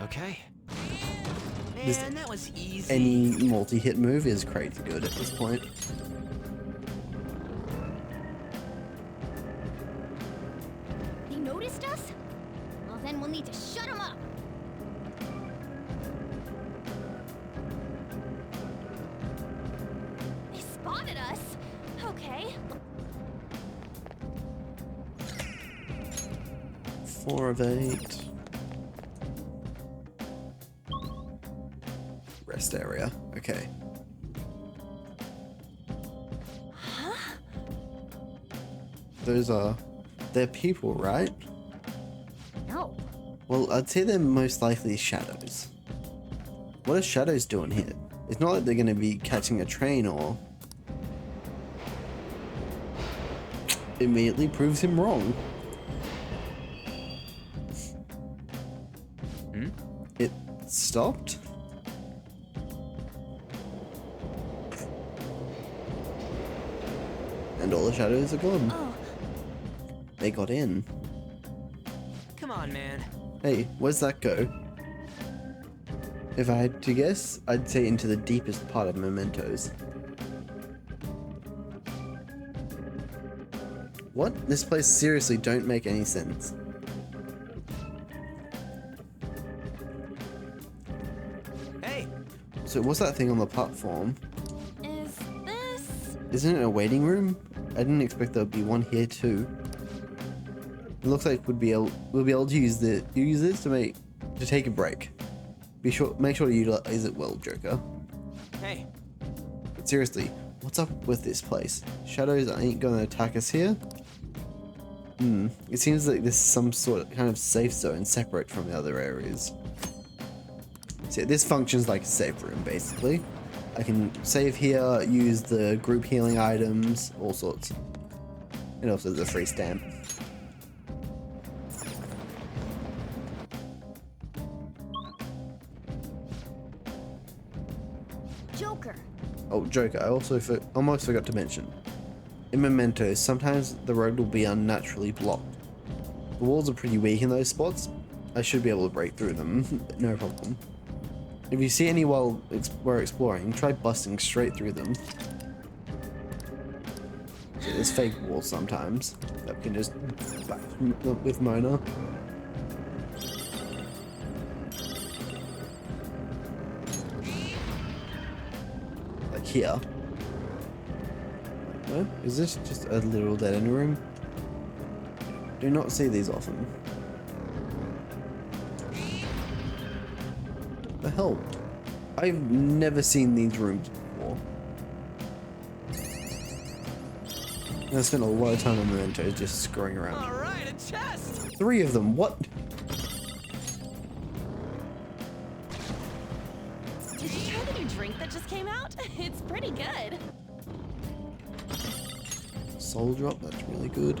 Okay. Just Man, that was easy. any multi-hit move is crazy good at this point. They noticed us? Well, then we'll need to shut them up. They spotted us. Okay. 4 of 8. Rest area. Okay. Huh? Those are... they're people, right? No. Well, I'd say they're most likely shadows. What are shadows doing here? It's not like they're going to be catching a train or... Immediately proves him wrong. Hmm? It stopped? And all the shadows are gone. Oh. They got in. Come on, man. Hey, where's that go? If I had to guess, I'd say into the deepest part of mementos. What? This place seriously don't make any sense. Hey! So what's that thing on the platform? Is this... Isn't it a waiting room? I didn't expect there would be one here too. It looks like we'll be able to use this to take a break. Make sure to utilize it well, Joker. Hey. But seriously, what's up with this place? Shadows ain't gonna attack us here? It seems like this is some sort of kind of safe zone separate from the other areas. So this functions like a safe room, basically. I can save here, use the group healing items, all sorts. And also the free stamp. Joker. Oh, Joker, I also almost forgot to mention. In Mementos, sometimes the road will be unnaturally blocked. The walls are pretty weak in those spots. I should be able to break through them, no problem. If you see any while we're exploring, try busting straight through them. So there's fake walls sometimes that we can just bash with Mona. Like here. No? Is this just a little dead end room? Do not see these often. The hell? I've never seen these rooms before. I spent a lot of time on Mementos just screwing around. Alright, a chest! 3 of them, what? Did you try the new drink that just came out? It's pretty good. Soul drop, that's really good.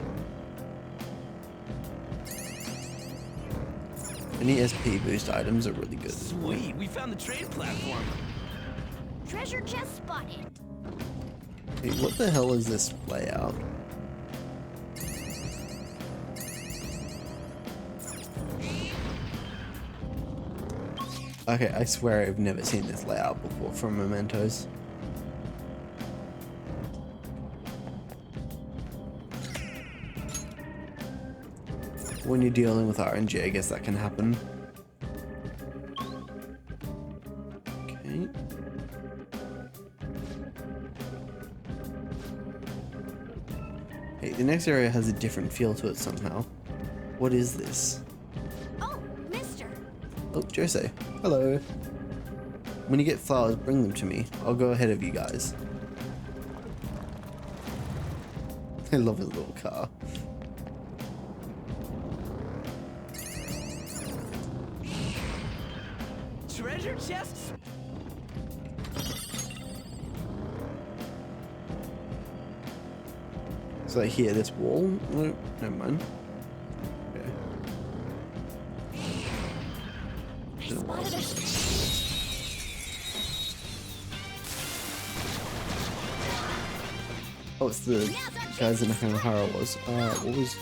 Any SP boost items are really good. Sweet, we found the trade platform. Treasure chest spotted. Hey, what the hell is this layout? Okay, I swear I've never seen this layout before from Mementos. When you're dealing with RNG, I guess that can happen. Okay. Hey, the next area has a different feel to it somehow. What is this? Oh, mister. Oh, Jose. Hello. When you get flowers, bring them to me. I'll go ahead of you guys. I love his little car. Treasure chests? So here, this wall? No, never mind. Okay. Oh, it's the guys in Nakanohara was. What was?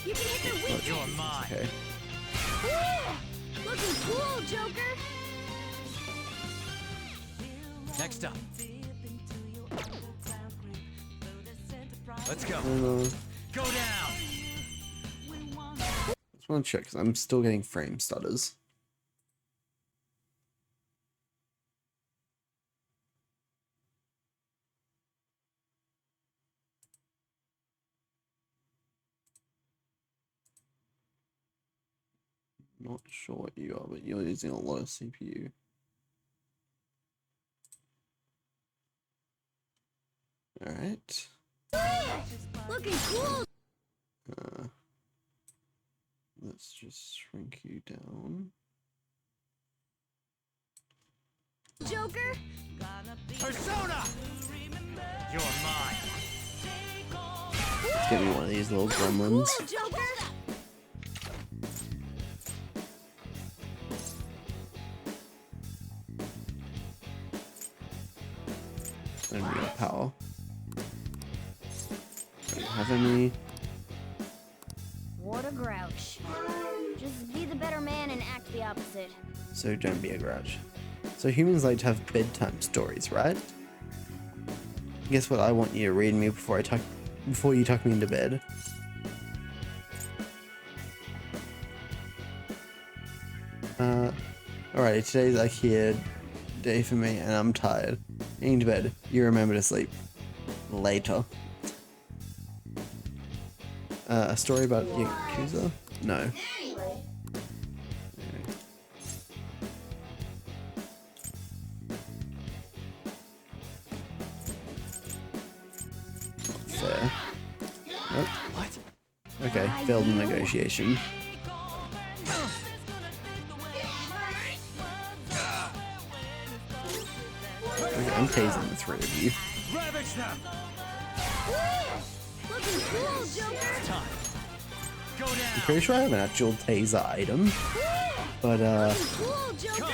You can hit the witch. You're mine. Okay. Looking cool, Joker. Next up. Let's go. Go down. Just want to check because I'm still getting frame stutters. Not sure what you are, but you're using a lot of CPU. All right. Looking cool. Let's just shrink you down. Joker. Persona. You're mine. Let's get me one of these little gremlins. Cool, Joker. And we got power. Don't have any. What a grouch. Just be the better man and act the opposite. So don't be a grouch. So humans like to have bedtime stories, right? Guess what I want you to read me before you tuck me into bed. Alright, today's a IKEA day for me and I'm tired. Getting to bed. You remember to sleep. Later. A story about Yakuza? No. Fair. Nope. What? Okay, failed the negotiation. Okay, I'm tasing the three of you. Ravage them! Looking cool, Joker! Time. Go down! I'm pretty sure I have an actual taser item, but Cool, Joker!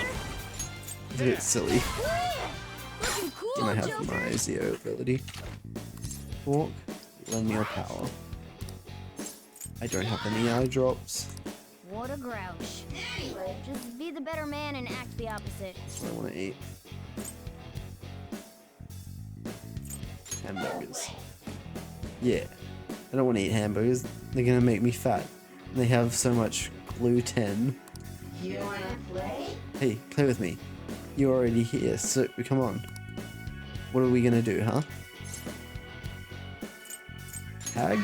it's a bit silly. Looking cool, And I have Joker! my Zeo ability. Walk, lend me your power. I don't have any eye drops. What a grouch. Just be the better man and act the opposite. That's what I want to eat. Hamburgers. Yeah. I don't want to eat hamburgers. They're gonna make me fat. They have so much gluten. You wanna play? Hey, play with me. You're already here, so come on. What are we gonna do, huh? Hag?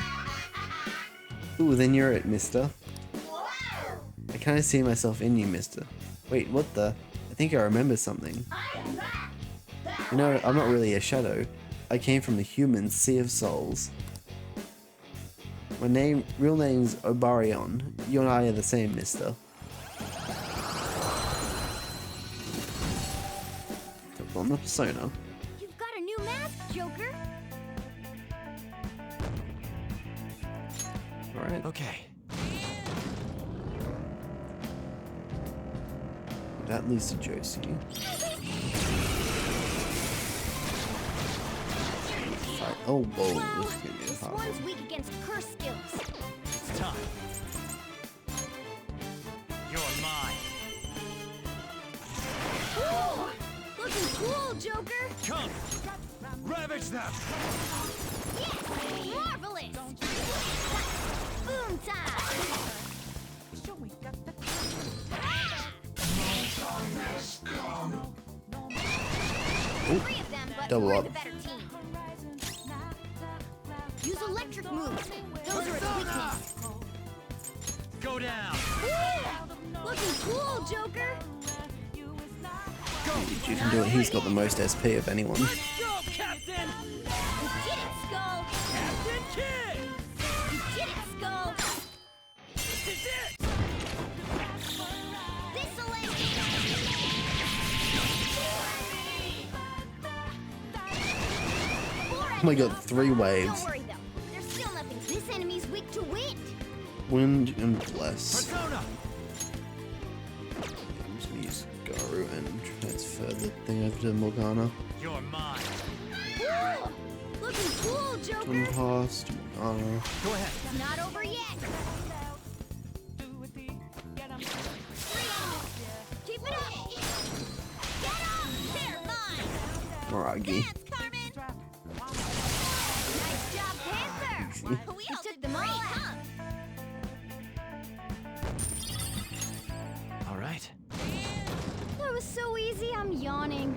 Ooh, then you're it, mister. I kinda see myself in you, mister. Wait, what the? I think I remember something. You know, I'm not really a shadow. I came from the human Sea of Souls. My real name's Obarion. You and I are the same, mister. Took on the persona. You've got a new mask, Joker! Alright. Okay. That leads to Josie. Fight. Oh, whoa. This is gonna be a This hard one's one. weak against curse skills. It's time. You're mine. Cool! Looking cool, Joker! Come! Ravage them! Yes! Marvelous! Boom time! Three of them, but Double we're up. the better team. Use electric moves. Those are its weakness. Go down! Looking cool, Joker! You can do it. He's got the most SP of anyone. Go, Captain! You did it, Skull! Captain Kidd! You did it, Skull! This is it! This'll end. Oh my god, 3 waves. Don't worry though. There's still nothing. This enemy's weak to wind. Wind and bless. Persona! I'm just gonna use Garu and transfer the thing over to Morgana. You're mine. Cool. Looking cool, Joker. One pass to Morgana. Go ahead. It's not over yet. Keep it up. Get up. They're mine. Moragi. Dance, Carmen. Nice job, Panther. We all took them all out. All right. That was so easy. I'm yawning.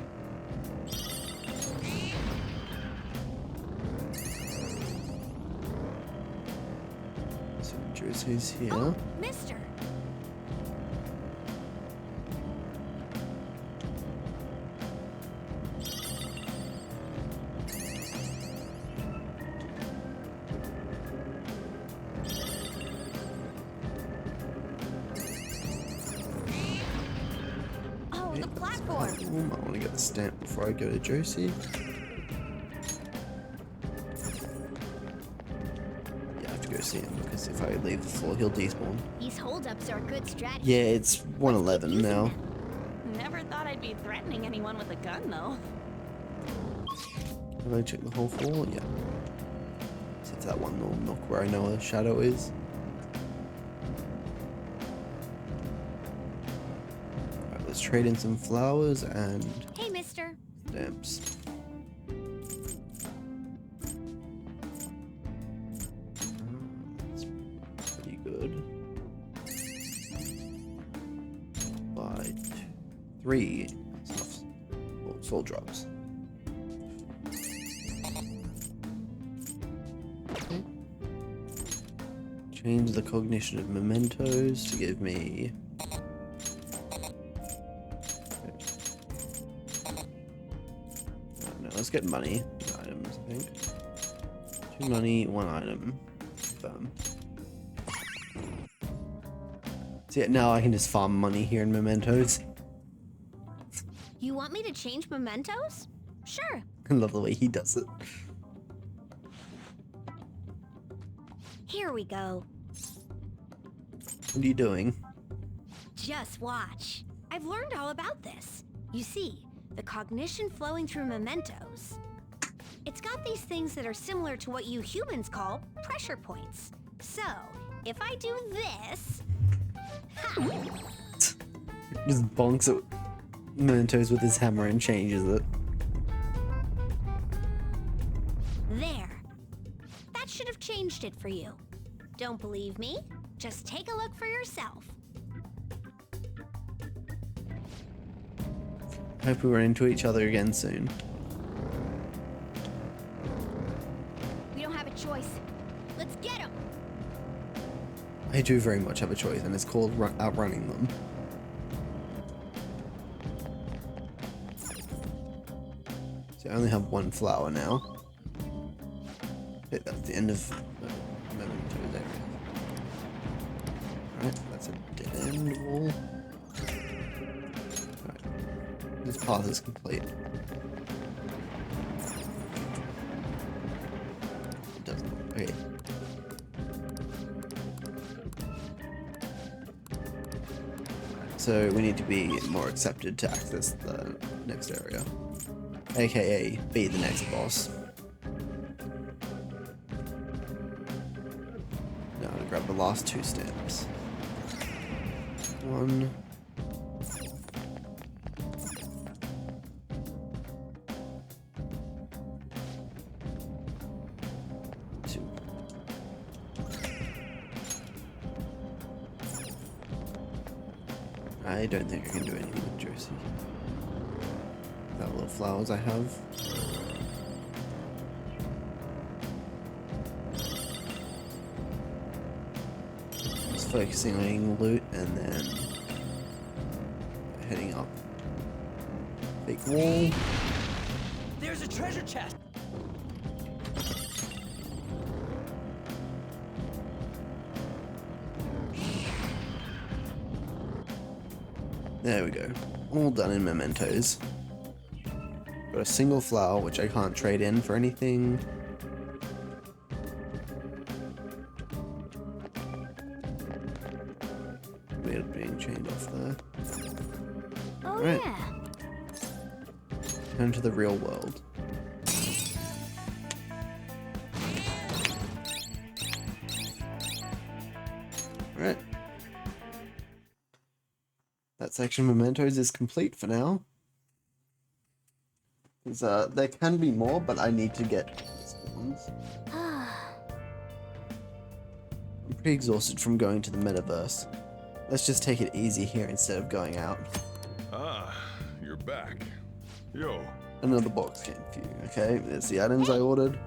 So Josie's here. Oh, Mister. Oh, the platform. I want to get the stamp before I go to Josie. Yeah, I have to go see him because if I leave the floor, he'll despawn. These holdups are a good strategy. Yeah, it's 111 now. Never thought I'd be threatening anyone with a gun, though. Have I checked the whole floor? Yeah. Except that one little nook where I know a shadow is. Alright, let's trade in some flowers and Hey, mister. stamps. That's pretty good. Buy 3 soul drops. Okay. Change the cognition of mementos to give me... No, let's get money. Items, I think. 2 money, 1 item. Confirm. So yeah, now I can just farm money here in mementos. You want me to change mementos? Sure. I love the way he does it. Here we go. What are you doing? Just watch. I've learned all about this. You see, the cognition flowing through mementos. It's got these things that are similar to what you humans call pressure points. So, if I do this... Ha! Just bonks at mementos with his hammer and changes it. There. That should have changed it for you. Don't believe me? Just take a look for yourself. Hope we run into each other again soon. We don't have a choice. Let's get him! I do very much have a choice, and it's called outrunning them. So I only have 1 flower now. Okay, that's the end of mementos area. Alright, that's a dead end wall. Alright, this path is complete. It doesn't. Okay. So we need to be more accepted to access the next area. AKA, be the next boss. Now to grab the last 2 stamps. 1. 2. I don't think I can do anything with Josie. That little flowers I have. Just focusing on getting loot and then heading up. Big wall. There's a treasure chest. There we go. All done in mementos. Got a single flower, which I can't trade in for anything. Weird being chained off there. Oh Right. yeah. Turn to the real world. Right. That section of mementos is complete for now. There can be more, but I need to get these ones. I'm pretty exhausted from going to the metaverse. Let's just take it easy here instead of going out. Ah, you're back. Yo. Another box came for you. Okay, there's the items I ordered.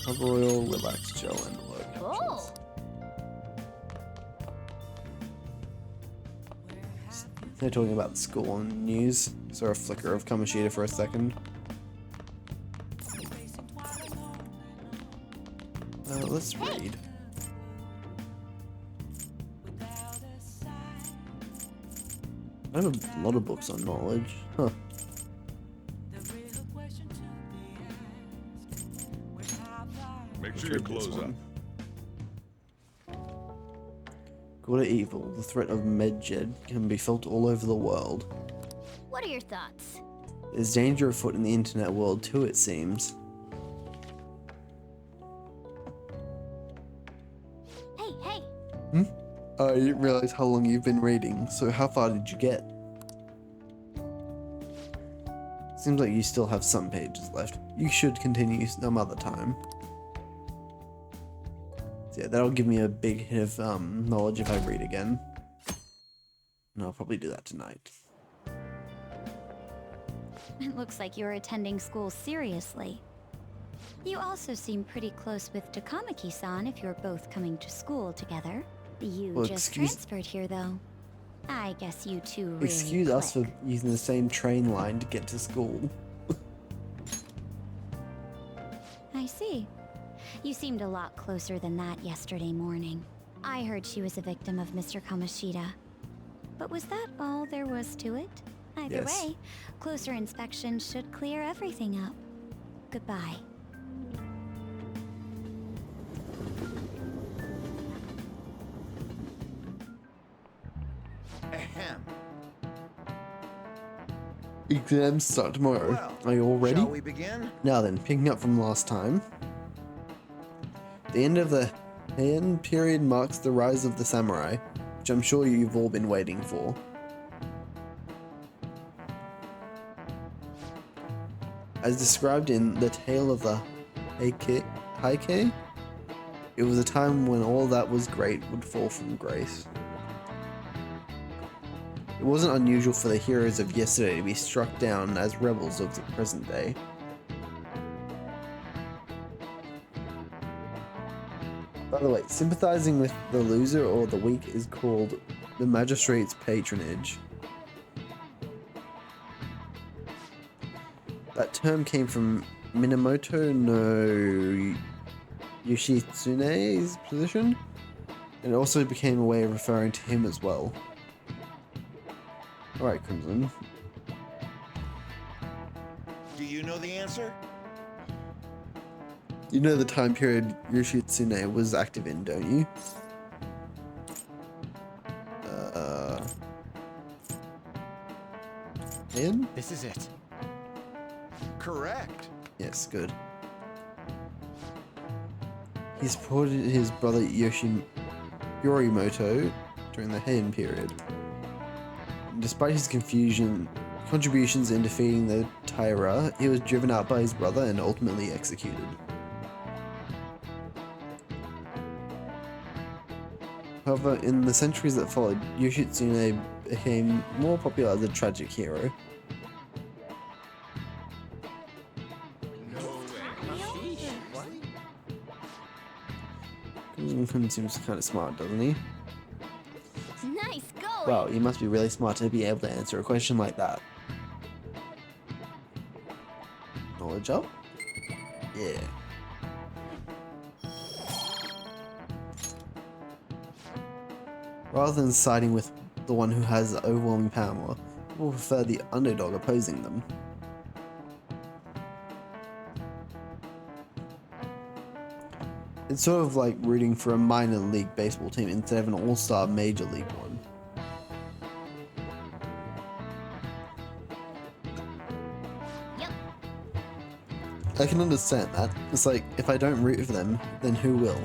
Cover oil, relax gel, and low capsules. They're talking about the school on the news. Saw a flicker of Kamoshida for a second. Let's read. I have a lot of books on knowledge. Huh. Make sure your clothes up. Good or evil, the threat of Medjed can be felt all over the world. What are your thoughts? There's danger afoot in the internet world too, it seems. Hey, hey! I didn't realize how long you've been reading, so how far did you get? Seems like you still have some pages left. You should continue some other time. So yeah, that'll give me a big hit of knowledge if I read again. And I'll probably do that tonight. It looks like you're attending school seriously. You also seem pretty close with Takamaki-san if you're both coming to school together. You Well, just transferred here, though. I guess you two really Excuse us click. for using the same train line to get to school. I see. You seemed a lot closer than that yesterday morning. I heard she was a victim of Mr. Kamoshida. But was that all there was to it? Either Yes. way, closer inspection should clear everything up. Goodbye. Ahem. Exams start tomorrow. Are you all ready? Shall we begin? Now then, picking up from last time. The end of the Heian period marks the rise of the samurai, which I'm sure you've all been waiting for. As described in The Tale of the Heike, it was a time when all that was great would fall from grace. It wasn't unusual for the heroes of yesterday to be struck down as rebels of the present day. By the way, sympathizing with the loser or the weak is called the magistrate's patronage. That term came from Minamoto no Yoshitsune's position, and it also became a way of referring to him as well. Alright, Crimson. Do you know the answer? You know the time period Yoshitsune was active in, don't you? In? This is it. Correct. Yes, good. He supported his brother Yorimoto during the Heian period. And despite his contributions in defeating the Taira, he was driven out by his brother and ultimately executed. However, in the centuries that followed, Yoshitsune became more popular as a tragic hero. Crimson seems kind of smart, doesn't he? Nice going! Wow, you must be really smart to be able to answer a question like that. Knowledge up? Yeah. Rather than siding with the one who has overwhelming power, people prefer the underdog opposing them. It's sort of like rooting for a minor league baseball team instead of an all-star major league one. Yep. I can understand that. It's like, if I don't root for them, then who will?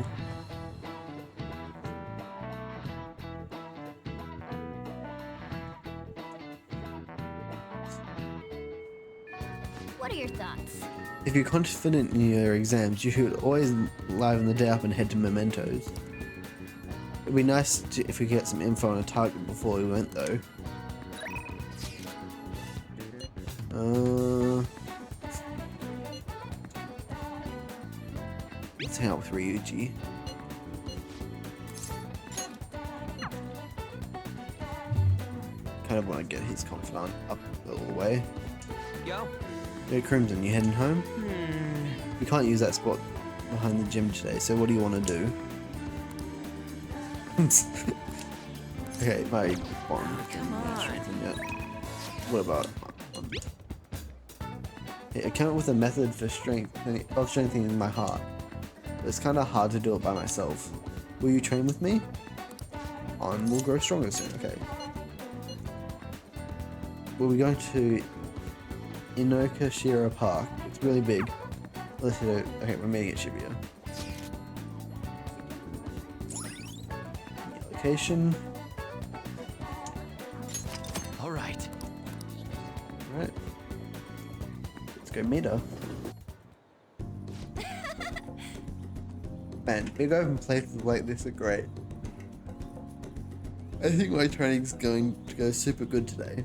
What are your thoughts? If you're confident in your exams, you should always liven the day up and head to Mementos. It'd be nice if we could get some info on a target before we went, though. Let's hang out with Ryuji. Kind of want to get his confidant up a little way. Yo. Hey Crimson, you heading home? We can't use that spot behind the gym today, so what do you want to do? Okay, my bond. Come on. What about hey, I came up with a method for strengthening my heart. But it's kind of hard to do it by myself. Will you train with me? On will grow stronger soon. Okay. We'll be going to Inokashira Park. It's really big. Let's do. Okay, we're meeting at Shibuya. Location. All right. Alright. Let's go meet her. Man, big open places like this are great. I think my training's going to go super good today.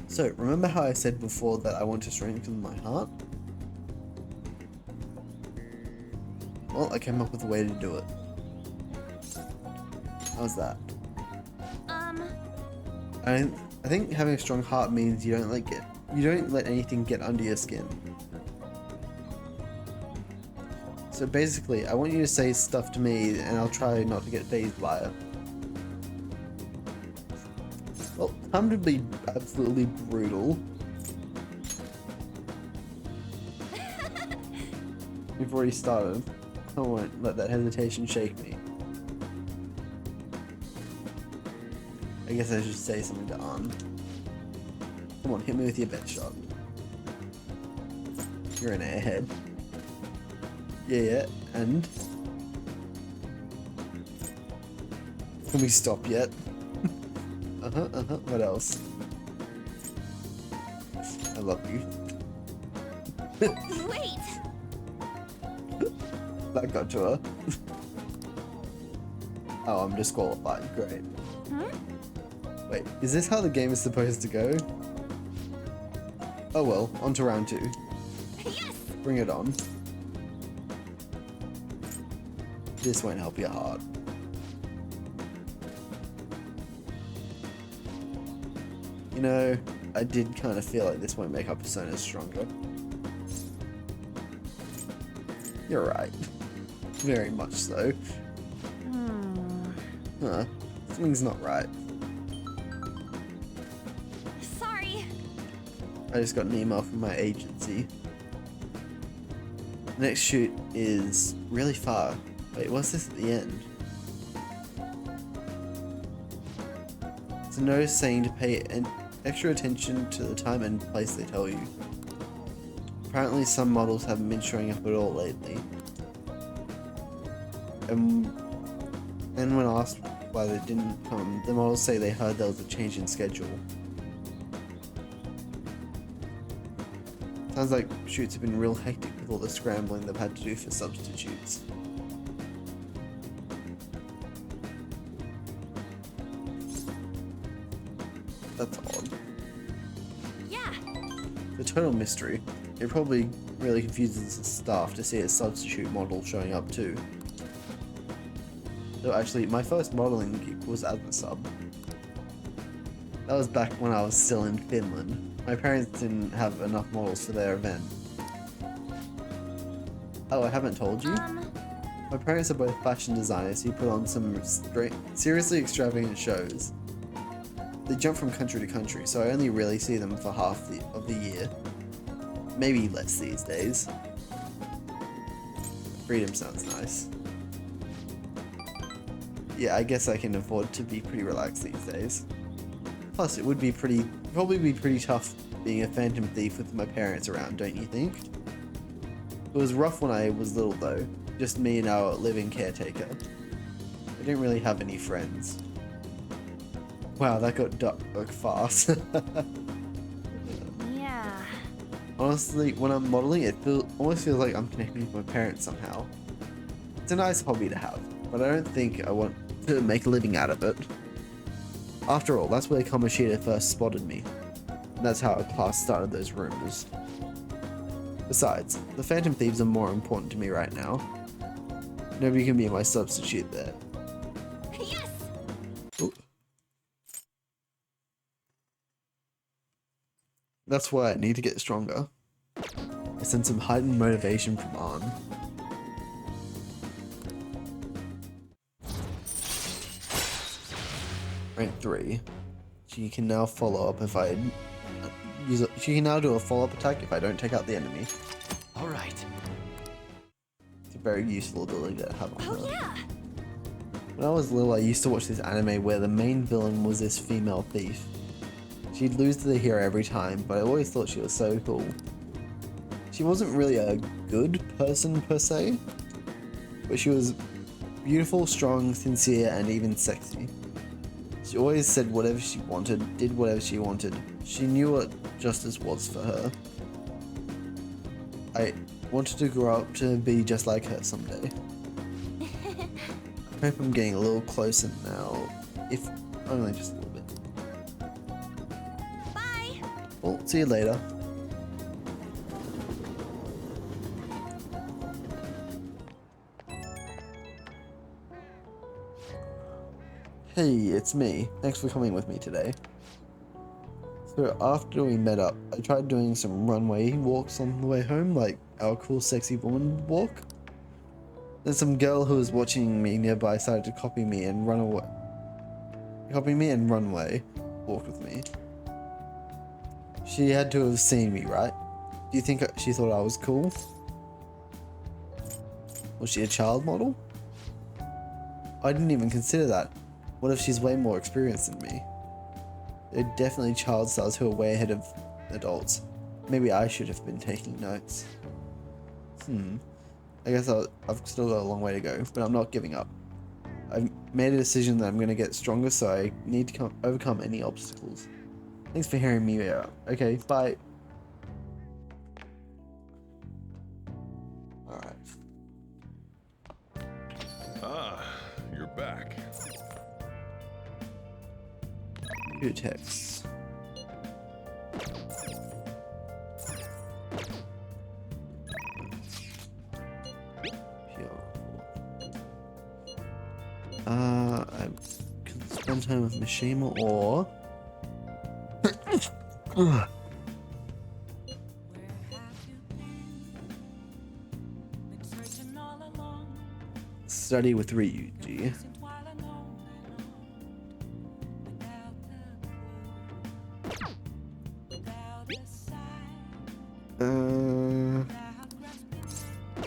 So, remember how I said before that I want to strengthen my heart? Well, I came up with a way to do it. How's that? I think having a strong heart means you don't let anything get under your skin. So basically, I want you to say stuff to me, and I'll try not to get fazed by it. Well, time to be absolutely brutal. We've already started. I won't let that hesitation shake me. I guess I should say something to An. Come on, hit me with your best shot. You're an airhead. Yeah, and? Can we stop yet? What else? I love you. Wait! That got to her. Oh, I'm disqualified. Great. Wait, is this how the game is supposed to go? Oh well, on to round 2. Yes! Bring it on. This won't help your heart. You know, I did kind of feel like this won't make our personas stronger. You're right. Very much so. Huh. Something's not right. Sorry. I just got an email from my agency. The next shoot is really far. Wait, what's this at the end? It's a notice saying to pay extra attention to the time and place they tell you. Apparently some models haven't been showing up at all lately. And when asked why they didn't come, the models say they heard there was a change in schedule. Sounds like shoots have been real hectic with all the scrambling they've had to do for substitutes. That's odd. Yeah. The total mystery. It probably really confuses the staff to see a substitute model showing up too. So actually, my first modeling gig was as a sub. That was back when I was still in Finland. My parents didn't have enough models for their event. Oh, I haven't told you? My parents are both fashion designers who put on some seriously extravagant shows. They jump from country to country, so I only really see them for half of the year. Maybe less these days. Freedom sounds nice. Yeah, I guess I can afford to be pretty relaxed these days. Plus, it would be probably be pretty tough being a phantom thief with my parents around, don't you think? It was rough when I was little though, just me and our living caretaker. I didn't really have any friends. Wow, that got dark fast. Yeah. Honestly, when I'm modeling, it almost feels like I'm connecting with my parents somehow. It's a nice hobby to have, but I don't think I want to make a living out of it. After all, that's where Kamoshida first spotted me, and that's how our class started those rumors. Besides, the Phantom Thieves are more important to me right now. Nobody can be my substitute there. Yes! Ooh. That's why I need to get stronger. I sense some heightened motivation from An. Rank 3. She can now follow up if I she can now do a follow-up attack if I don't take out the enemy. Alright. It's a very useful ability to have on her. Oh yeah! When I was little, I used to watch this anime where the main villain was this female thief. She'd lose to the hero every time, but I always thought she was so cool. She wasn't really a good person per se, but she was beautiful, strong, sincere, and even sexy. She always said whatever she wanted, did whatever she wanted. She knew what justice was for her. I wanted to grow up to be just like her someday. I hope I'm getting a little closer now, if only just a little bit. Bye! Well, see you later. Hey, it's me. Thanks for coming with me today. So after we met up, I tried doing some runway walks on the way home, like our cool sexy woman walk. Then some girl who was watching me nearby started to copy me and run away. Copy me and run away. Walk with me. She had to have seen me, right? Do you think she thought I was cool? Was she a child model? I didn't even consider that. What if she's way more experienced than me? There are definitely child stars who are way ahead of adults. Maybe I should have been taking notes. I guess I've still got a long way to go, but I'm not giving up. I've made a decision that I'm going to get stronger, so I need to overcome any obstacles. Thanks for hearing me out. Okay, bye. Alright. Ah, you're back. Two texts. I can spend time with Mishima or study with Ryuji.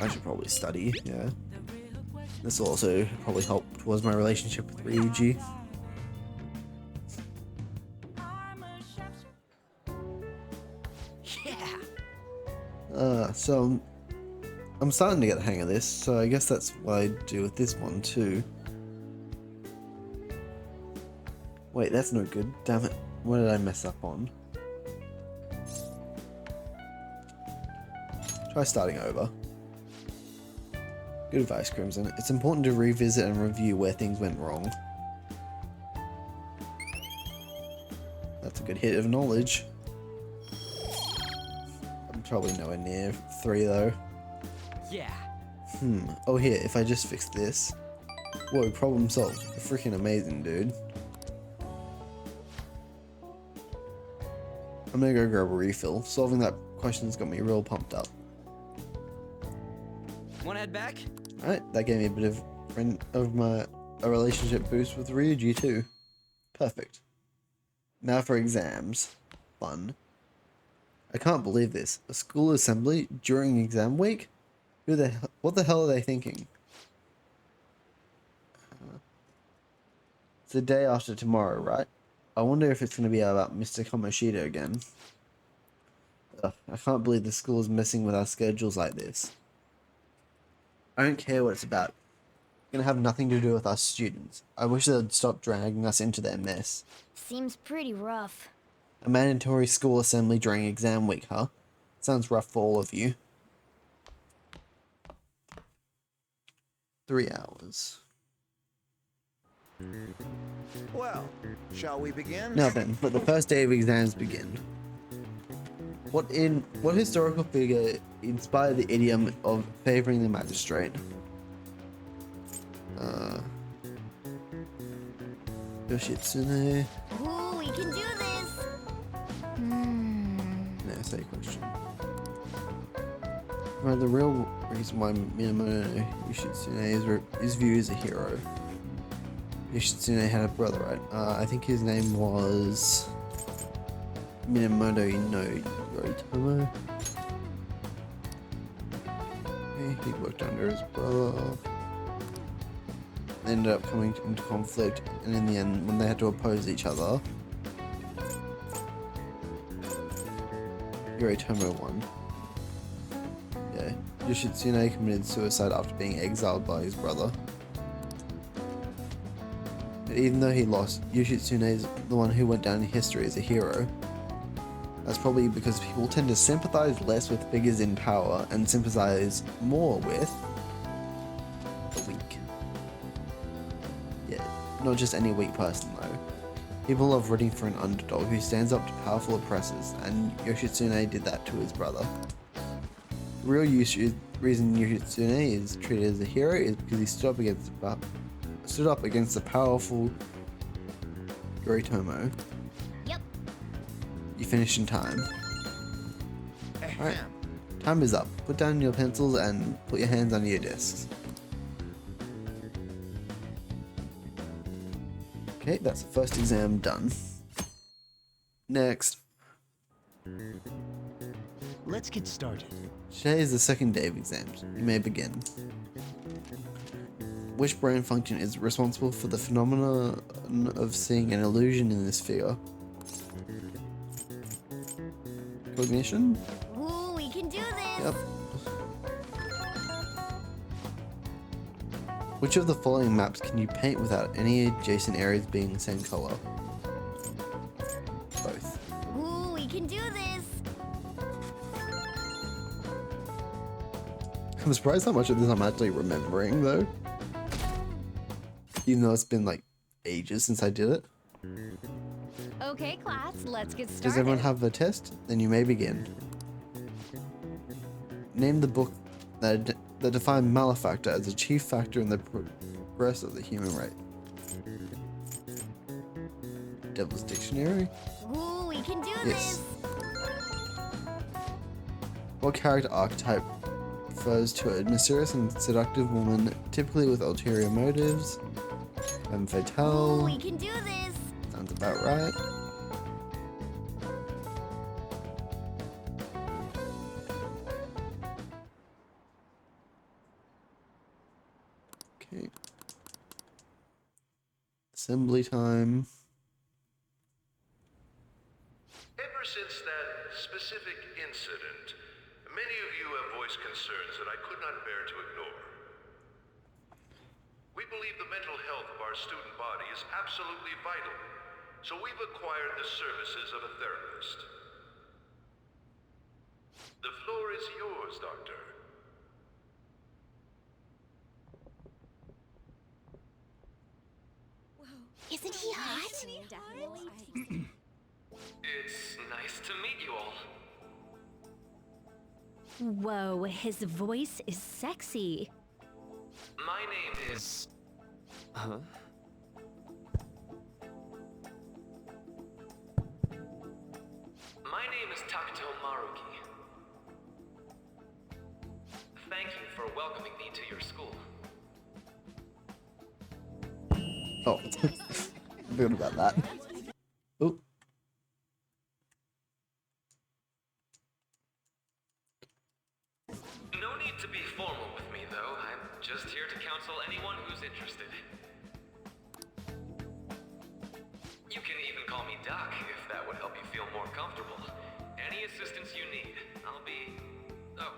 I should probably study, yeah. This will also probably help towards my relationship with Ryuji. So I'm starting to get the hang of this, so I guess that's what I do with this one too. Wait, that's no good. Damn it. What did I mess up on? Try starting over. Good advice, Crimson. It's important to revisit and review where things went wrong. That's a good hit of knowledge. I'm probably nowhere near 3 though. Yeah. Oh here, if I just fix this. Whoa, problem solved. You're freaking amazing, dude. I'm gonna go grab a refill. Solving that question's got me real pumped up. Wanna head back? Alright, that gave me a bit of a relationship boost with Ryuji too. Perfect. Now for exams. Fun. I can't believe this. A school assembly during exam week? What the hell are they thinking? It's the day after tomorrow, right? I wonder if it's going to be about Mr. Kamoshida again. Ugh, I can't believe the school is messing with our schedules like this. I don't care what it's about. It's going to have nothing to do with us students. I wish they'd stop dragging us into their mess. Seems pretty rough. A mandatory school assembly during exam week, huh? Sounds rough for all of you. 3 hours. Well, shall we begin? Now then, let the first day of exams begin. What historical figure inspired the idiom of favoring the magistrate? Yoshitsune. Ooh, we can do this! No, say question. Right, the real reason why Minamoto Yoshitsune is viewed as a hero. Yoshitsune had a brother, right? I think his name was Minamoto no Yoritomo. Okay, he worked under his brother. They ended up coming into conflict, and in the end, when they had to oppose each other, Yoritomo won. Yeah, Yoshitsune committed suicide after being exiled by his brother. But even though he lost, Yoshitsune is the one who went down in history as a hero. That's probably because people tend to sympathize less with figures in power and sympathize more with the weak. Yeah, not just any weak person though. People love rooting for an underdog who stands up to powerful oppressors, and Yoshitsune did that to his brother. The real reason Yoshitsune is treated as a hero is because he stood up against the powerful Yoritomo. Yep. You finished in time. Alright. Time is up. Put down your pencils and put your hands under your desks. Okay, that's the first exam done. Next. Let's get started. Today is the second day of exams. You may begin. Which brain function is responsible for the phenomenon of seeing an illusion in this figure? Cognition? Ooh, we can do this! Yep. Which of the following maps can you paint without any adjacent areas being the same color? Both. Ooh, we can do this! I'm surprised how much of this I'm actually remembering though. Even though it's been like ages since I did it. Okay, class, let's get started. Does everyone have a test? Then you may begin. Name the book that defined malefactor as a chief factor in the progress of the human race. Devil's Dictionary? Ooh, we can do Yes. this! What character archetype refers to a mysterious and seductive woman, typically with ulterior motives? Femme Ooh, fatale. we can do this! Sounds about right. Okay. Assembly time. Ever since that specific incident, many of you have voiced concerns that I could not bear to ignore. We believe the mental health of our student body is absolutely vital, so we've acquired the services of a therapist. The floor is yours, Doctor. Isn't he hot? It's nice to meet you all. Whoa, his voice is sexy. My name is... Huh? My name is Takuto Maruki. Thank you for welcoming me to your school. Oh, I forgot about that. Oh. No need to be formal with me, though. I'm just here to counsel anyone who's interested. You can even call me Doc, if that would help you feel more comfortable. Any assistance you need, I'll be... Oh.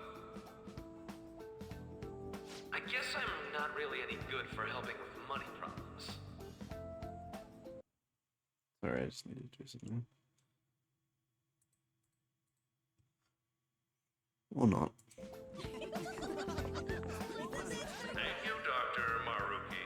I guess I'm not really any good for helping with money problems. Sorry, I just needed to do something. Or not. Thank you, Dr. Maruki.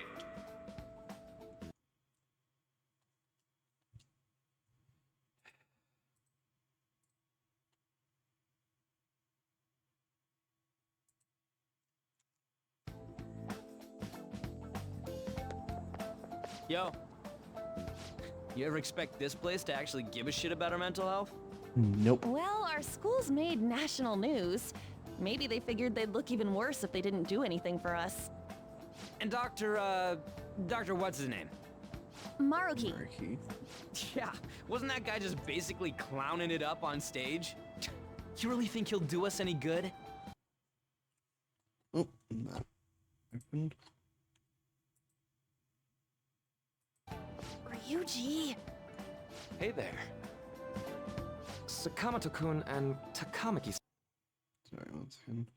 Yo. You ever expect this place to actually give a shit about our mental health? Nope. Well, our school's made national news. Maybe they figured they'd look even worse if they didn't do anything for us. And Dr. what's his name? Maruki. Yeah, wasn't that guy just basically clowning it up on stage? You really think he'll do us any good? Oh, that opened. Ryuji. Hey there. Sakamoto-kun and Takamaki. Sorry, one second.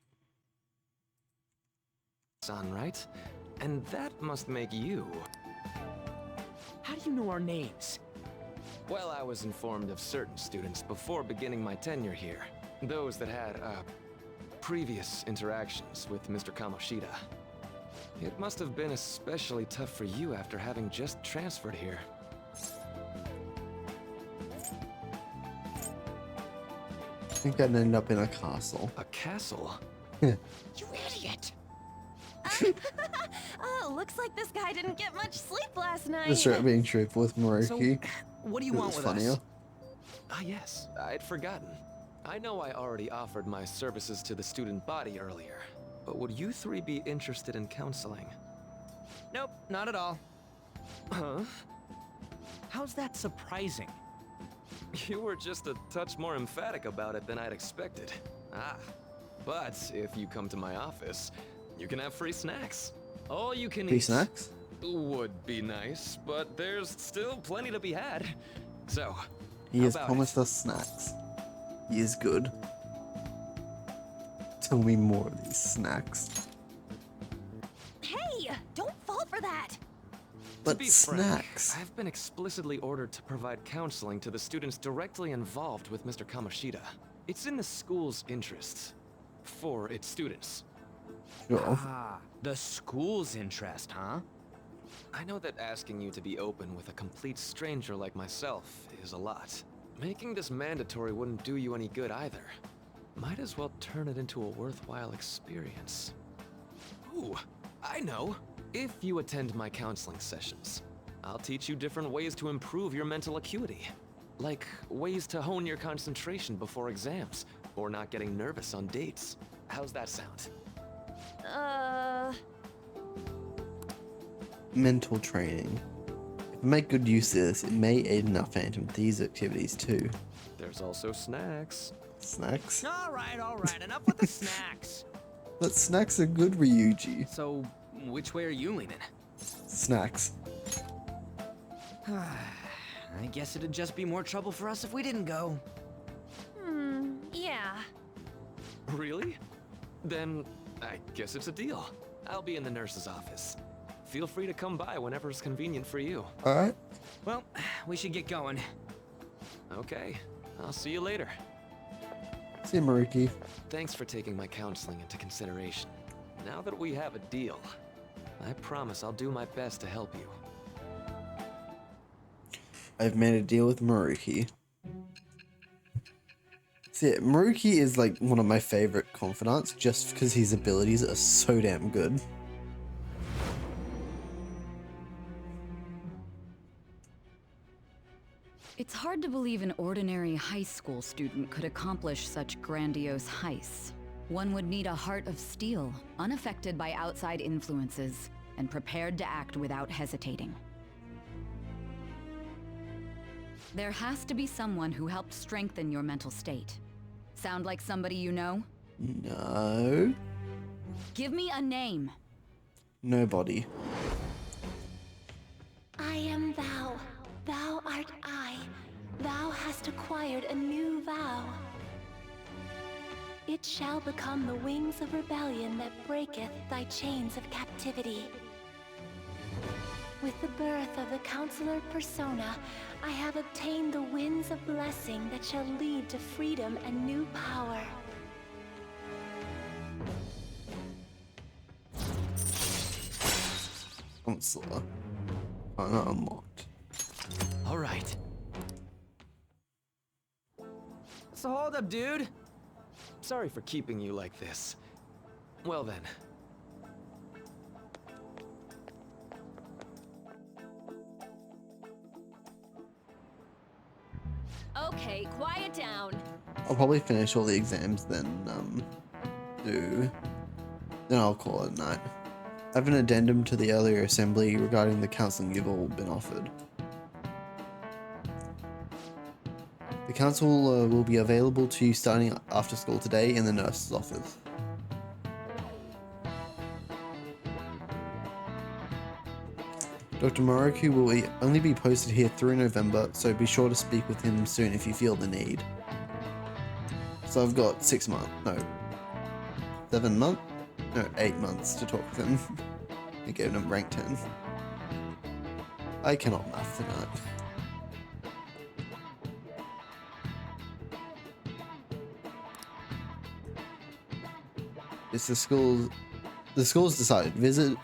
Right? And that must make you. How do you know our names? Well, I was informed of certain students before beginning my tenure here. Those that had, previous interactions with Mr. Kamoshida. It must have been especially tough for you after having just transferred here. I think I'd end up in a castle. A castle? Yeah. You idiot! Looks like this guy didn't get much sleep last night. Just straight being truthful with Maruki. So, what do you It want was with funnier. us? Ah, yes, I'd forgotten. I know I already offered my services to the student body earlier, but would you three be interested in counseling? Nope, not at all. Huh? How's that surprising? You were just a touch more emphatic about it than I'd expected. Ah, but if you come to my office, you can have free snacks. All you can Free eat snacks? would be nice, but there's still plenty to be had. So, He how has about promised us snacks. He is good. Tell me more of these snacks. Hey, don't fall for that. But to be snacks. frank, I've been explicitly ordered to provide counseling to the students directly involved with Mr. Kamoshida. It's in the school's interests. For its students. Sure. Ah, the school's interest, huh? I know that asking you to be open with a complete stranger like myself is a lot. Making this mandatory wouldn't do you any good either. Might as well turn it into a worthwhile experience. Ooh, I know. If you attend my counseling sessions, I'll teach you different ways to improve your mental acuity. Like ways to hone your concentration before exams, or not getting nervous on dates. How's that sound? Mental training. If I make good use of this, it may aid in our Phantom Thieves activities too. There's also snacks. Snacks? All right, enough with the snacks. But snacks are good, Ryuji. So, which way are you leaning? Snacks. I guess it'd just be more trouble for us if we didn't go. Yeah. Really? Then I guess it's a deal. I'll be in the nurse's office. Feel free to come by whenever it's convenient for you. Alright. Well, we should get going. Okay, I'll see you later. See you, Maruki. Thanks for taking my counseling into consideration. Now that we have a deal, I promise I'll do my best to help you. I've made a deal with Maruki. See, Maruki is like one of my favorite confidants just because his abilities are so damn good. It's hard to believe an ordinary high school student could accomplish such grandiose heists. One would need a heart of steel, unaffected by outside influences, and prepared to act without hesitating. There has to be someone who helped strengthen your mental state. Sound like somebody you know? No. Give me a name. Nobody. I am thou. Thou art I. Thou hast acquired a new vow. It shall become the wings of rebellion that breaketh thy chains of captivity. With the birth of the Counselor Persona, I have obtained the winds of blessing that shall lead to freedom and new power. Counselor. Unlocked. All right. So hold up, dude. Sorry for keeping you like this. Well then. Okay, quiet down. I'll probably finish all the exams, then then I'll call it a night. I have an addendum to the earlier assembly regarding the counseling you've all been offered. The council will be available to you starting after school today in the nurse's office. Dr. Moroku will only be posted here through November, so be sure to speak with him soon if you feel the need. So I've got 6 months, no, 7 months? No, 8 months to talk with him. I gave him rank 10. I cannot math tonight. It's the school's decided. Visits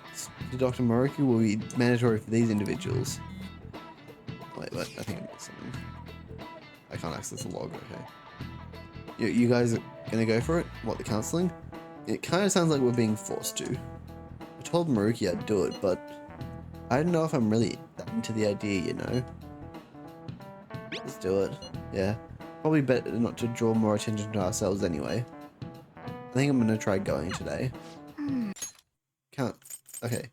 to Dr. Moroku will be mandatory for these individuals. Wait, I think I missed something. I can't access the log, okay. You guys are gonna go for it? What, the counseling? It kind of sounds like we're being forced to. I told Maruki I'd do it, but I don't know if I'm really that into the idea, you know? Let's do it. Yeah. Probably better not to draw more attention to ourselves anyway. I think I'm gonna try going today. Can't. Okay.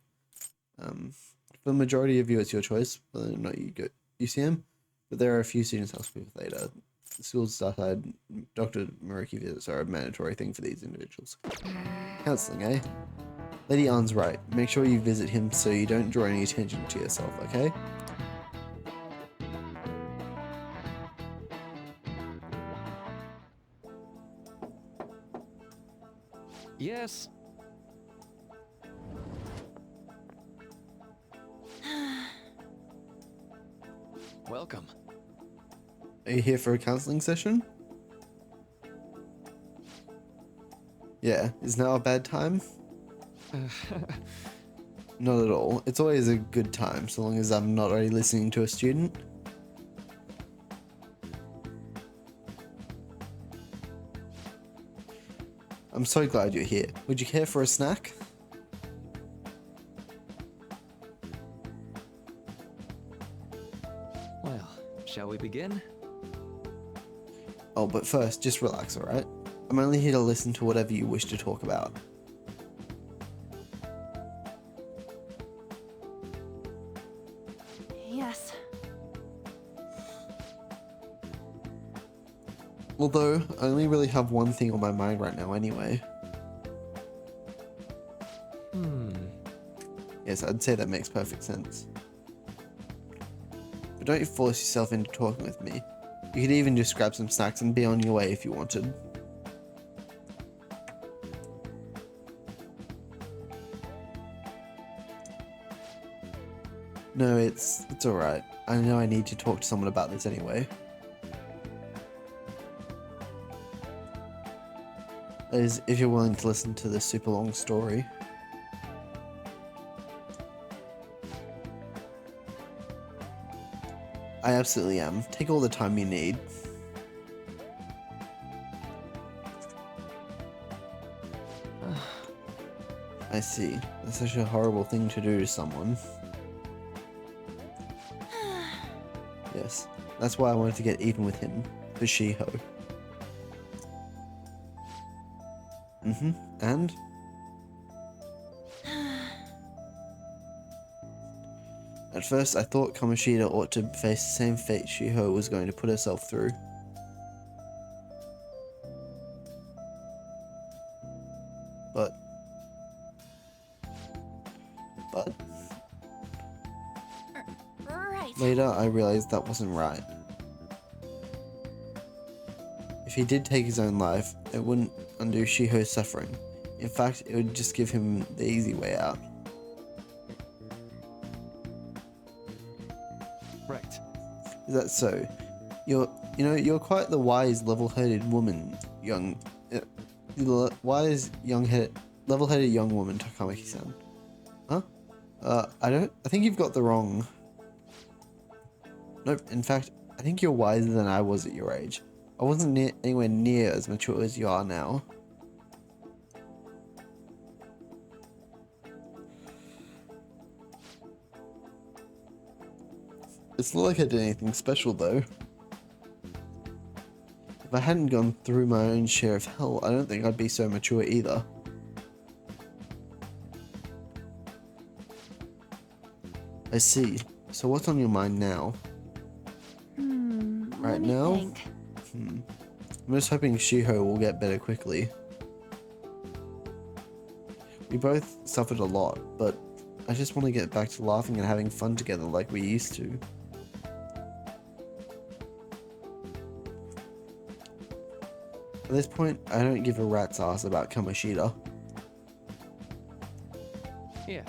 For the majority of you, it's your choice whether or not you go UCM, but there are a few students I'll speak with later. The school's outside Dr. Maruki visits are a mandatory thing for these individuals. Counseling, eh? Lady Ann's right. Make sure you visit him so you don't draw any attention to yourself, okay? Yes. Welcome. Are you here for a counseling session? Yeah, is now a bad time? Not at all. It's always a good time, so long as I'm not already listening to a student. I'm so glad you're here. Would you care for a snack? Well, shall we begin? Oh, but first, just relax, alright? I'm only here to listen to whatever you wish to talk about. Yes. Although, I only really have one thing on my mind right now anyway. Yes, I'd say that makes perfect sense. But don't you force yourself into talking with me. You could even just grab some snacks and be on your way if you wanted. No, it's alright. I know I need to talk to someone about this anyway. That is, if you're willing to listen to this super long story. I absolutely am. Take all the time you need. I see. That's such a horrible thing to do to someone. Yes, that's why I wanted to get even with him, for Shiho. And? At first, I thought Kamoshida ought to face the same fate Shiho was going to put herself through. But... Right. Later, I realized that wasn't right. If he did take his own life, it wouldn't undo Shiho's suffering. In fact, it would just give him the easy way out. Right. Is that so? You're quite the wise, level-headed woman, level-headed young woman, Takamaki-san. Huh? I think you've got the wrong... Nope, in fact, I think you're wiser than I was at your age. I wasn't anywhere near as mature as you are now. It's not like I did anything special though. If I hadn't gone through my own share of hell, I don't think I'd be so mature either. I see. So what's on your mind now? Right now? I'm just hoping Shiho will get better quickly. We both suffered a lot, but I just want to get back to laughing and having fun together like we used to. At this point, I don't give a rat's ass about Kamoshida. Yeah.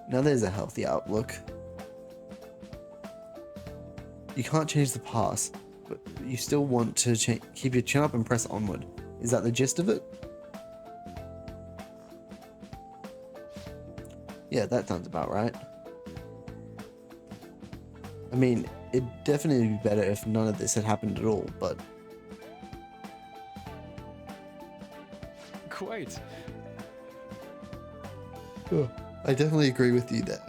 Now there's a healthy outlook. You can't change the past, but you still want to keep your chin up and press onward. Is that the gist of it? Yeah, that sounds about right. I mean, it'd definitely be better if none of this had happened at all, but... Quite. Oh, I definitely agree with you there.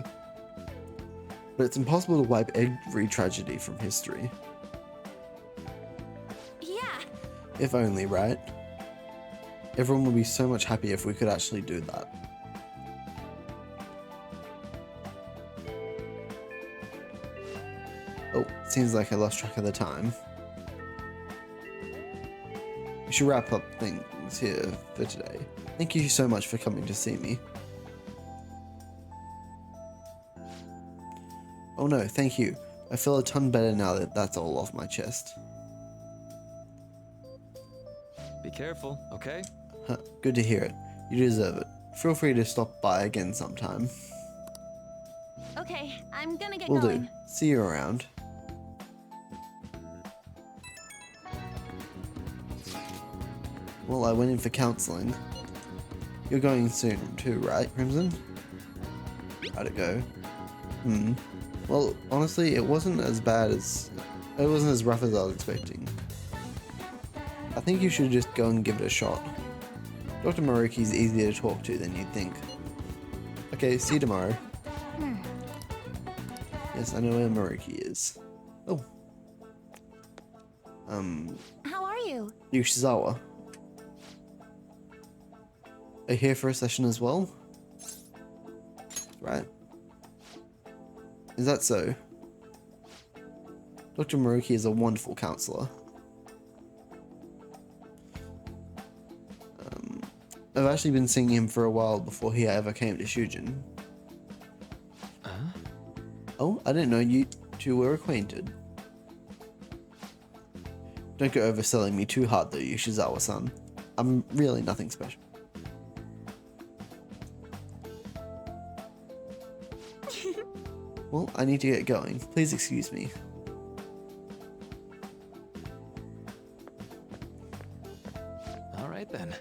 But it's impossible to wipe every tragedy from history. Yeah. If only, right? Everyone would be so much happier if we could actually do that. Oh, seems like I lost track of the time. We should wrap up things here for today. Thank you so much for coming to see me. Oh no, thank you. I feel a ton better now that that's all off my chest. Be careful, okay? Huh, good to hear it. You deserve it. Feel free to stop by again sometime. Okay, I'm gonna get Will going. do. See you around. Well, I went in for counseling. You're going soon too, right, Crimson? How'd it go? Well, honestly, it wasn't as rough as I was expecting. I think you should just go and give it a shot. Dr. Maruki's easier to talk to than you'd think. Okay, see you tomorrow. Yes, I know where Maruki is. Oh. How are you? Yoshizawa. Are you here for a session as well? Right. Is that so? Dr. Maruki is a wonderful counselor. I've actually been seeing him for a while before he ever came to Shujin. Oh, I didn't know you two were acquainted. Don't go overselling me too hard though, Yoshizawa-san. I'm really nothing special. Well, I need to get going. Please excuse me. All right then.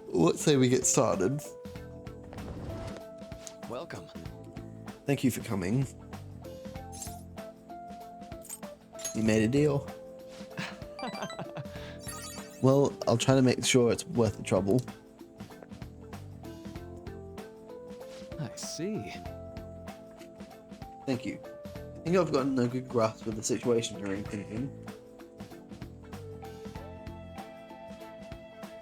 Let's say we get started. Welcome. Thank you for coming. You made a deal. Well, I'll try to make sure it's worth the trouble. I see. Thank you. I think I've gotten a good grasp of the situation you're in, Crimson.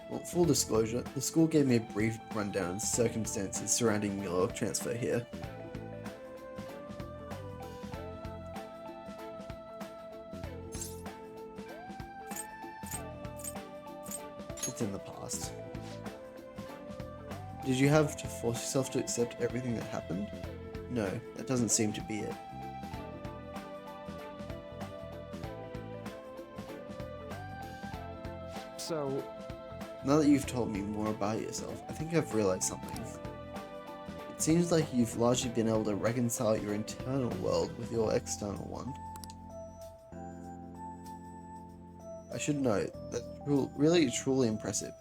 Well, full disclosure, the school gave me a brief rundown of the circumstances surrounding your transfer here. It's in the past. Did you have to force yourself to accept everything that happened? No, that doesn't seem to be it. So, now that you've told me more about yourself, I think I've realized something. It seems like you've largely been able to reconcile your internal world with your external one. I should note that's really truly impressive.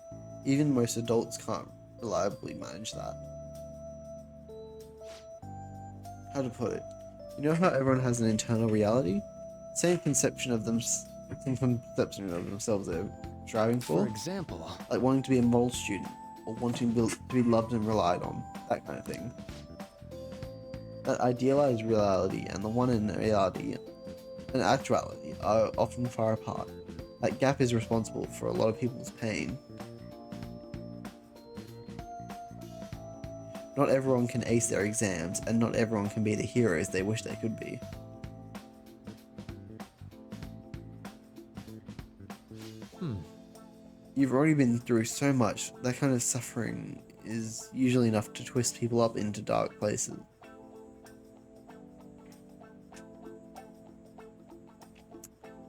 Even most adults can't reliably manage that. How to put it? You know how everyone has an internal reality? Same conception of themselves they're striving for? for example, Like wanting to be a model student, or wanting to be loved and relied on, that kind of thing. That idealized reality and the one in reality and actuality are often far apart. That gap is responsible for a lot of people's pain. Not everyone can ace their exams, and not everyone can be the heroes they wish they could be. You've already been through so much, that kind of suffering is usually enough to twist people up into dark places.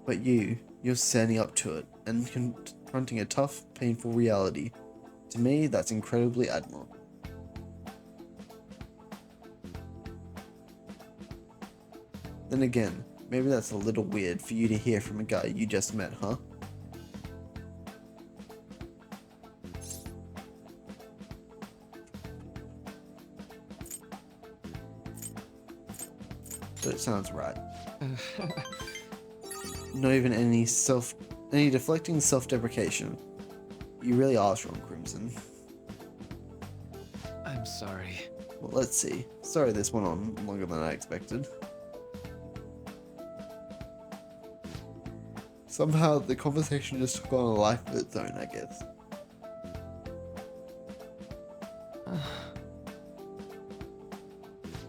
But you're standing up to it, and confronting a tough, painful reality. To me, that's incredibly admirable. Then again, maybe that's a little weird for you to hear from a guy you just met, huh? But it sounds right. Not even any deflecting self-deprecation. You really are strong, Crimson. I'm sorry. Well, let's see. Sorry this went on longer than I expected. Somehow the conversation just took on a life of its own, I guess.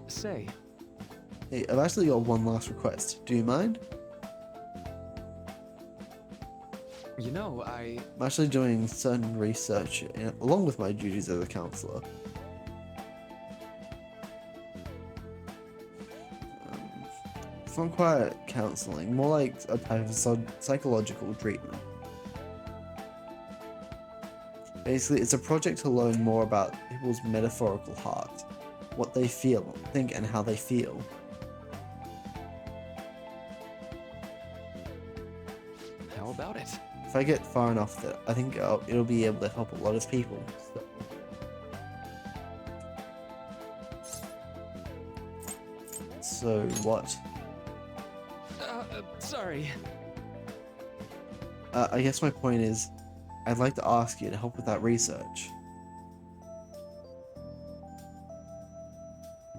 Say. Hey, I've actually got one last request. Do you mind? You know, I'm actually doing certain research along with my duties as a counselor. It's not quite counseling, more like a type of psychological treatment. Basically, it's a project to learn more about people's metaphorical heart, what they think and how they feel. How about it? If I get far enough, that I think it'll be able to help a lot of people. So what? Sorry. I guess my point is, I'd like to ask you to help with that research.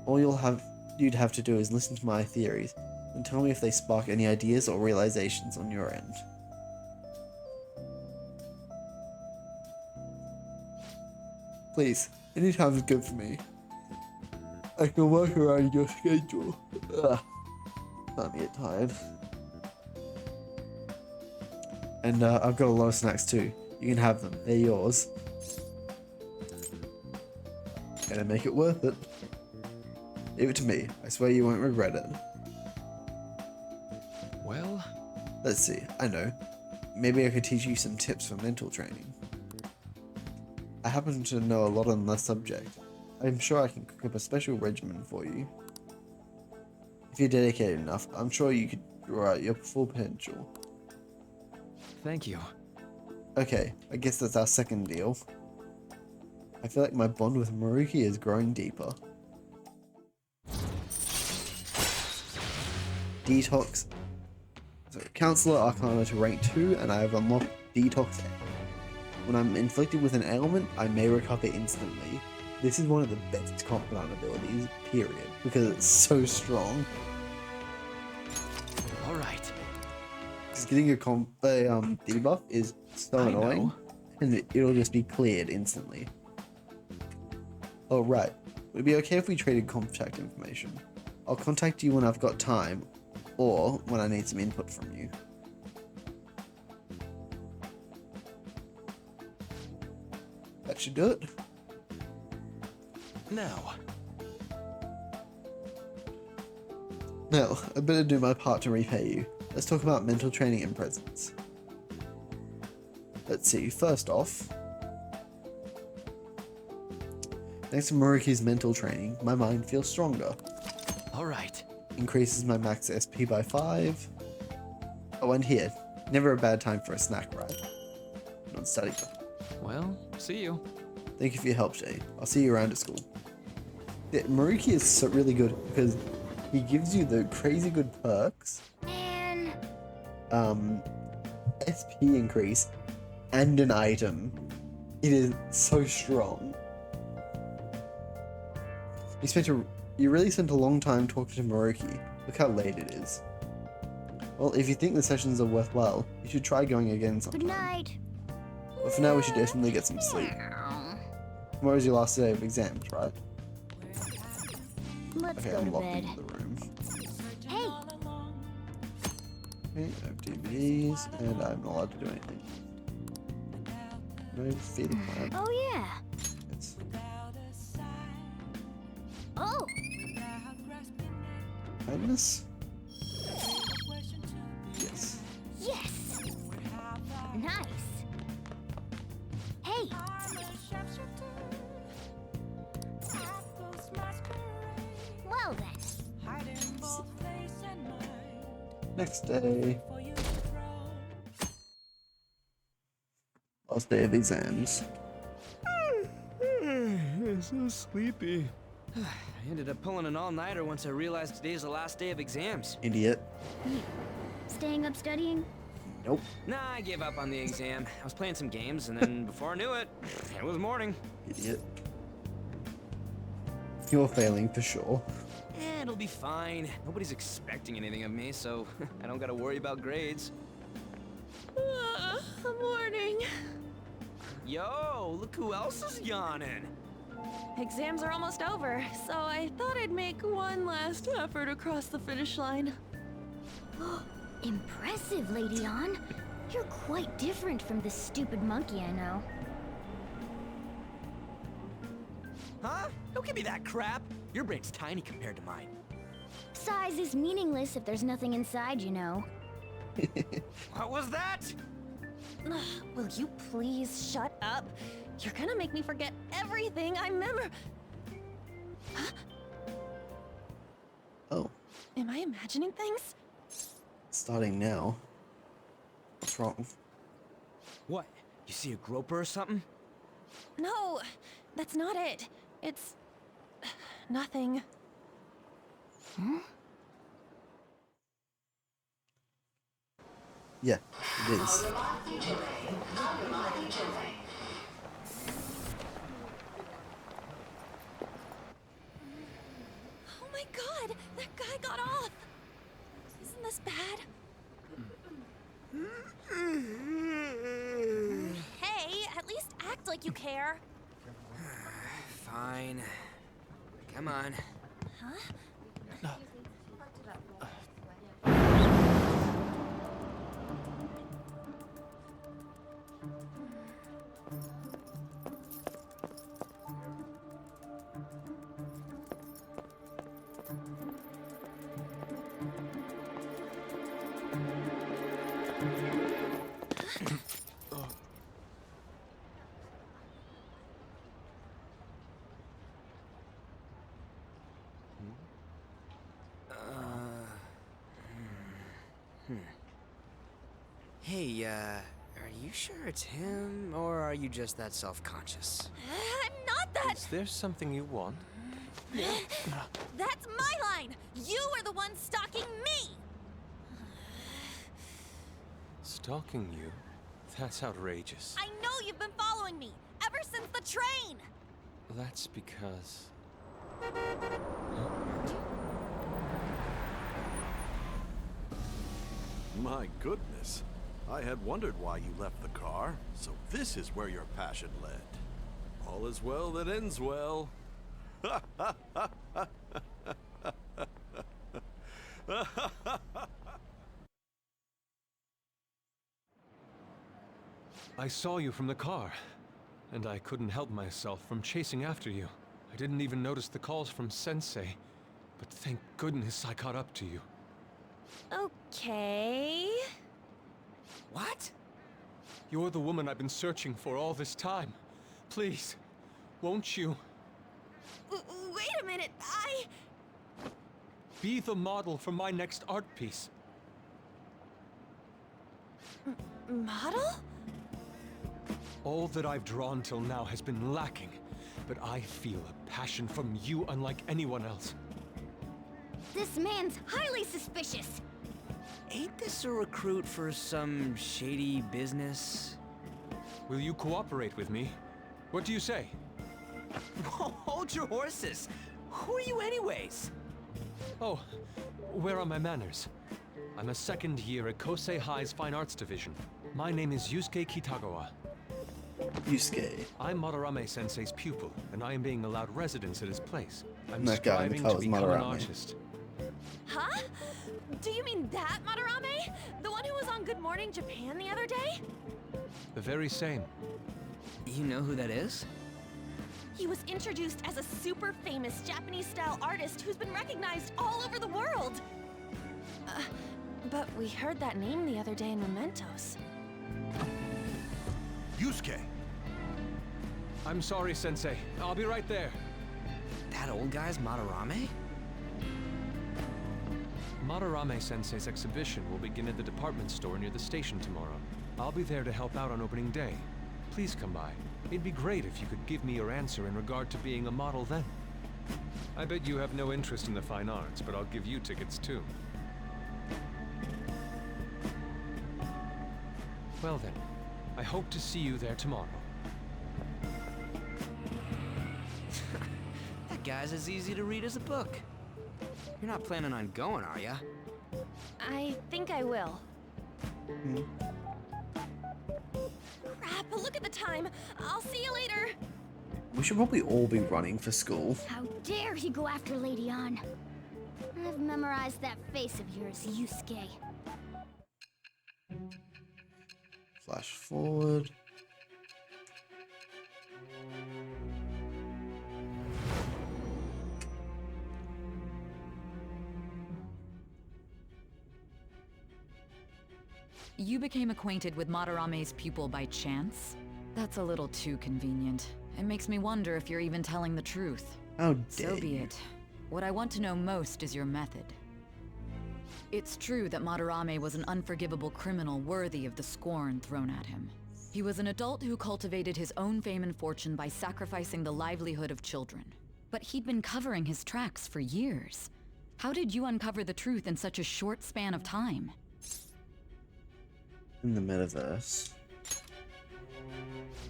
All you'd have to do is listen to my theories and tell me if they spark any ideas or realizations on your end. Please, any time is good for me. I can work around your schedule. Ugh. Starting to get tired. And I've got a lot of snacks too. You can have them. They're yours. Gonna make it worth it. Leave it to me. I swear you won't regret it. Well... Let's see. I know. Maybe I could teach you some tips for mental training. I happen to know a lot on the subject. I'm sure I can cook up a special regimen for you. If you're dedicated enough, I'm sure you could draw out your full potential. Thank you. Okay, I guess that's our second deal. I feel like my bond with Maruki is growing deeper. Detox. So, Counselor Arcana to rank 2, and I have unlocked Detox A. When I'm inflicted with an ailment, I may recover instantly. This is one of the best Confidant abilities, period, because it's so strong. Alright. Because getting a debuff is so annoying, and it'll just be cleared instantly. Oh right, would it be okay if we traded contact information? I'll contact you when I've got time, or when I need some input from you. That should do it. Now, I better do my part to repay you. Let's talk about mental training and presence. Let's see, first off, thanks to Maruki's mental training, my mind feels stronger. alright. Increases my max SP by 5. Oh, and here, never a bad time for a snack, right? Not study. Well, see you. Thank you for your help, Shay. I'll see you around at school. Yeah, Maruki is so really good because he gives you the crazy good perks. Man. SP increase and an item. It is so strong. You really spent a long time talking to Maruki. Look how late it is. Well, if you think the sessions are worthwhile, you should try going again sometime. Good night. But for now, we should definitely get some sleep. Tomorrow's your last day of exams, right? Let's Okay, go I'm to locked bed. into the room. Hey! Okay, I have DVDs, and I'm not allowed to do anything. No feeding plan. Oh yeah. It's Oh! kindness? Yes. Yes! Nice! Hey! Well then. Next day. Last day of exams. I'm so sleepy. I ended up pulling an all-nighter once I realized today's the last day of exams. Idiot. Staying up studying? Nope. Nah, I gave up on the exam. I was playing some games, and then before I knew it, it was morning. Idiot. You're failing for sure. It'll be fine. Nobody's expecting anything of me, so I don't gotta worry about grades. Morning. Yo, look who else is yawning. Exams are almost over, so I thought I'd make one last effort across the finish line. Impressive, Lady Ann. You're quite different from this stupid monkey I know. Huh? Don't give me that crap. Your brain's tiny compared to mine. Size is meaningless if there's nothing inside, you know. What was that? Will you please shut up? You're gonna make me forget everything I remember. Huh? Oh. Am I imagining things? Starting now. What's wrong? What? You see a groper or something? No, that's not it. It's nothing. Huh? Yeah, it is. Oh my god, that guy got off. Isn't this bad? Hey, at least act like you care. Fine. Come on. Huh? Hey, are you sure it's him, or are you just that self-conscious? I'm not that. Is there something you want? That's my line. You are the one stalking me. Stalking you? That's outrageous. I know you've been following me ever since the train. That's because... My goodness. I had wondered why you left the car, so this is where your passion led. All is well that ends well. I saw you from the car, and I couldn't help myself from chasing after you. I didn't even notice the calls from Sensei, but thank goodness I caught up to you. Okay. What? You're the woman I've been searching for all this time. Please, won't you? Wait a minute, Be the model for my next art piece. Model? All that I've drawn till now has been lacking, but I feel a passion from you unlike anyone else. This man's highly suspicious. Ain't this a recruit for some shady business? Will you cooperate with me? What do you say? Whoa, hold your horses! Who are you anyways? Oh, where are my manners? I'm a second year at Kosei High's Fine Arts Division. My name is Yusuke Kitagawa. Yusuke. I'm Madarame Sensei's pupil, and I am being allowed residence at his place. I'm That guy in the striving car to was become an Madarame. artist. Huh? Do you mean that Madarame? The one who was on Good Morning Japan the other day? The very same. You know who that is? He was introduced as a super famous Japanese-style artist who's been recognized all over the world. But we heard that name the other day in Mementos. Yusuke! I'm sorry, Sensei. I'll be right there. That old guy's Madarame? Madarame Sensei's exhibition will begin at the department store near the station tomorrow. I'll be there to help out on opening day. Please come by. It'd be great if you could give me your answer in regard to being a model then. I bet you have no interest in the fine arts, but I'll give you tickets too. Well then, I hope to see you there tomorrow. That guy's as easy to read as a book. You're not planning on going, are ya? I think I will. Crap, look at the time. I'll see you later. We should probably all be running for school. How dare he go after Lady Ann? I've memorized that face of yours, Yusuke. Flash forward. You became acquainted with Madarame's pupil by chance? That's a little too convenient. It makes me wonder if you're even telling the truth. How So dare be you. it. What I want to know most is your method. It's true that Madarame was an unforgivable criminal worthy of the scorn thrown at him. He was an adult who cultivated his own fame and fortune by sacrificing the livelihood of children. But he'd been covering his tracks for years. How did you uncover the truth in such a short span of time? In the metaverse.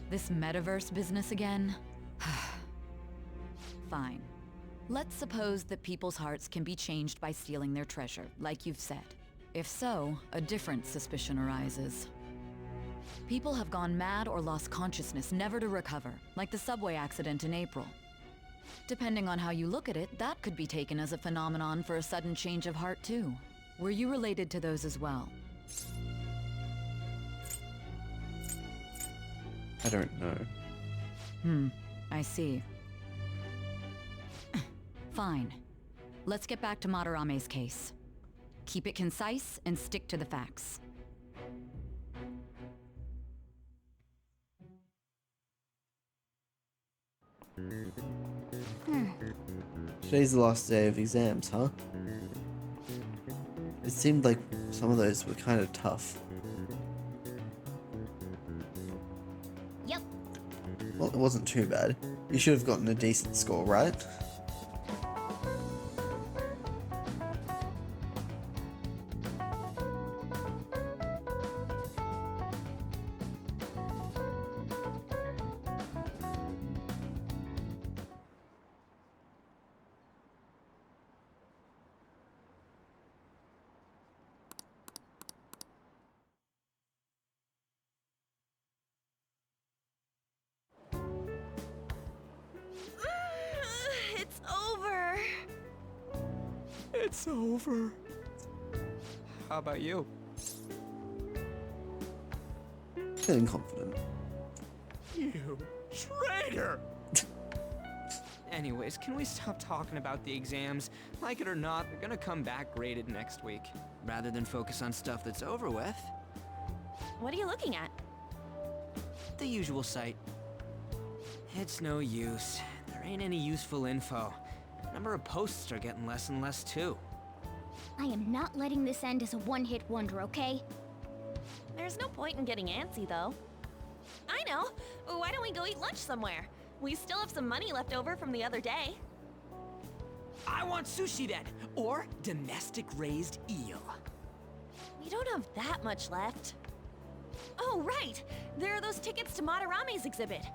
This metaverse business again? Fine. Let's suppose that people's hearts can be changed by stealing their treasure, like you've said. If so, a different suspicion arises. People have gone mad or lost consciousness, never to recover, like the subway accident in April. Depending on how you look at it, that could be taken as a phenomenon for a sudden change of heart too. Were you related to those as well? I don't know. I see. Fine. Let's get back to Madarame's case. Keep it concise and stick to the facts. Today's the last day of exams, huh? It seemed like some of those were kind of tough. Yep. Well, it wasn't too bad. You should have gotten a decent score, right? It's over. It's over. How about you? Feeling confident. You traitor! Anyways, can we stop talking about the exams? Like it or not, they're gonna come back graded next week. Rather than focus on stuff that's over with. What are you looking at? The usual site. It's no use. There ain't any useful info. Number of posts are getting less and less too. I am not letting this end as a one-hit wonder, okay? There's no point in getting antsy, though. I know. Why don't we go eat lunch somewhere? We still have some money left over from the other day. I want sushi then, or domestic raised eel. We don't have that much left. Oh, right! There are those tickets to Madarame's exhibit.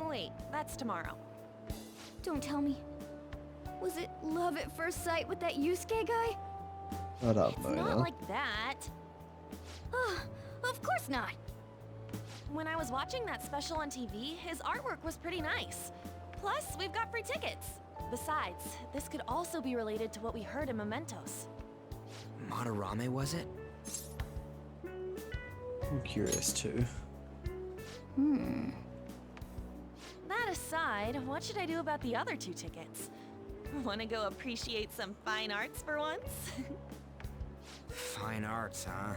Wait, that's tomorrow. Don't tell me. Was it love at first sight with that Yusuke guy? Shut up, It's Mona. not like that. Of course not. When I was watching that special on TV, his artwork was pretty nice. Plus, we've got free tickets. Besides, this could also be related to what we heard in Mementos. Madarame, was it? I'm curious too. That aside, what should I do about the other 2 tickets? Want to go appreciate some fine arts for once? Fine arts, huh?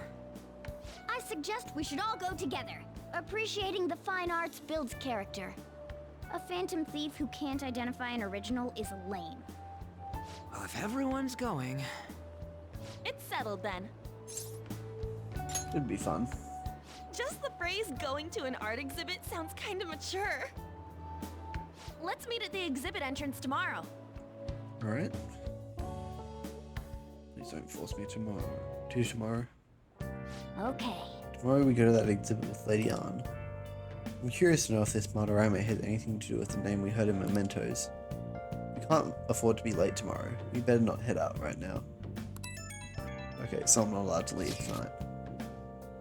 I suggest we should all go together. Appreciating the fine arts builds character. A phantom thief who can't identify an original is lame. Well, if everyone's going... It's settled then. It'd be fun. Just the phrase going to an art exhibit sounds kind of mature. Let's meet at the exhibit entrance tomorrow. Alright. Please don't force me tomorrow. Okay. Tomorrow we go to that exhibit with Lady Ann. I'm curious to know if this Madarame has anything to do with the name we heard in Mementos. We can't afford to be late tomorrow. We better not head out right now. Okay, so I'm not allowed to leave tonight.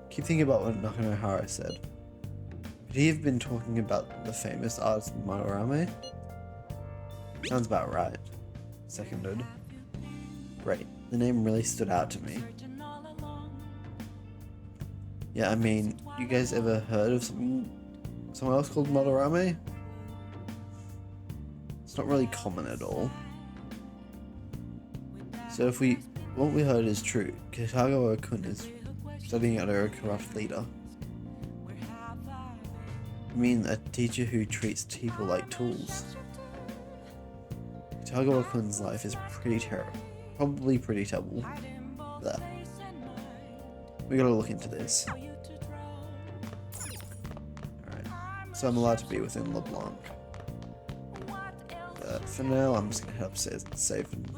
Keep thinking about what Nakanohara said. Could he have been talking about the famous artist Madarame? Sounds about right. Seconded. Great. The name really stood out to me. Yeah, I mean, you guys ever heard of someone else called Madarame? It's not really common at all. So if what we heard is true, Kitagawa-kun is studying under a corrupt leader. I mean, a teacher who treats people like tools. Kitagawa-kun's life is pretty terrible. Probably pretty terrible. There. We gotta look into this. Alright. So I'm allowed to be within LeBlanc. For now, I'm just gonna head upstairs and save and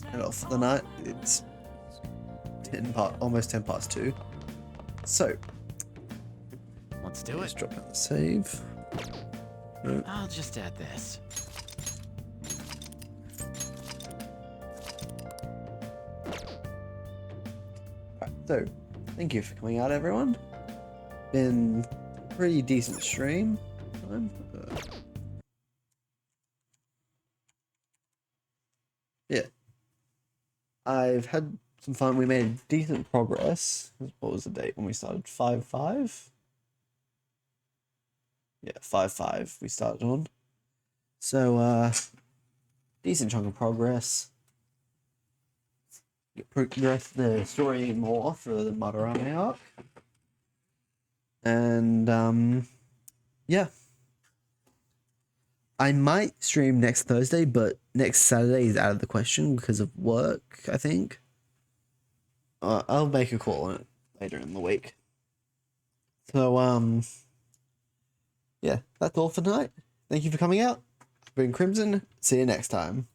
head off for the night. It's almost 10 past 2. So. Let's do it. Drop in the save. Nope. I'll just add this. Alright, so thank you for coming out, everyone. Been a pretty decent stream. Yeah. I've had some fun. We made decent progress. What was the date when we started? 5-5? Yeah, 5-5 we started on. So, decent chunk of progress. Progress the story more for the Madarame arc. And, yeah. I might stream next Thursday, but next Saturday is out of the question because of work, I think. I'll make a call on it later in the week. So, yeah, that's all for tonight. Thank you for coming out. I've been Crimson. See you next time.